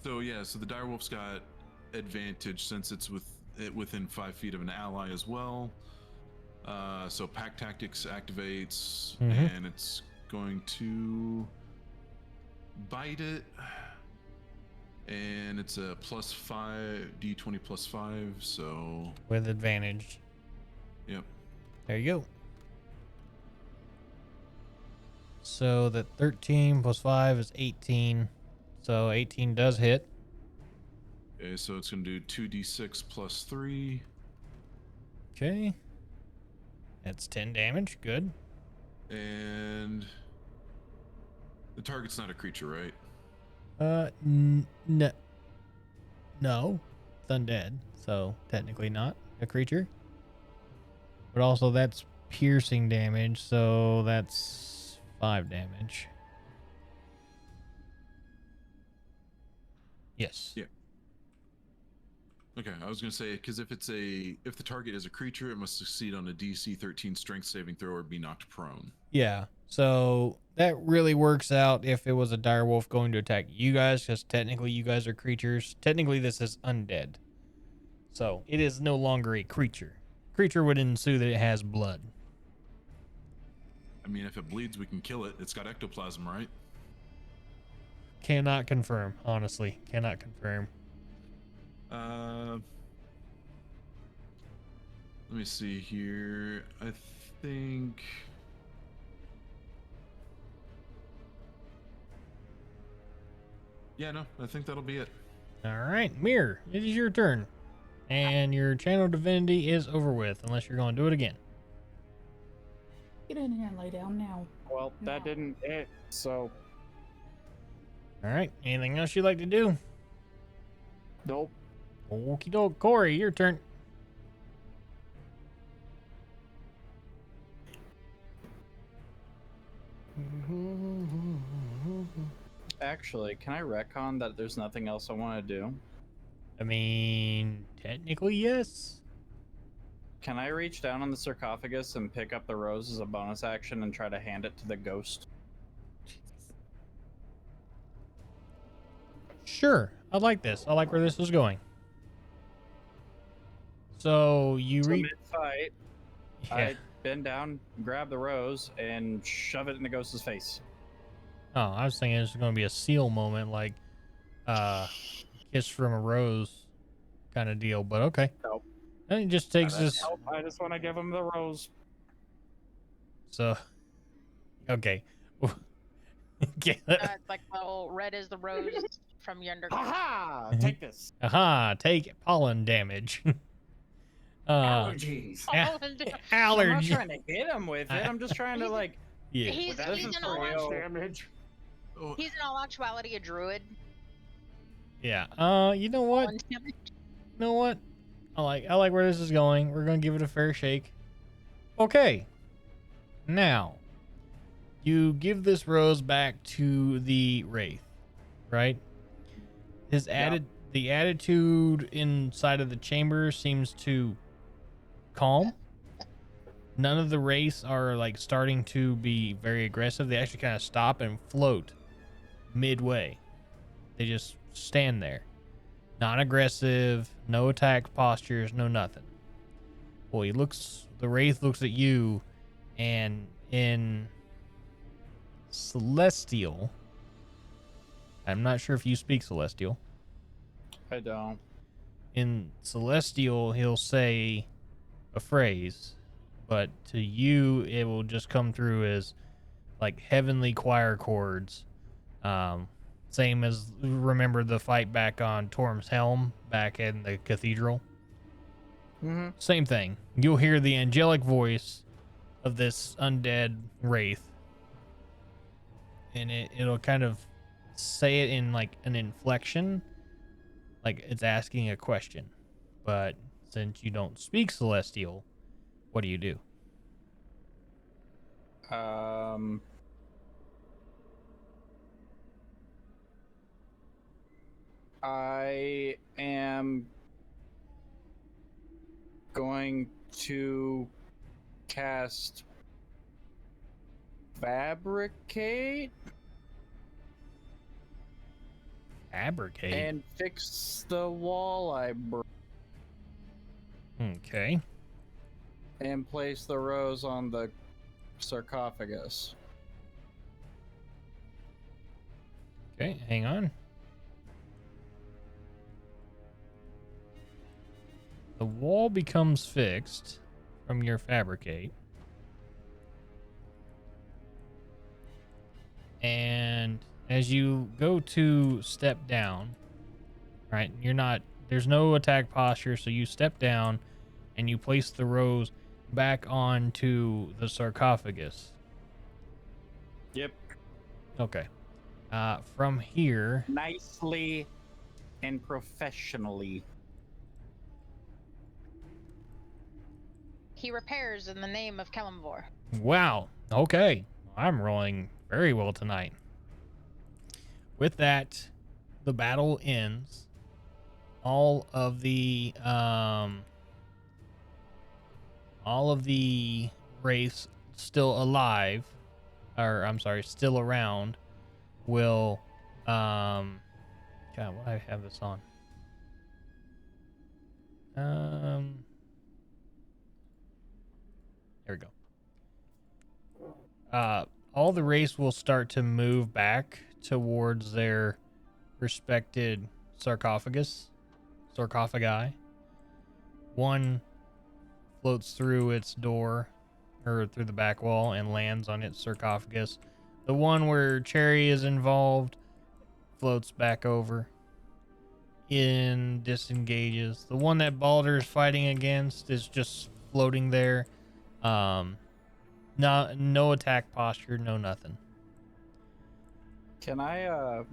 So yeah, so the direwolf's got advantage since it's within 5 feet of an ally as well. So pack tactics activates, and it's going to bite it, and it's a +5 d20 +5, so with advantage. Yep. There you go. So that 13 + 5 is 18. So 18 does hit. Okay, so it's gonna do 2d6 +3. Okay. That's 10 damage. Good. And the target's not a creature, right? No. It's undead, so technically not a creature. But also that's piercing damage, so that's 5 damage. Yes. Yeah. Okay, I was gonna say because if the target is a creature, it must succeed on a DC 13 Strength saving throw or be knocked prone. Yeah. So that really works out if it was a direwolf going to attack you guys, because technically you guys are creatures. Technically this is undead, so it is no longer a creature. Creature would ensue that it has blood. I mean, if it bleeds, we can kill it. It's got ectoplasm, right? Cannot confirm. Honestly, cannot confirm. Let me see here. I think. Yeah, no, I think that'll be it. All right, Mirror, it is your turn. And your channel divinity is over with, unless you're going to do it again. Get in here and lay down now. Well, that didn't hit, so. All right, anything else you'd like to do? Nope. Okie doke. Corey, your turn. Actually, can I retcon that there's nothing else I want to do? I mean, technically, yes. Can I reach down on the sarcophagus and pick up the rose as a bonus action and try to hand it to the ghost? Sure. I like this. I like where this is going. So you So read. mid-fight, Yeah. I bend down, grab the rose, and shove it in the ghost's face. Oh, I was thinking it's going to be a seal moment, like kiss from a rose kind of deal. But okay. Nope. And he just takes That this. help. I just want to give him the rose. So, okay. Okay. It's like the whole red is the rose from yonder. Haha! Take this. Aha! Take pollen damage. Allergies. Oh, and I'm not Allergy. trying to hit him with it. I'm just trying to like. Yeah. he's, This he's, is in for all, real. Damage. Oh, he's in all actuality a druid. Yeah. You know what? Pollen damage. You know what? I like where this is going. We're gonna give it a fair shake. Okay. Now, you give this rose back to the wraith, right? The attitude inside of the chamber seems to calm. None of the wraiths are like starting to be very aggressive. They actually kind of stop and float midway. They just stand there. Non-aggressive, no attack postures, no nothing. Well, the wraith looks at you, and in Celestial, I'm not sure if you speak Celestial. I don't. In Celestial, he'll say a phrase, but to you, it will just come through as like heavenly choir chords. Same as remember the fight back on Torm's Helm back in the cathedral. Mm-hmm. Same thing. You'll hear the angelic voice of this undead wraith, and it'll kind of say it in like an inflection, like it's asking a question. But since you don't speak Celestial, what do you do? I am going to cast Fabricate Fabricate. and fix the wall I broke Okay. and place the rose on the sarcophagus. Okay, hang on. The wall becomes fixed from your Fabricate. And as you go to step down, right, there's no attack posture, so you step down and you place the rose back onto the sarcophagus. Yep. Okay. From here, Nicely and professionally. He repairs in the name of Kalimvor. wow. Okay. I'm rolling very well tonight. With that, the battle ends. All of the wraiths still alive, or I'm sorry, still around, will God, what do I have this on? There we go. All the wraiths will start to move back towards their respected sarcophagi. One floats through its door, or through the back wall, and lands on its sarcophagus. The one where Cherry is involved floats back over and disengages. The one that Balder's fighting against is just floating there. No attack posture, no nothing. Can I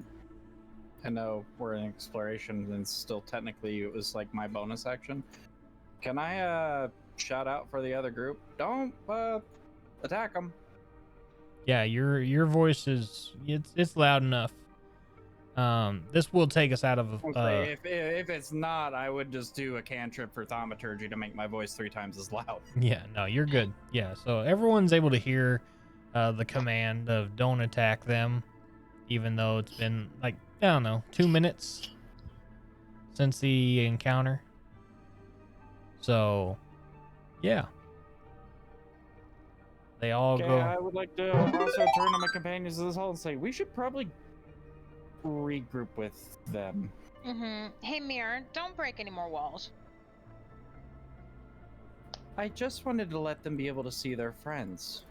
know we're in exploration and still technically it was like my bonus action. Can I shout out for the other group? Don't attack them. Yeah, your voice is it's loud enough. This will take us out of If it's not, I would just do a cantrip for thaumaturgy to make my voice 3 times as loud. Yeah, no, you're good. Yeah, so everyone's able to hear the command of don't attack them, even though it's been like, I don't know, 2 minutes since the encounter. So, yeah. They all Okay, go. I would like to also turn to my companions of this hall and say we should probably regroup with them. Hey, Mirror, don't break any more walls. I just wanted to let them be able to see their friends.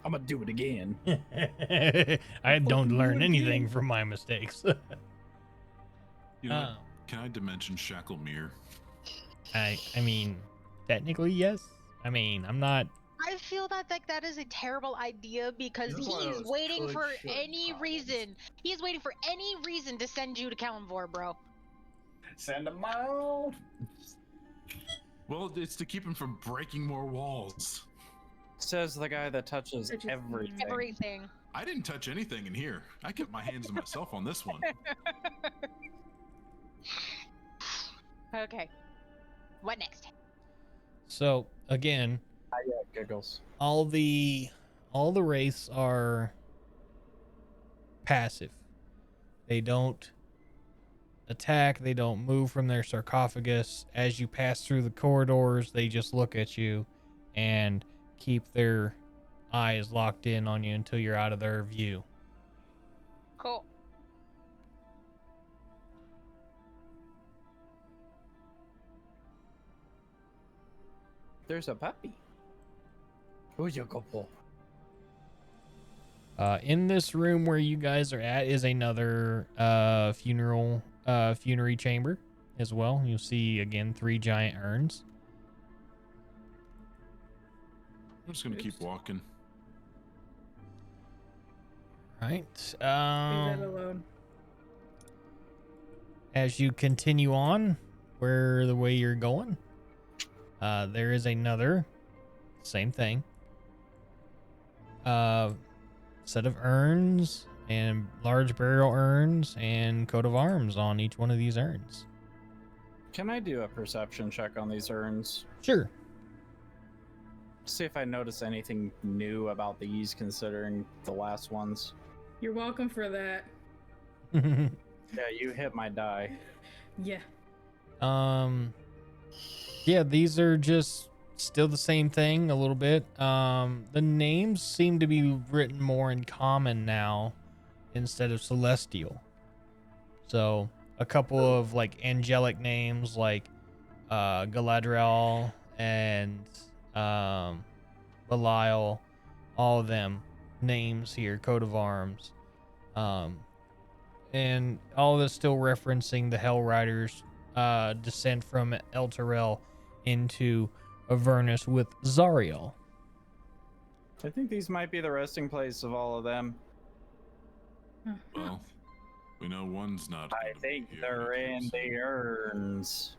I'm gonna do it again. I don't Fucking learn do it anything again. from my mistakes. You know, what? Can I dimension shackle mirror? I mean, technically, yes. I mean, I'm not. I feel that is a terrible idea because This is one of he is those waiting could, for should any problems. reason. He is waiting for any reason to send you to Kalimvor, bro. Send them out. Well, it's to keep him from breaking more walls. Says the guy that touches It just- everything. Everything. I didn't touch anything in here. I kept my hands to myself on this one. Okay. What next? So again, Yeah, giggles. all the wraiths are passive. They don't attack. They don't move from their sarcophagus. As you pass through the corridors, they just look at you and keep their eyes locked in on you until you're out of their view. Cool. There's a puppy. Who's your couple? In this room where you guys are at is another funerary chamber as well. You'll see again 3 giant urns. I'm just gonna keep walking. Right. Leave that alone. As you continue on, where the way you're going, there is another, same thing, set of urns and large burial urns and coat of arms on each one of these urns. Can I do a perception check on these urns? Sure. See if I notice anything new about these considering the last ones. You're welcome for that. Yeah, you hit my die. Yeah. Yeah, these are just still the same thing a little bit. The names seem to be written more in common now instead of celestial. So a couple of like angelic names like Galadriel and Belial, all of them names here, coat of arms. And all of this still referencing the Hell Riders' descent from Elturel into Avernus with Zariel. I think these might be the resting place of all of them. Well, we know one's not. I think they're in the urns.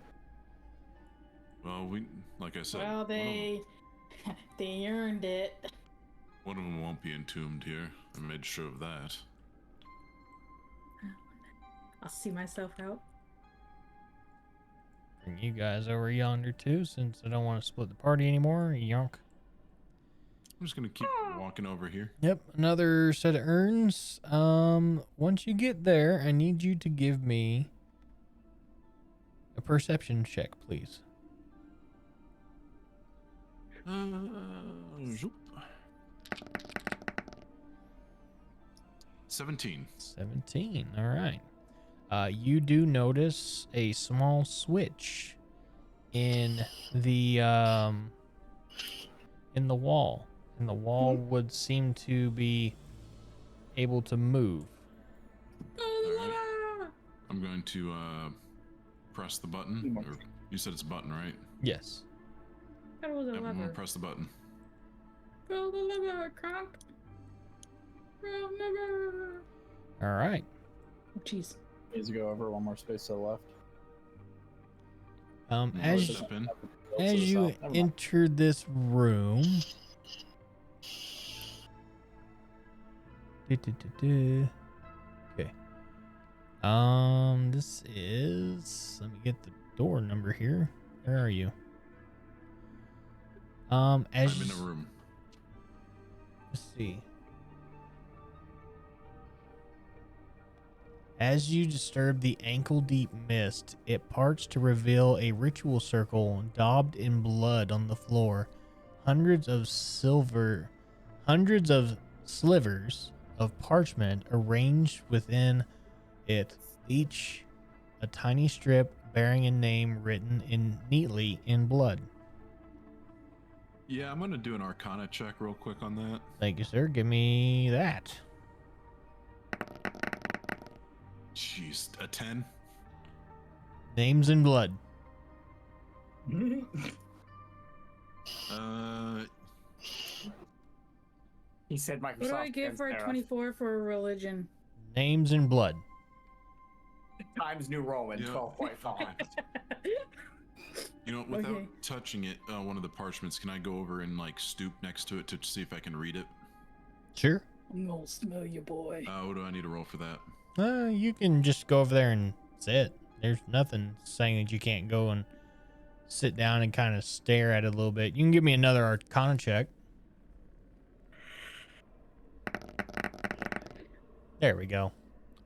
Well, like I said, Well, they earned it. one of them won't be entombed here. I made sure of that. I'll see myself out. Bring you guys over yonder too, since I don't want to split the party anymore. Yonk. I'm just gonna keep walking over here. Yep, another set of urns. Once you get there, I need you to give me a perception check, please. Zoop. 17. 17. All right. You do notice a small switch in the wall, and the wall would seem to be able to move. Alright. I'm going to press the button. Or you said it's a button, right? Yes. That was a Yep, I'm lever. gonna press the button. Pull the lever, Kronk. Pull the lever. All right. Oh, jeez. Needs to go over one more space to the left. As Step in. you enter this room, okay. This is. Let me get the door number here. Where are you? As I'm in a room. let's see. As you disturb the ankle-deep mist, it parts to reveal a ritual circle daubed in blood on the floor. Hundreds of slivers of parchment arranged within it, each a tiny strip bearing a name written in neatly in blood. Yeah, I'm gonna do an Arcana check real quick on that. Thank you, sir. Give me that. Jeez, a 10. Names in blood. He said Microsoft. What do I get for a 24 for a religion? Names in blood. Times New Roman, Yeah. 12.5. You know, without Okay. touching it, one of the parchments, can I go over and like stoop next to it to see if I can read it? Sure. I'm gonna smell you, boy. What do I need to roll for that? You can just go over there and sit. There's nothing saying that you can't go and sit down and kind of stare at it a little bit. You can give me another Arcana check. There we go.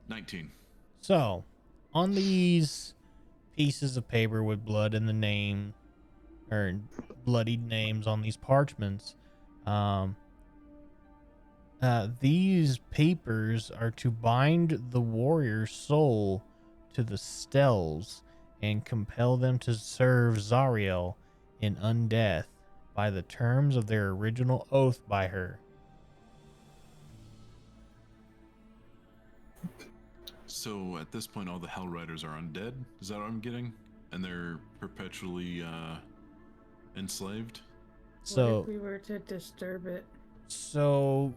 19. So, on these pieces of paper with blood in the name, or bloodied names on these parchments, these papers are to bind the warrior's soul to the stels and compel them to serve Zariel in undeath by the terms of their original oath by her. So at this point, all the Hell Riders are undead? Is that what I'm getting? And they're perpetually enslaved? So, What if we were to disturb it? so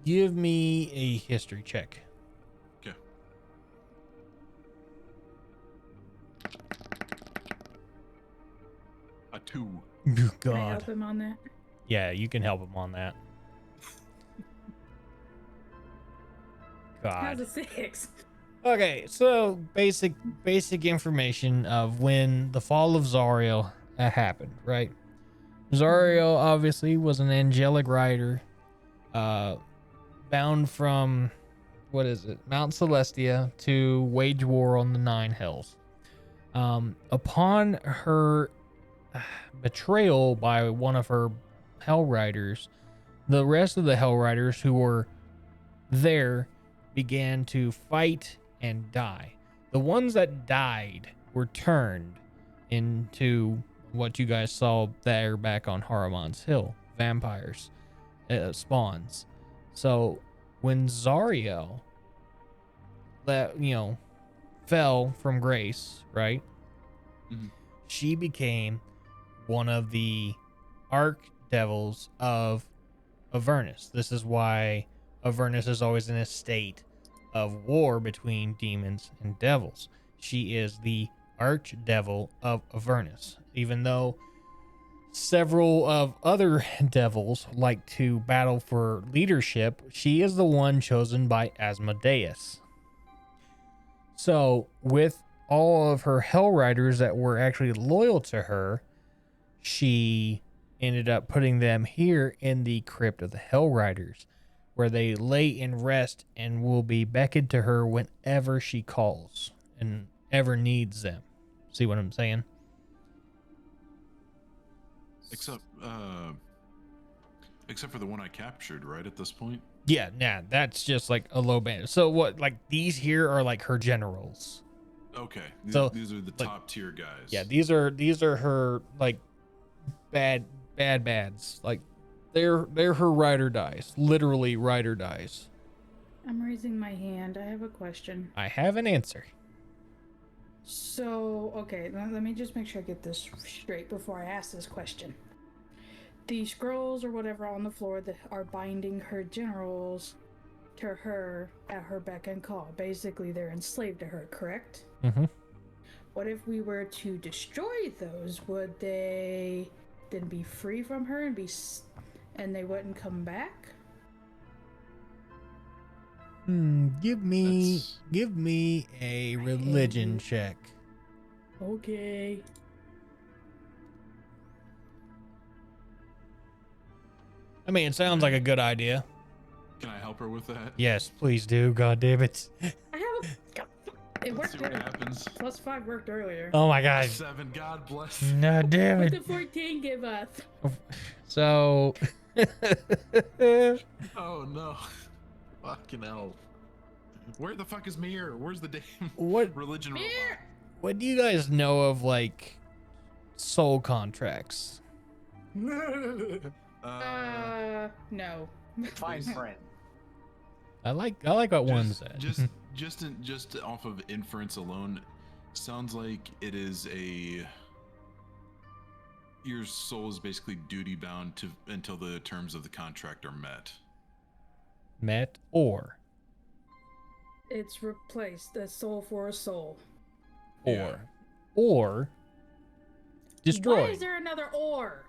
give me a history check. Okay. A 2. Can I God. help him on that? Yeah, you can help him on that. How's God. a 6? Okay, so basic information of when the fall of Zariel happened, right? Zariel obviously was an angelic rider, bound from Mount Celestia to wage war on the Nine Hells. Upon her betrayal by one of her Hell Riders, the rest of the Hell Riders who were there began to fight and die. The ones that died were turned into what you guys saw there back on Haramon's Hill, vampires, spawns. So when Zariel fell from grace, right? Mhm. She became one of the archdevils of Avernus. This is why Avernus is always in a state of war between demons and devils. She is the archdevil of Avernus, even though several of other devils like to battle for leadership. She is the one chosen by Asmodeus. So, with all of her Hell Riders that were actually loyal to her, she ended up putting them here in the crypt of the Hell Riders, where they lay in rest and will be beckoned to her whenever she calls and ever needs them. See what I'm saying? Except for the one I captured, right, at this point? Yeah, nah, that's just like a low band. So what, like these here are like her generals. Okay. So, These are the like, top tier guys. Yeah, these are her like bads. Like they're her ride or dies. Literally ride or dies. I'm raising my hand. I have a question. I have an answer. So, okay, let me just make sure I get this straight before I ask this question. The scrolls or whatever on the floor that are binding her generals to her at her beck and call. Basically, they're enslaved to her, correct? Mm-hmm. What if we were to destroy those? Would they then be free from her and they wouldn't come back? Give me a religion check. Okay. I mean, it sounds like a good idea. Can I help her with that? Yes, please do. God damn it. I have a. It Let's worked. see what happens. +5 worked earlier. Oh my god. 7. God bless. No, damn What it. did 14 give us? So. Oh no. Fucking hell. Where the fuck is Mir? Where's the damn What? religion Mir! robot? What do you guys know of like soul contracts? No. Fine print. I like what one said. Just off of inference alone, sounds like it is your soul is basically duty bound to until the terms of the contract are met. Met or It's replaced a soul for a soul. or destroyed. Why is there another or?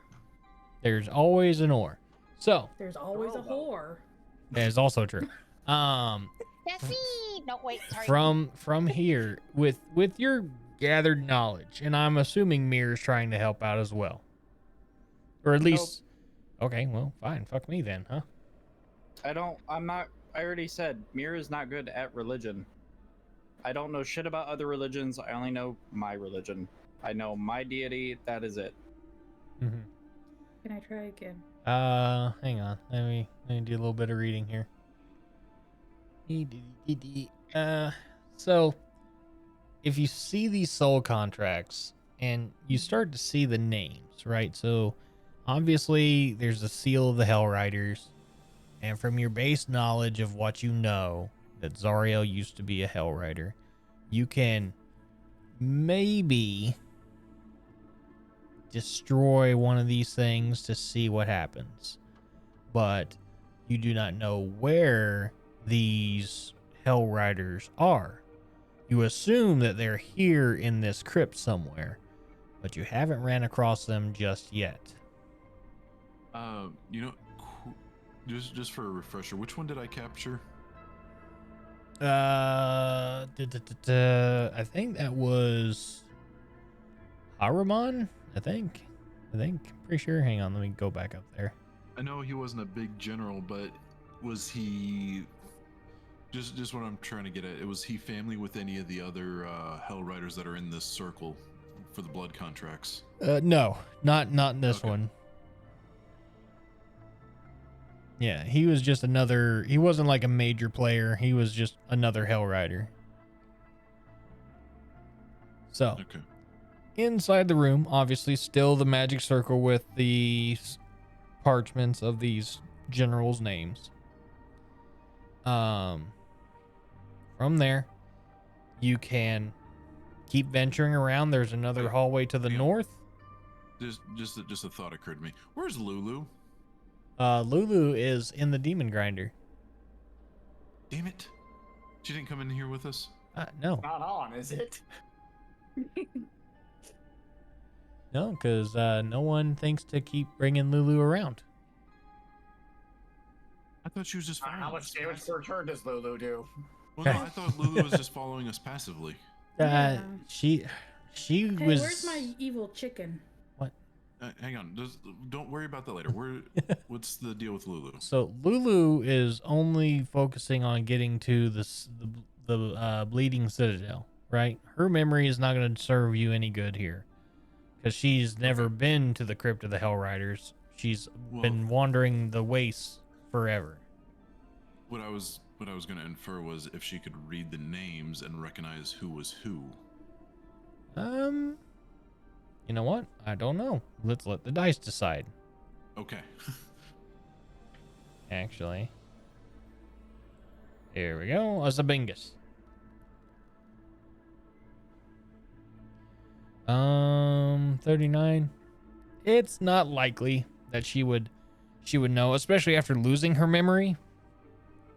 There's always an or. So There's always a whore. that is also true. That's me. No, wait, sorry. From here with your gathered knowledge, and I'm assuming Mir is trying to help out as well, or at least. Okay, well, fine. Fuck me then, huh? I already said Mir is not good at religion. I don't know shit about other religions. I only know my religion. I know my deity. That is it. Mm-hmm. Can I try again? Hang on. Let me do a little bit of reading here. So if you see these soul contracts and you start to see the names, right? So obviously there's the seal of the Hell Riders, and from your base knowledge of what you know that Zariel used to be a Hell Rider, you can maybe destroy one of these things to see what happens, but you do not know where these Hell Riders are. You assume that they're here in this crypt somewhere, but you haven't ran across them just yet. You know, just for a refresher, which one did I capture? I think that was Haruman. I think. Pretty sure. Hang on, let me go back up there. I know he wasn't a big general, but was he? Just what I'm trying to get at. Was he family with any of the other Hell Riders that are in this circle for the blood contracts? No, not in this one. Yeah, he was just another. He wasn't like a major player. He was just another Hell Rider. So, Okay. Inside the room, obviously, still the magic circle with the parchments of these generals' names. From there, you can keep venturing around. There's another hallway to the north. Just a thought occurred to me. Where's Lulu? Lulu is in the demon grinder. Damn it! She didn't come in here with us. No. Not on, is it? No, because no one thinks to keep bringing Lulu around. I thought she was just following How much damage per turn does Lulu do? Well, no, I thought Lulu was just following us passively. She Hey, was. where's my evil chicken? Hang on. Don't worry about that later. What's the deal with Lulu? So Lulu is only focusing on getting to the Bleeding Citadel, right? Her memory is not going to serve you any good here, because she's never been to the Crypt of the Hell Riders. She's been wandering the wastes forever. What I was going to infer was if she could read the names and recognize who was who. You know what? I don't know. Let's let the dice decide. Okay. Actually. Here we go. Azabingus. 39. It's not likely that she would know, especially after losing her memory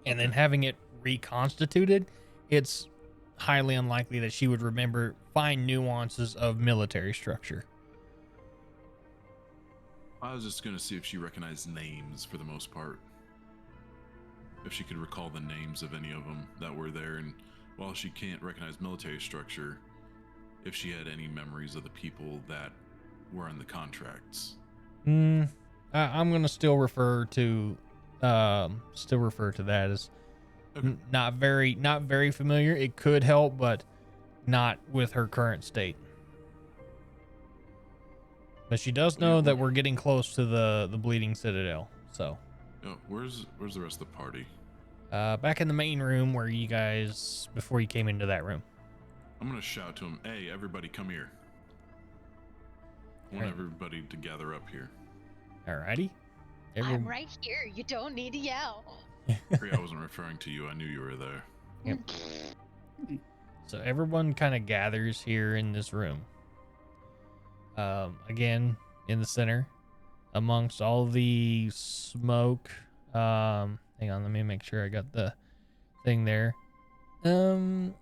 and then having it reconstituted. It's highly unlikely that she would remember fine nuances of military structure. I was just going to see if she recognized names for the most part. If she could recall the names of any of them that were there. And while she can't recognize military structure, if she had any memories of the people that were in the contracts. I'm gonna still refer to that as Okay. not very familiar. It could help, but not with her current state. But she does know that we're getting close to the Bleeding Citadel. So, where's the rest of the party? back in the main room where you guys before you came into that room. I'm gonna shout to him, "Hey, everybody, come here! I want everybody to gather up here." Alrighty. I'm right here. You don't need to yell. I wasn't referring to you. I knew you were there. Yep. So everyone kind of gathers here in this room. Again, in the center, amongst all the smoke. Hang on, let me make sure I got the thing there. The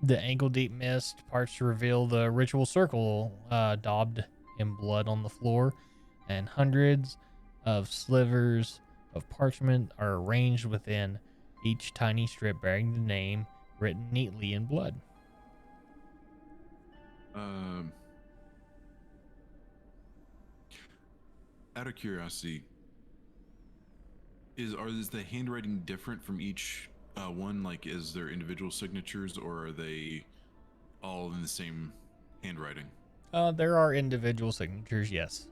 ankle-deep mist parts to reveal the ritual circle, daubed in blood on the floor, and hundreds of slivers of parchment are arranged within each tiny strip bearing the name written neatly in blood. Out of curiosity, is the handwriting different from each one? Like, is there individual signatures, or are they all in the same handwriting? There are individual signatures, yes.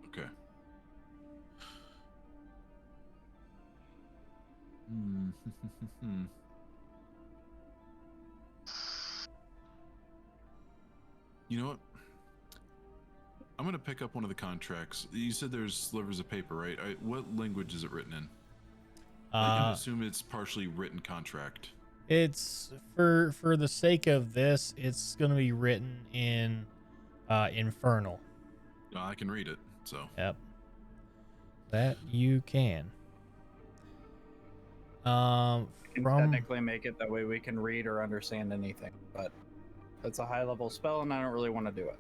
Okay. You know what? I'm gonna pick up one of the contracts. You said there's slivers of paper, right? What language is it written in? I can assume it's partially written contract. It's for the sake of this, it's gonna be written in Infernal. I can read it, so. Yep. That you can. Can technically make it that way we can read or understand anything, but it's a high level spell and I don't really want to do it.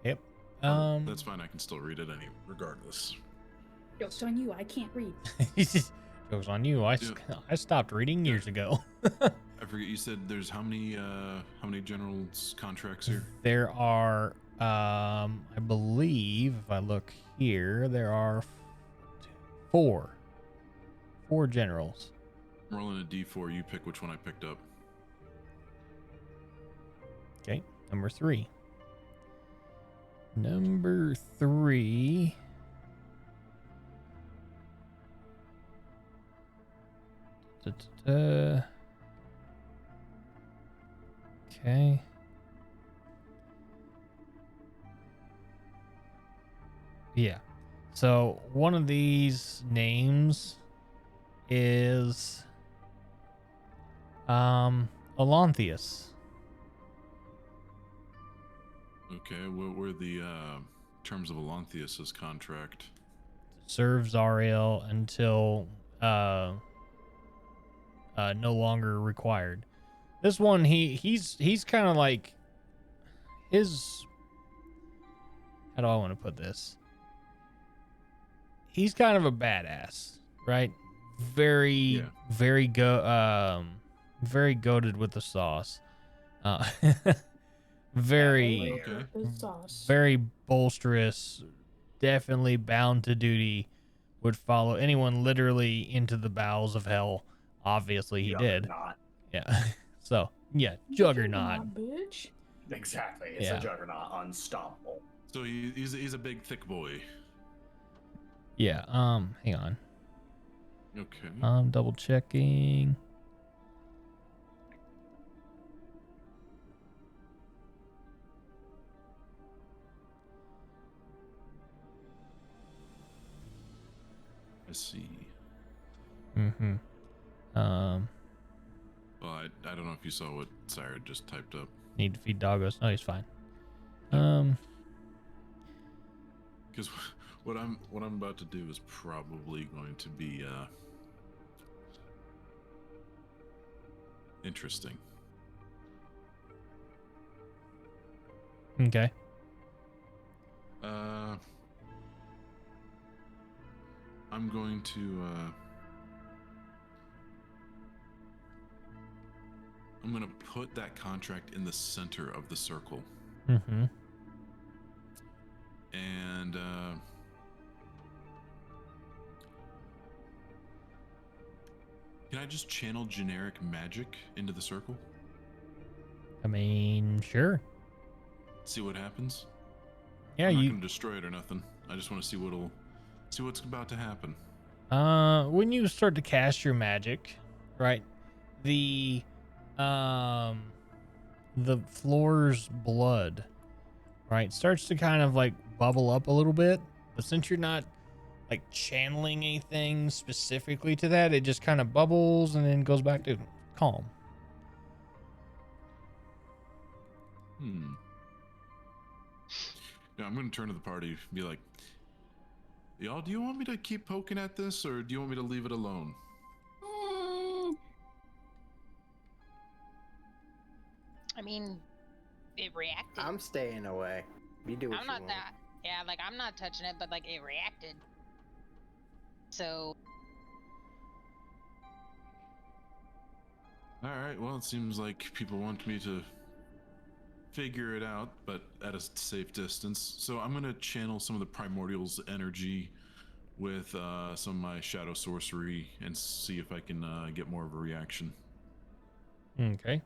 Yep. That's fine. I can still read it regardless. Joke's on you. I can't read. Joke's on you. I stopped reading years ago. I forget. You said there's how many generals contracts here? There are, I believe, if I look here, there are four generals. I'm rolling a d4. You pick which one I picked up. Okay, number 3. Number 3. Okay. Yeah. So one of these names is Alontheus. Okay, what were the terms of Alontheus's contract? Serves Zariel until no longer required. This one he's kind of like his, how do I want to put this? He's kind of a badass, right? Very goated with the sauce. Very bolsterous, definitely bound to duty, would follow anyone literally into the bowels of hell. Obviously he did. Yeah. So, yeah, Juggernaut. Bitch. Exactly. It's a Juggernaut, unstoppable. So he's a big thick boy. Yeah, hang on. Okay. Double checking. I see. Mm-hmm. Well, I don't know if you saw what Sire just typed up. Need to feed doggos. No, he's fine. Because what I'm about to do is probably going to be interesting. Okay. I'm going to I'm gonna put that contract in the center of the circle. Mm-hmm. And can I just channel generic magic into the circle? I mean, sure. See what happens? Yeah, I'm not you. gonna destroy it or nothing. I just want to see what's about to happen. When you start to cast your magic, right? The floor's blood, right, starts to kind of like bubble up a little bit. But since you're not like channeling anything specifically to that, it just kind of bubbles and then goes back to calm. Yeah, I'm gonna turn to the party and be like, y'all, do you want me to keep poking at this, or do you want me to leave it alone? I mean, it reacted. I'm staying away. You do what I'm you not want. that. Yeah, like I'm not touching it, but like it reacted. So. All right. Well, it seems like people want me to figure it out, but at a safe distance. So I'm gonna channel some of the primordial's energy with some of my shadow sorcery and see if I can get more of a reaction. Okay.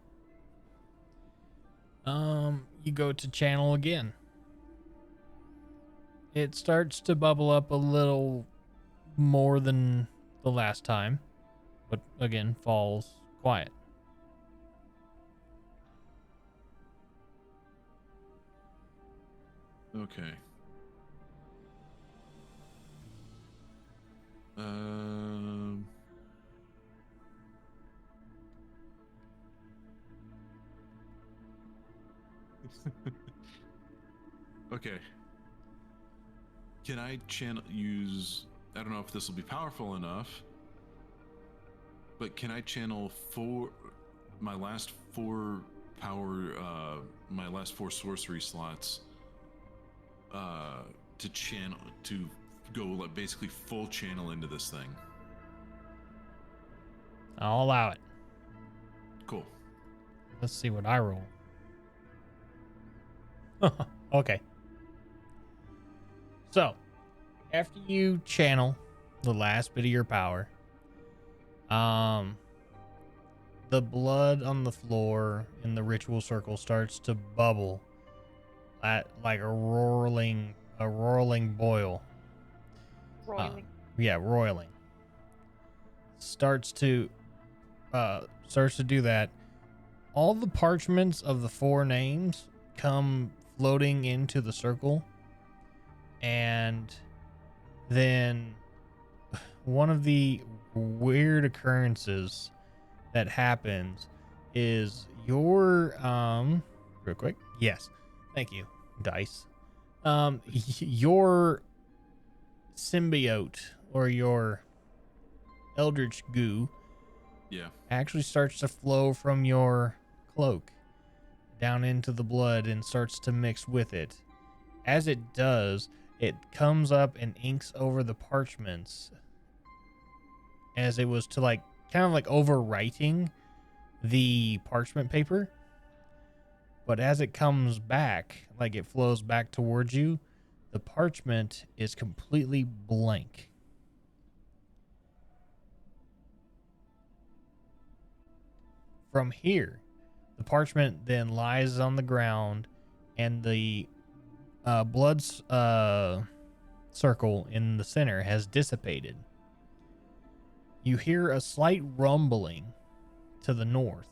You go to channel again. It starts to bubble up a little more than the last time, but again falls quiet. Okay. Um. Okay. Can I use? I don't know if this will be powerful enough, but can I channel my last four power, my last four sorcery slots, to go like basically full channel into this thing? I'll allow it. Cool. Let's see what I roll. Okay. So, after you channel the last bit of your power, the blood on the floor in the ritual circle starts to bubble at like a roiling boil. Roiling. Yeah, roiling. Starts to do that. All the parchments of the four names come floating into the circle, and then one of the weird occurrences that happens is your real quick. Yes. Thank you, dice. Your symbiote or your eldritch goo actually starts to flow from your cloak down into the blood and starts to mix with it. As it does, it comes up and inks over the parchments as it was to like kind of like overwriting the parchment paper. But as it comes back, like it flows back towards you, the parchment is completely blank. From here, the parchment then lies on the ground, and the blood circle in the center has dissipated. You hear a slight rumbling to the north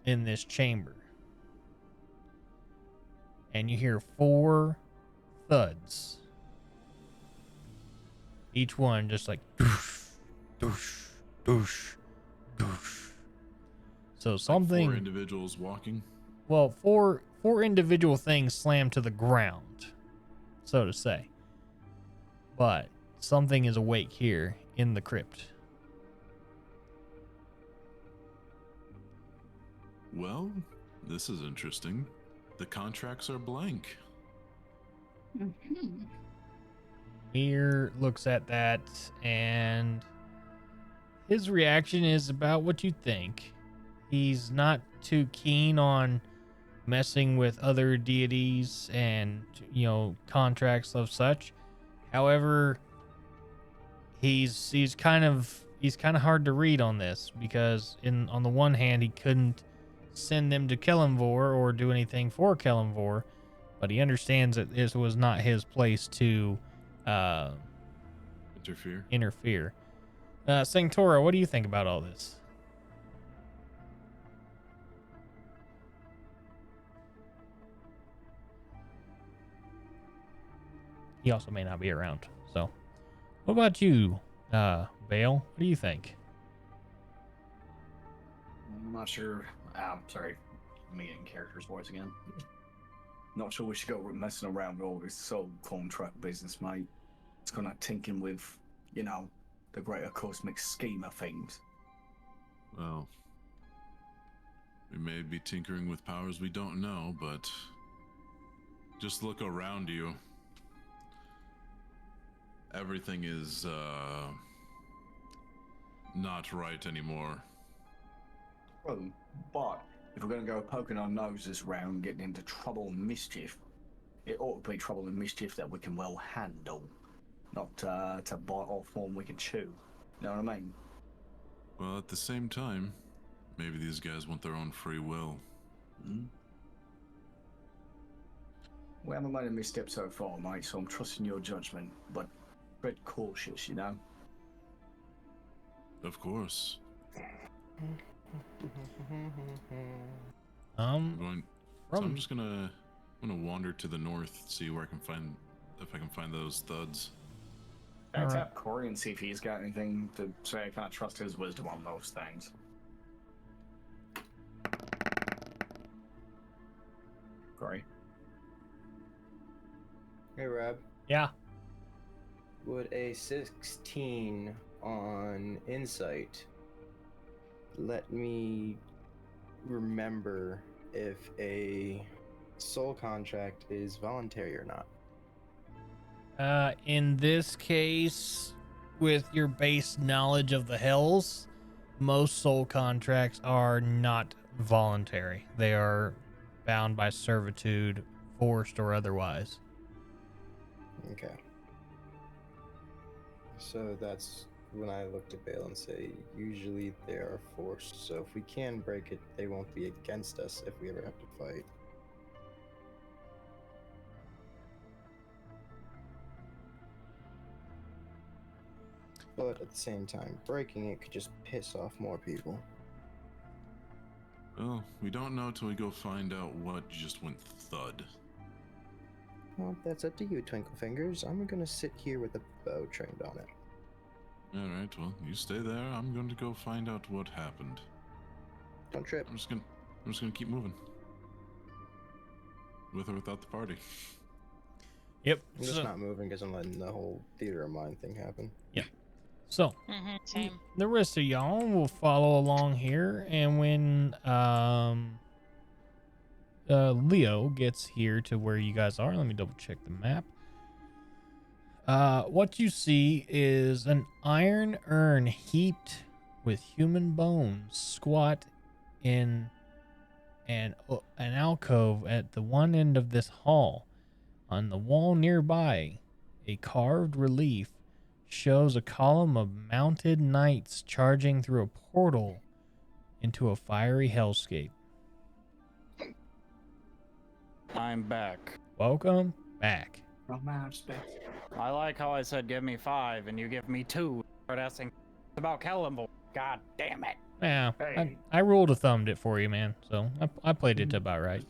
in this chamber, and you hear 4 thuds. Each one just like doosh, doosh, doosh, doosh. So something. Like 4 individuals walking. Well, four individual things slam to the ground, so to say. But something is awake here in the crypt. Well, this is interesting. The contracts are blank. Mm-hmm. Mir looks at that, and his reaction is about what you think. he's not too keen on messing with other deities and, you know, contracts of such. However, he's kind of hard to read on this, because on the one hand he couldn't send them to Kellenvor or do anything for Kellenvor, but he understands that this was not his place to interfere. Sanctora, what do you think about all this? He also may not be around. So, what about you, Bale? What do you think? I'm not sure. Sorry. Let me get in character's voice again. Not sure we should go messing around with all this soul contract business, mate. It's kind of tinkering with, you know, the greater cosmic scheme of things. Well, we may be tinkering with powers we don't know, but just look around you. Everything is not right anymore. Well, but if we're going to go poking our noses around, getting into trouble and mischief, it ought to be trouble and mischief that we can well handle, not to bite off one we can chew. You know what I mean? Well, at the same time, maybe these guys want their own free will. We haven't made a misstep so far, mate, so I'm trusting your judgment, but tread cautious, you know? Of course. From I'm just gonna wander to the north, see where I can find, if I can find those thuds. Tap Corey and see if he's got anything to say. I kind of trust his wisdom on those things. Corey. Hey, Rob. Yeah. Would a 16 on insight let me remember if a soul contract is voluntary or not? In this case, with your base knowledge of the Hells, most soul contracts are not voluntary. They are bound by servitude, forced or otherwise. Okay. So that's when I look to Bale and say, usually they are forced, so if we can break it, they won't be against us if we ever have to fight. But at the same time, breaking it could just piss off more people. Well, we don't know till we go find out what just went thud. Well, that's up to you, Twinkle Fingers. I'm gonna sit here with a bow trained on it. Alright, well, you stay there. I'm going to go find out what happened. Don't trip. I'm just gonna keep moving. With or without the party. Yep. I'm just not moving because I'm letting the whole theater of mind thing happen. Yep. So, Same. the rest of y'all will follow along here, and when Leo gets here to where you guys are, let me double check the map. What you see is an iron urn heaped with human bones, squat in an alcove at the one end of this hall. On the wall nearby, a carved relief shows a column of mounted knights charging through a portal into a fiery hellscape. I'm back. Welcome back. I like how I said give me 5 and you give me 2. Start asking about Kellenvor. God damn it. Yeah, Hey. I ruled of thumbed it for you, man. So I played it about right.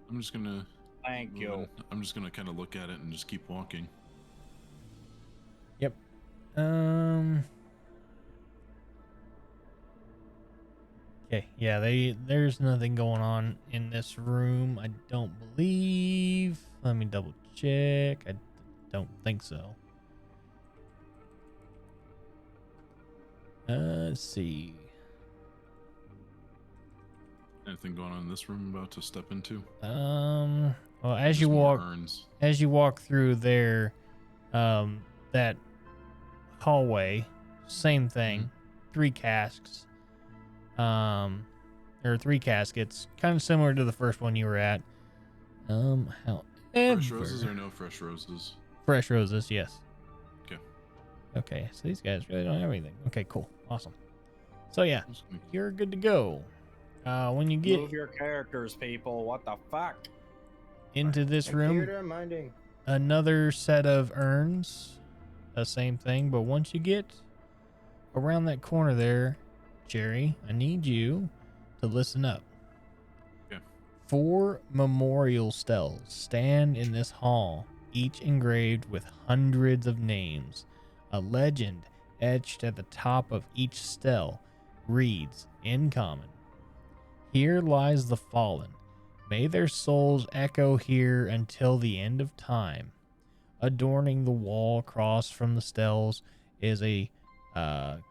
I'm just gonna... Thank you. I'm just gonna kind of look at it and just keep walking. Yep. Okay, yeah, there's nothing going on in this room, I don't believe. Let me double check. I don't think so. Let's see. Anything going on in this room I'm about to step into? Well, as Just you more walk urns. as you walk through there, that hallway, same thing, 3 casks. or 3 caskets, kind of similar to the first one you were at. However, Fresh roses or no fresh roses? fresh roses, yes. Okay. Okay, so these guys really don't have anything. Okay, cool, awesome. So yeah, you're good to go. When you get Move your characters, people. What the fuck? into this room, Theater minding. another set of urns, the same thing, but once you get around that corner there, Jerry, I need you to listen up. Yeah. 4 memorial stels stand in this hall, each engraved with hundreds of names. A legend etched at the top of each stel reads, in common, "Here lies the fallen. May their souls echo here until the end of time." Adorning the wall across from the stels is a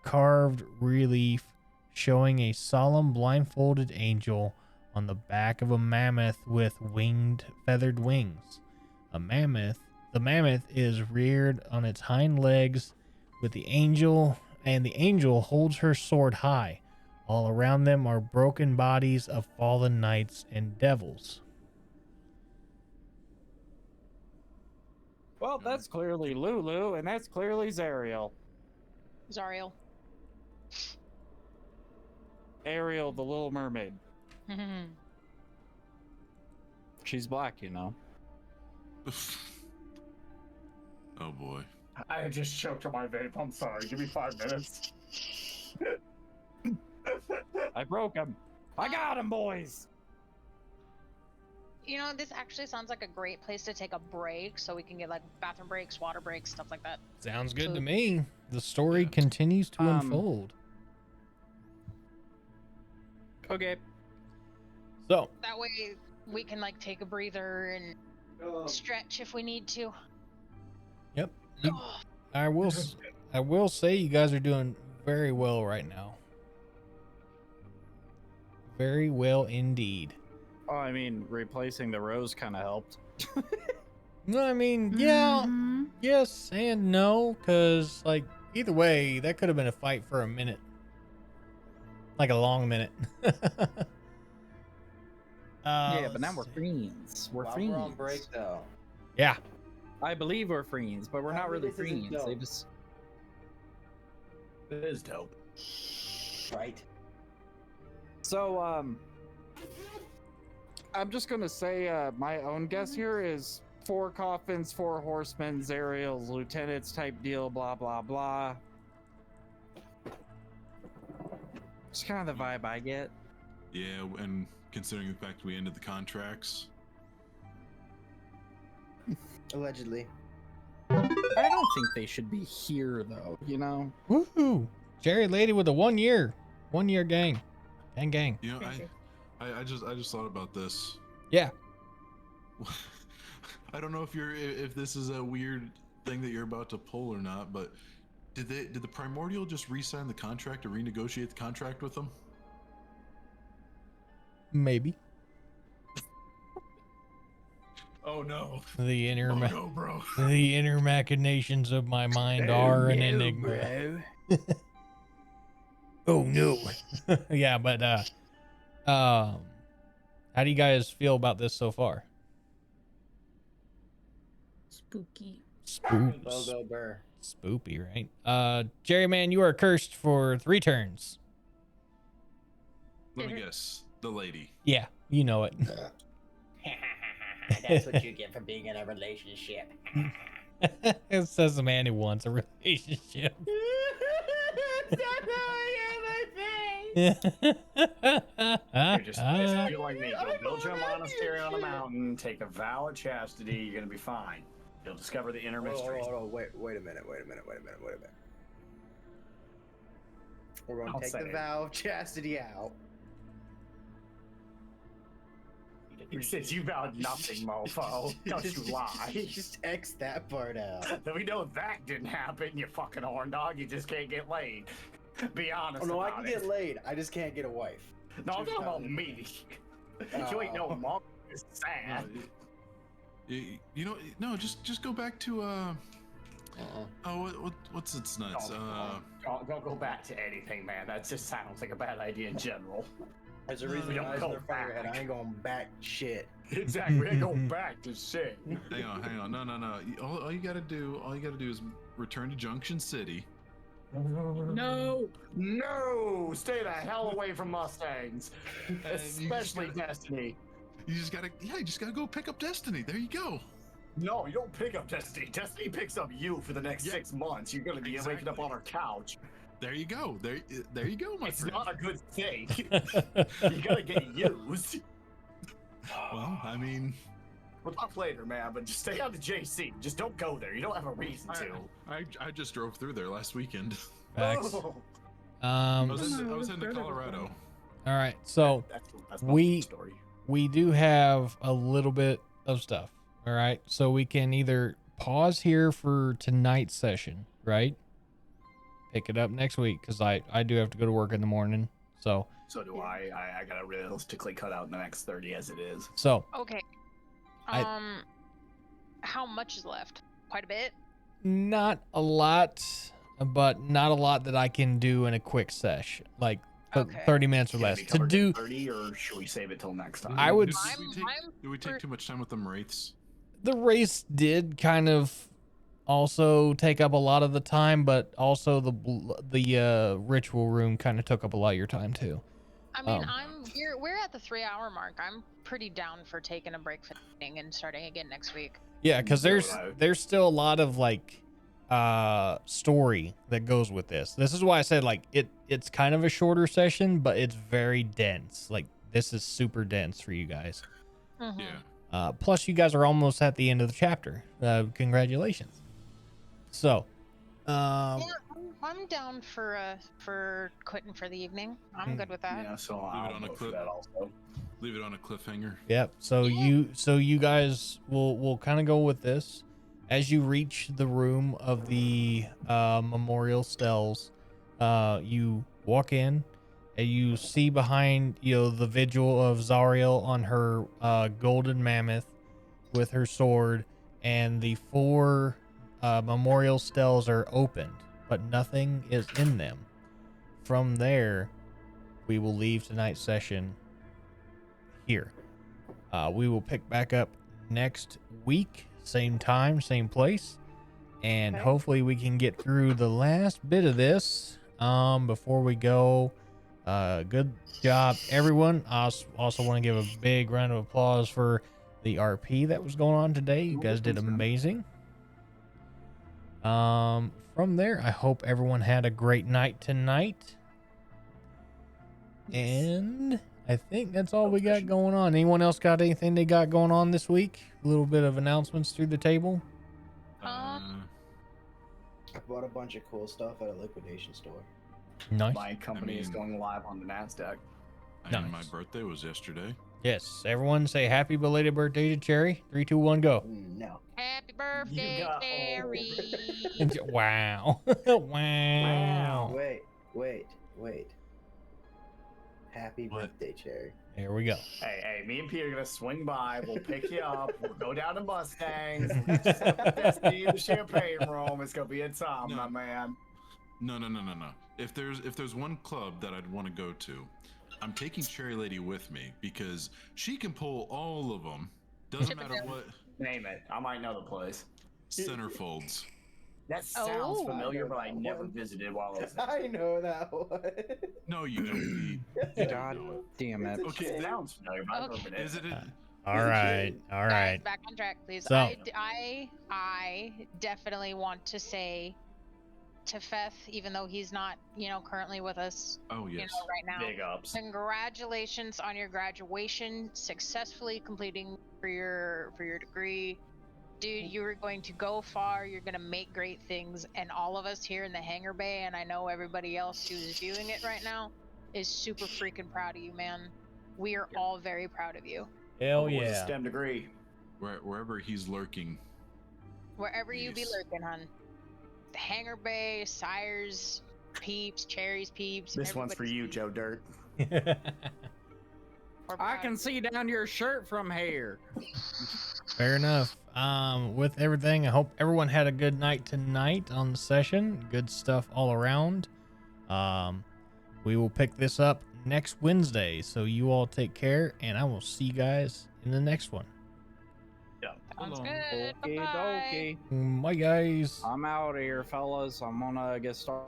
carved relief showing a solemn blindfolded angel on the back of a mammoth with feathered wings. The mammoth is reared on its hind legs with the angel, and the angel holds her sword high. All around them are broken bodies of fallen knights and devils. Well, that's clearly Lulu, and that's clearly Zariel. Zariel. Ariel, the Little Mermaid. She's black, you know. Oh boy. I just choked on my vape. I'm sorry. Give me 5 minutes. I broke him. I got him, boys. You know, this actually sounds like a great place to take a break, so we can get like bathroom breaks, water breaks, stuff like that. Sounds good to me. The story continues to unfold. Okay. So That way we can like take a breather and stretch if we need to. Yep. I will say you guys are doing very well right now. Very well indeed. Oh, I mean, replacing the rose kind of helped. No, I mean, yeah, yes and no, because like either way, that could have been a fight for a minute, like a long minute. Yeah, but now we're friends. We're friends. We're on break though. Yeah. I believe we're friends, but we're not really this isn't friends. They dope. just It is dope. Right. So, I'm just gonna say my own guess here is 4 coffins, 4 horsemen, Zariel's lieutenants type deal, blah blah blah. It's kind of the vibe I get. Yeah, and considering the fact we ended the contracts. Allegedly. I don't think they should be here though, you know? Woohoo! Jerry Lady with a 1 year gang. Gang. You know, I just thought about this. Yeah. I don't know if this is a weird thing that you're about to pull or not, but did the Primordial just re-sign the contract or renegotiate the contract with them? Maybe. Oh no. The inner no, bro. the inner machinations of my mind are an enigma. Oh no. Yeah, but how do you guys feel about this so far? Spooky. Logo Burr. Spoopy, right? Jerry man, you are cursed for 3 turns. Let me guess. The lady. Yeah, you know it. That's what you get for being in a relationship. It says the man who wants a relationship. You're just basically like me. Go build you a monastery on a mountain, take a vow of chastity, you're gonna be fine. You'll discover the inner mysteries. Hold on, wait a minute. We're gonna I'll take say the it. vow of chastity out. You said you vowed nothing, mofo. Don't you lie. Just X that part out. We know that didn't happen, you fucking horn dog. You just can't get laid. Be honest. Oh no, I about can it. get laid. I just can't get a wife. No, I'm talking about me. You ain't no monk. It's sad. You know, no, just go back to what's its nuts? Don't go back to anything, man. That just sounds like a bad idea in general. There's a No, reason we your don't eyes go in the front of your head. back. I ain't going back shit. Exactly. We ain't going back to shit. hang on. No. All you gotta do is return to Junction City. No. No! Stay the hell away from Mustangs. And you just Especially gotta- Destiny. You just gotta go pick up Destiny. There you go. No, you don't pick up Destiny. Destiny picks up you for the next Yeah, 6 months. You're gonna be waking up exactly. on our couch. There you go. There you go, my It's friend. not a good thing. You're gonna get used. Well, I mean, We'll talk later, man, but just stay on the JC. Just don't go there. You don't have a reason to. I just drove through there last weekend. Facts. Oh, I Um, was No, in it's Colorado. all right. So that's we- the story. we do have a little bit of stuff. All right. So we can either pause here for tonight's session, right? Pick it up next week because I do have to go to work in the morning. So So do I. I gotta realistically cut out the next 30 as it is. Okay. I- How much is left? Quite a bit. not a lot, but not a lot that I can do in a quick session, like Okay. 30 minutes or Can it less be to covered in do. 30, or should we save it till next time? I would. Do we take too much time with them wraiths? The race did kind of also take up a lot of the time, but also the ritual room kind of took up a lot of your time too. I mean, Um, we're at the 3-hour mark. I'm pretty down for taking a break from eating and starting again next week. Yeah, because So there's still a lot of like story that goes with this. This is why I said like it's kind of a shorter session, but it's very dense. Like this is super dense for you guys. Mhm. Yeah. Plus, you guys are almost at the end of the chapter. Congratulations. So, Yeah, I'm down for quitting for the evening. I'm good with that. Yeah, so Leave it I'll on a vote for clip. that also. Leave it on a cliffhanger. yep. So you guys will kind of go with this as you reach the room of the memorial stels. You walk in and you see behind the vigil of Zariel on her golden mammoth with her sword, and the 4 memorial stels are opened, but nothing is in them. From there, we will leave tonight's session here. We will pick back up next week, same time, same place, and hopefully we can get through the last bit of this before we go. Good job, everyone. I also want to give a big round of applause for the RP that was going on today. You guys did amazing. From there, I hope everyone had a great night tonight. And I think that's all we got going on. Anyone else got anything they got going on this week? A little bit of announcements through the table. Uh, I bought a bunch of cool stuff at a liquidation store. Nice. My company is mean- going live on the NASDAQ. and my Nice. birthday was yesterday. Yes. Everyone say happy belated birthday to Cherry. 3, 2, 1, go. No. Happy birthday, got Terry. Wow. Wow. Wait. Happy What? birthday, Cherry. There we go. Hey, me and Pete are gonna swing by. We'll pick you up. We'll go down to Mustangs. Just have the Destiny in the champagne room. It's gonna be a time, No. my man. No. If there's one club that I'd want to go to, I'm taking Cherry Lady with me because she can pull all of them. Doesn't matter what Name it. I might know the place. centerfolds. That sounds Oh. familiar, but I I know never that visited while I was there. I know that one. No, you don't. God damn it. Okay, It then- sounds familiar, but I've never been in. Is it? All right. All right. Guys, back on track, please. So- I definitely want to say to Feth, even though he's not, currently with us, Oh yes. right now. Big ups. Congratulations on your graduation, successfully completing for your degree. Dude, you are going to go far. You're going to make great things, and all of us here in the hangar bay, and I know everybody else who's viewing it right now, is super freaking proud of you, man. We are all very proud of you. Hell What was a yeah. STEM degree? Wherever he's lurking. Wherever you be Yes. lurking, hun. The hangar bay, sires, peeps, cherries, peeps. This one's for you, everybody's Joe Dirt. We're I proud can of see down your shirt from here. Fair enough. With everything, I hope everyone had a good night tonight on the session. Good stuff all around. We will pick this up next Wednesday. So you all take care, and I will see you guys in the next one. Sounds good. Okie Bye-bye. dokie. Bye, guys. I'm out of here, fellas. I'm gonna get started.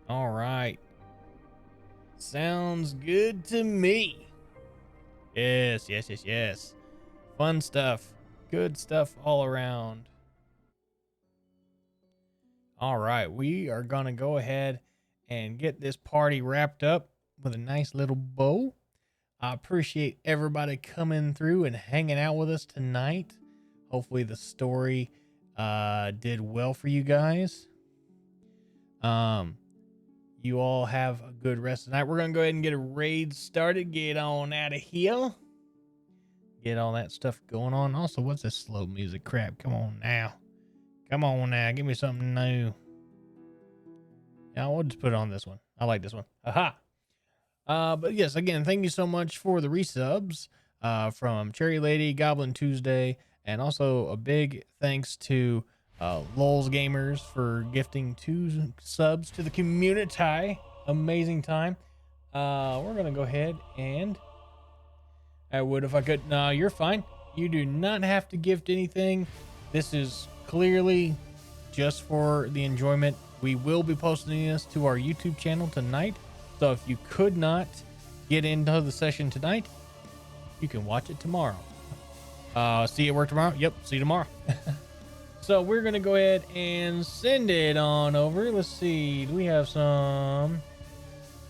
All right. Sounds good to me. Yes. Fun stuff. Good stuff all around. All right. We are going to go ahead and get this party wrapped up with a nice little bow. I appreciate everybody coming through and hanging out with us tonight. Hopefully the story did well for you guys. You all have a good rest of the night. We're going to go ahead and get a raid started. Get on out of here. Get all that stuff going on. Also, what's this slow music crap? Come on now. Give me something new. Yeah, we'll just put it on this one. I like this one. Aha. But yes, again, thank you so much for the resubs from Cherry Lady, Goblin Tuesday, and also a big thanks to Lulz Gamers for gifting 2 subs to the community. Amazing time. We're gonna go ahead and I would if I could. No, you're fine. You do not have to gift anything. This is clearly just for the enjoyment. We will be posting this to our YouTube channel tonight. So if you could not get into the session tonight, you can watch it tomorrow. See you at work tomorrow? Yep, see you tomorrow. So we're going to go ahead and send it on over. Let's see. Do we have some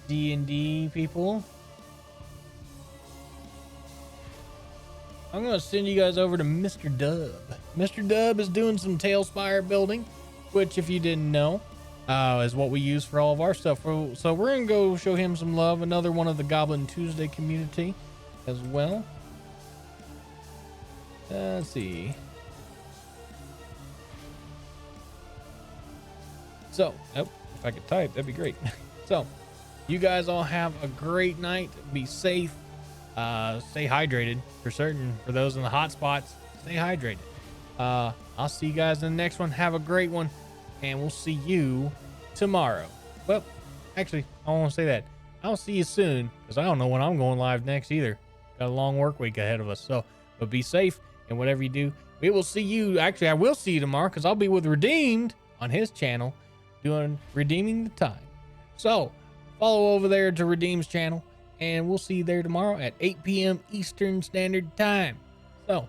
D&D people? I'm going to send you guys over to Mr. Dub. Mr. Dub is doing some Tailspire building, which if you didn't know, is what we use for all of our stuff. So we're going to go show him some love. Another one of the Goblin Tuesday community as well. Let's see. So, if I could type, that'd be great. So, you guys all have a great night. Be safe. Stay hydrated for certain. For those in the hot spots, stay hydrated. I'll see you guys in the next one. Have a great one, and we'll see you tomorrow. Well, actually, I won't say that. I'll see you soon, because I don't know when I'm going live next either. Got a long work week ahead of us. So, but be safe, and whatever you do, we will see you. Actually, I will see you tomorrow, because I'll be with Redeemed on his channel doing Redeeming the Time. So, follow over there to Redeem's channel, and we'll see you there tomorrow at 8 p.m. Eastern Standard Time. So,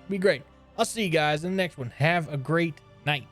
be great. I'll see you guys in the next one. Have a great night.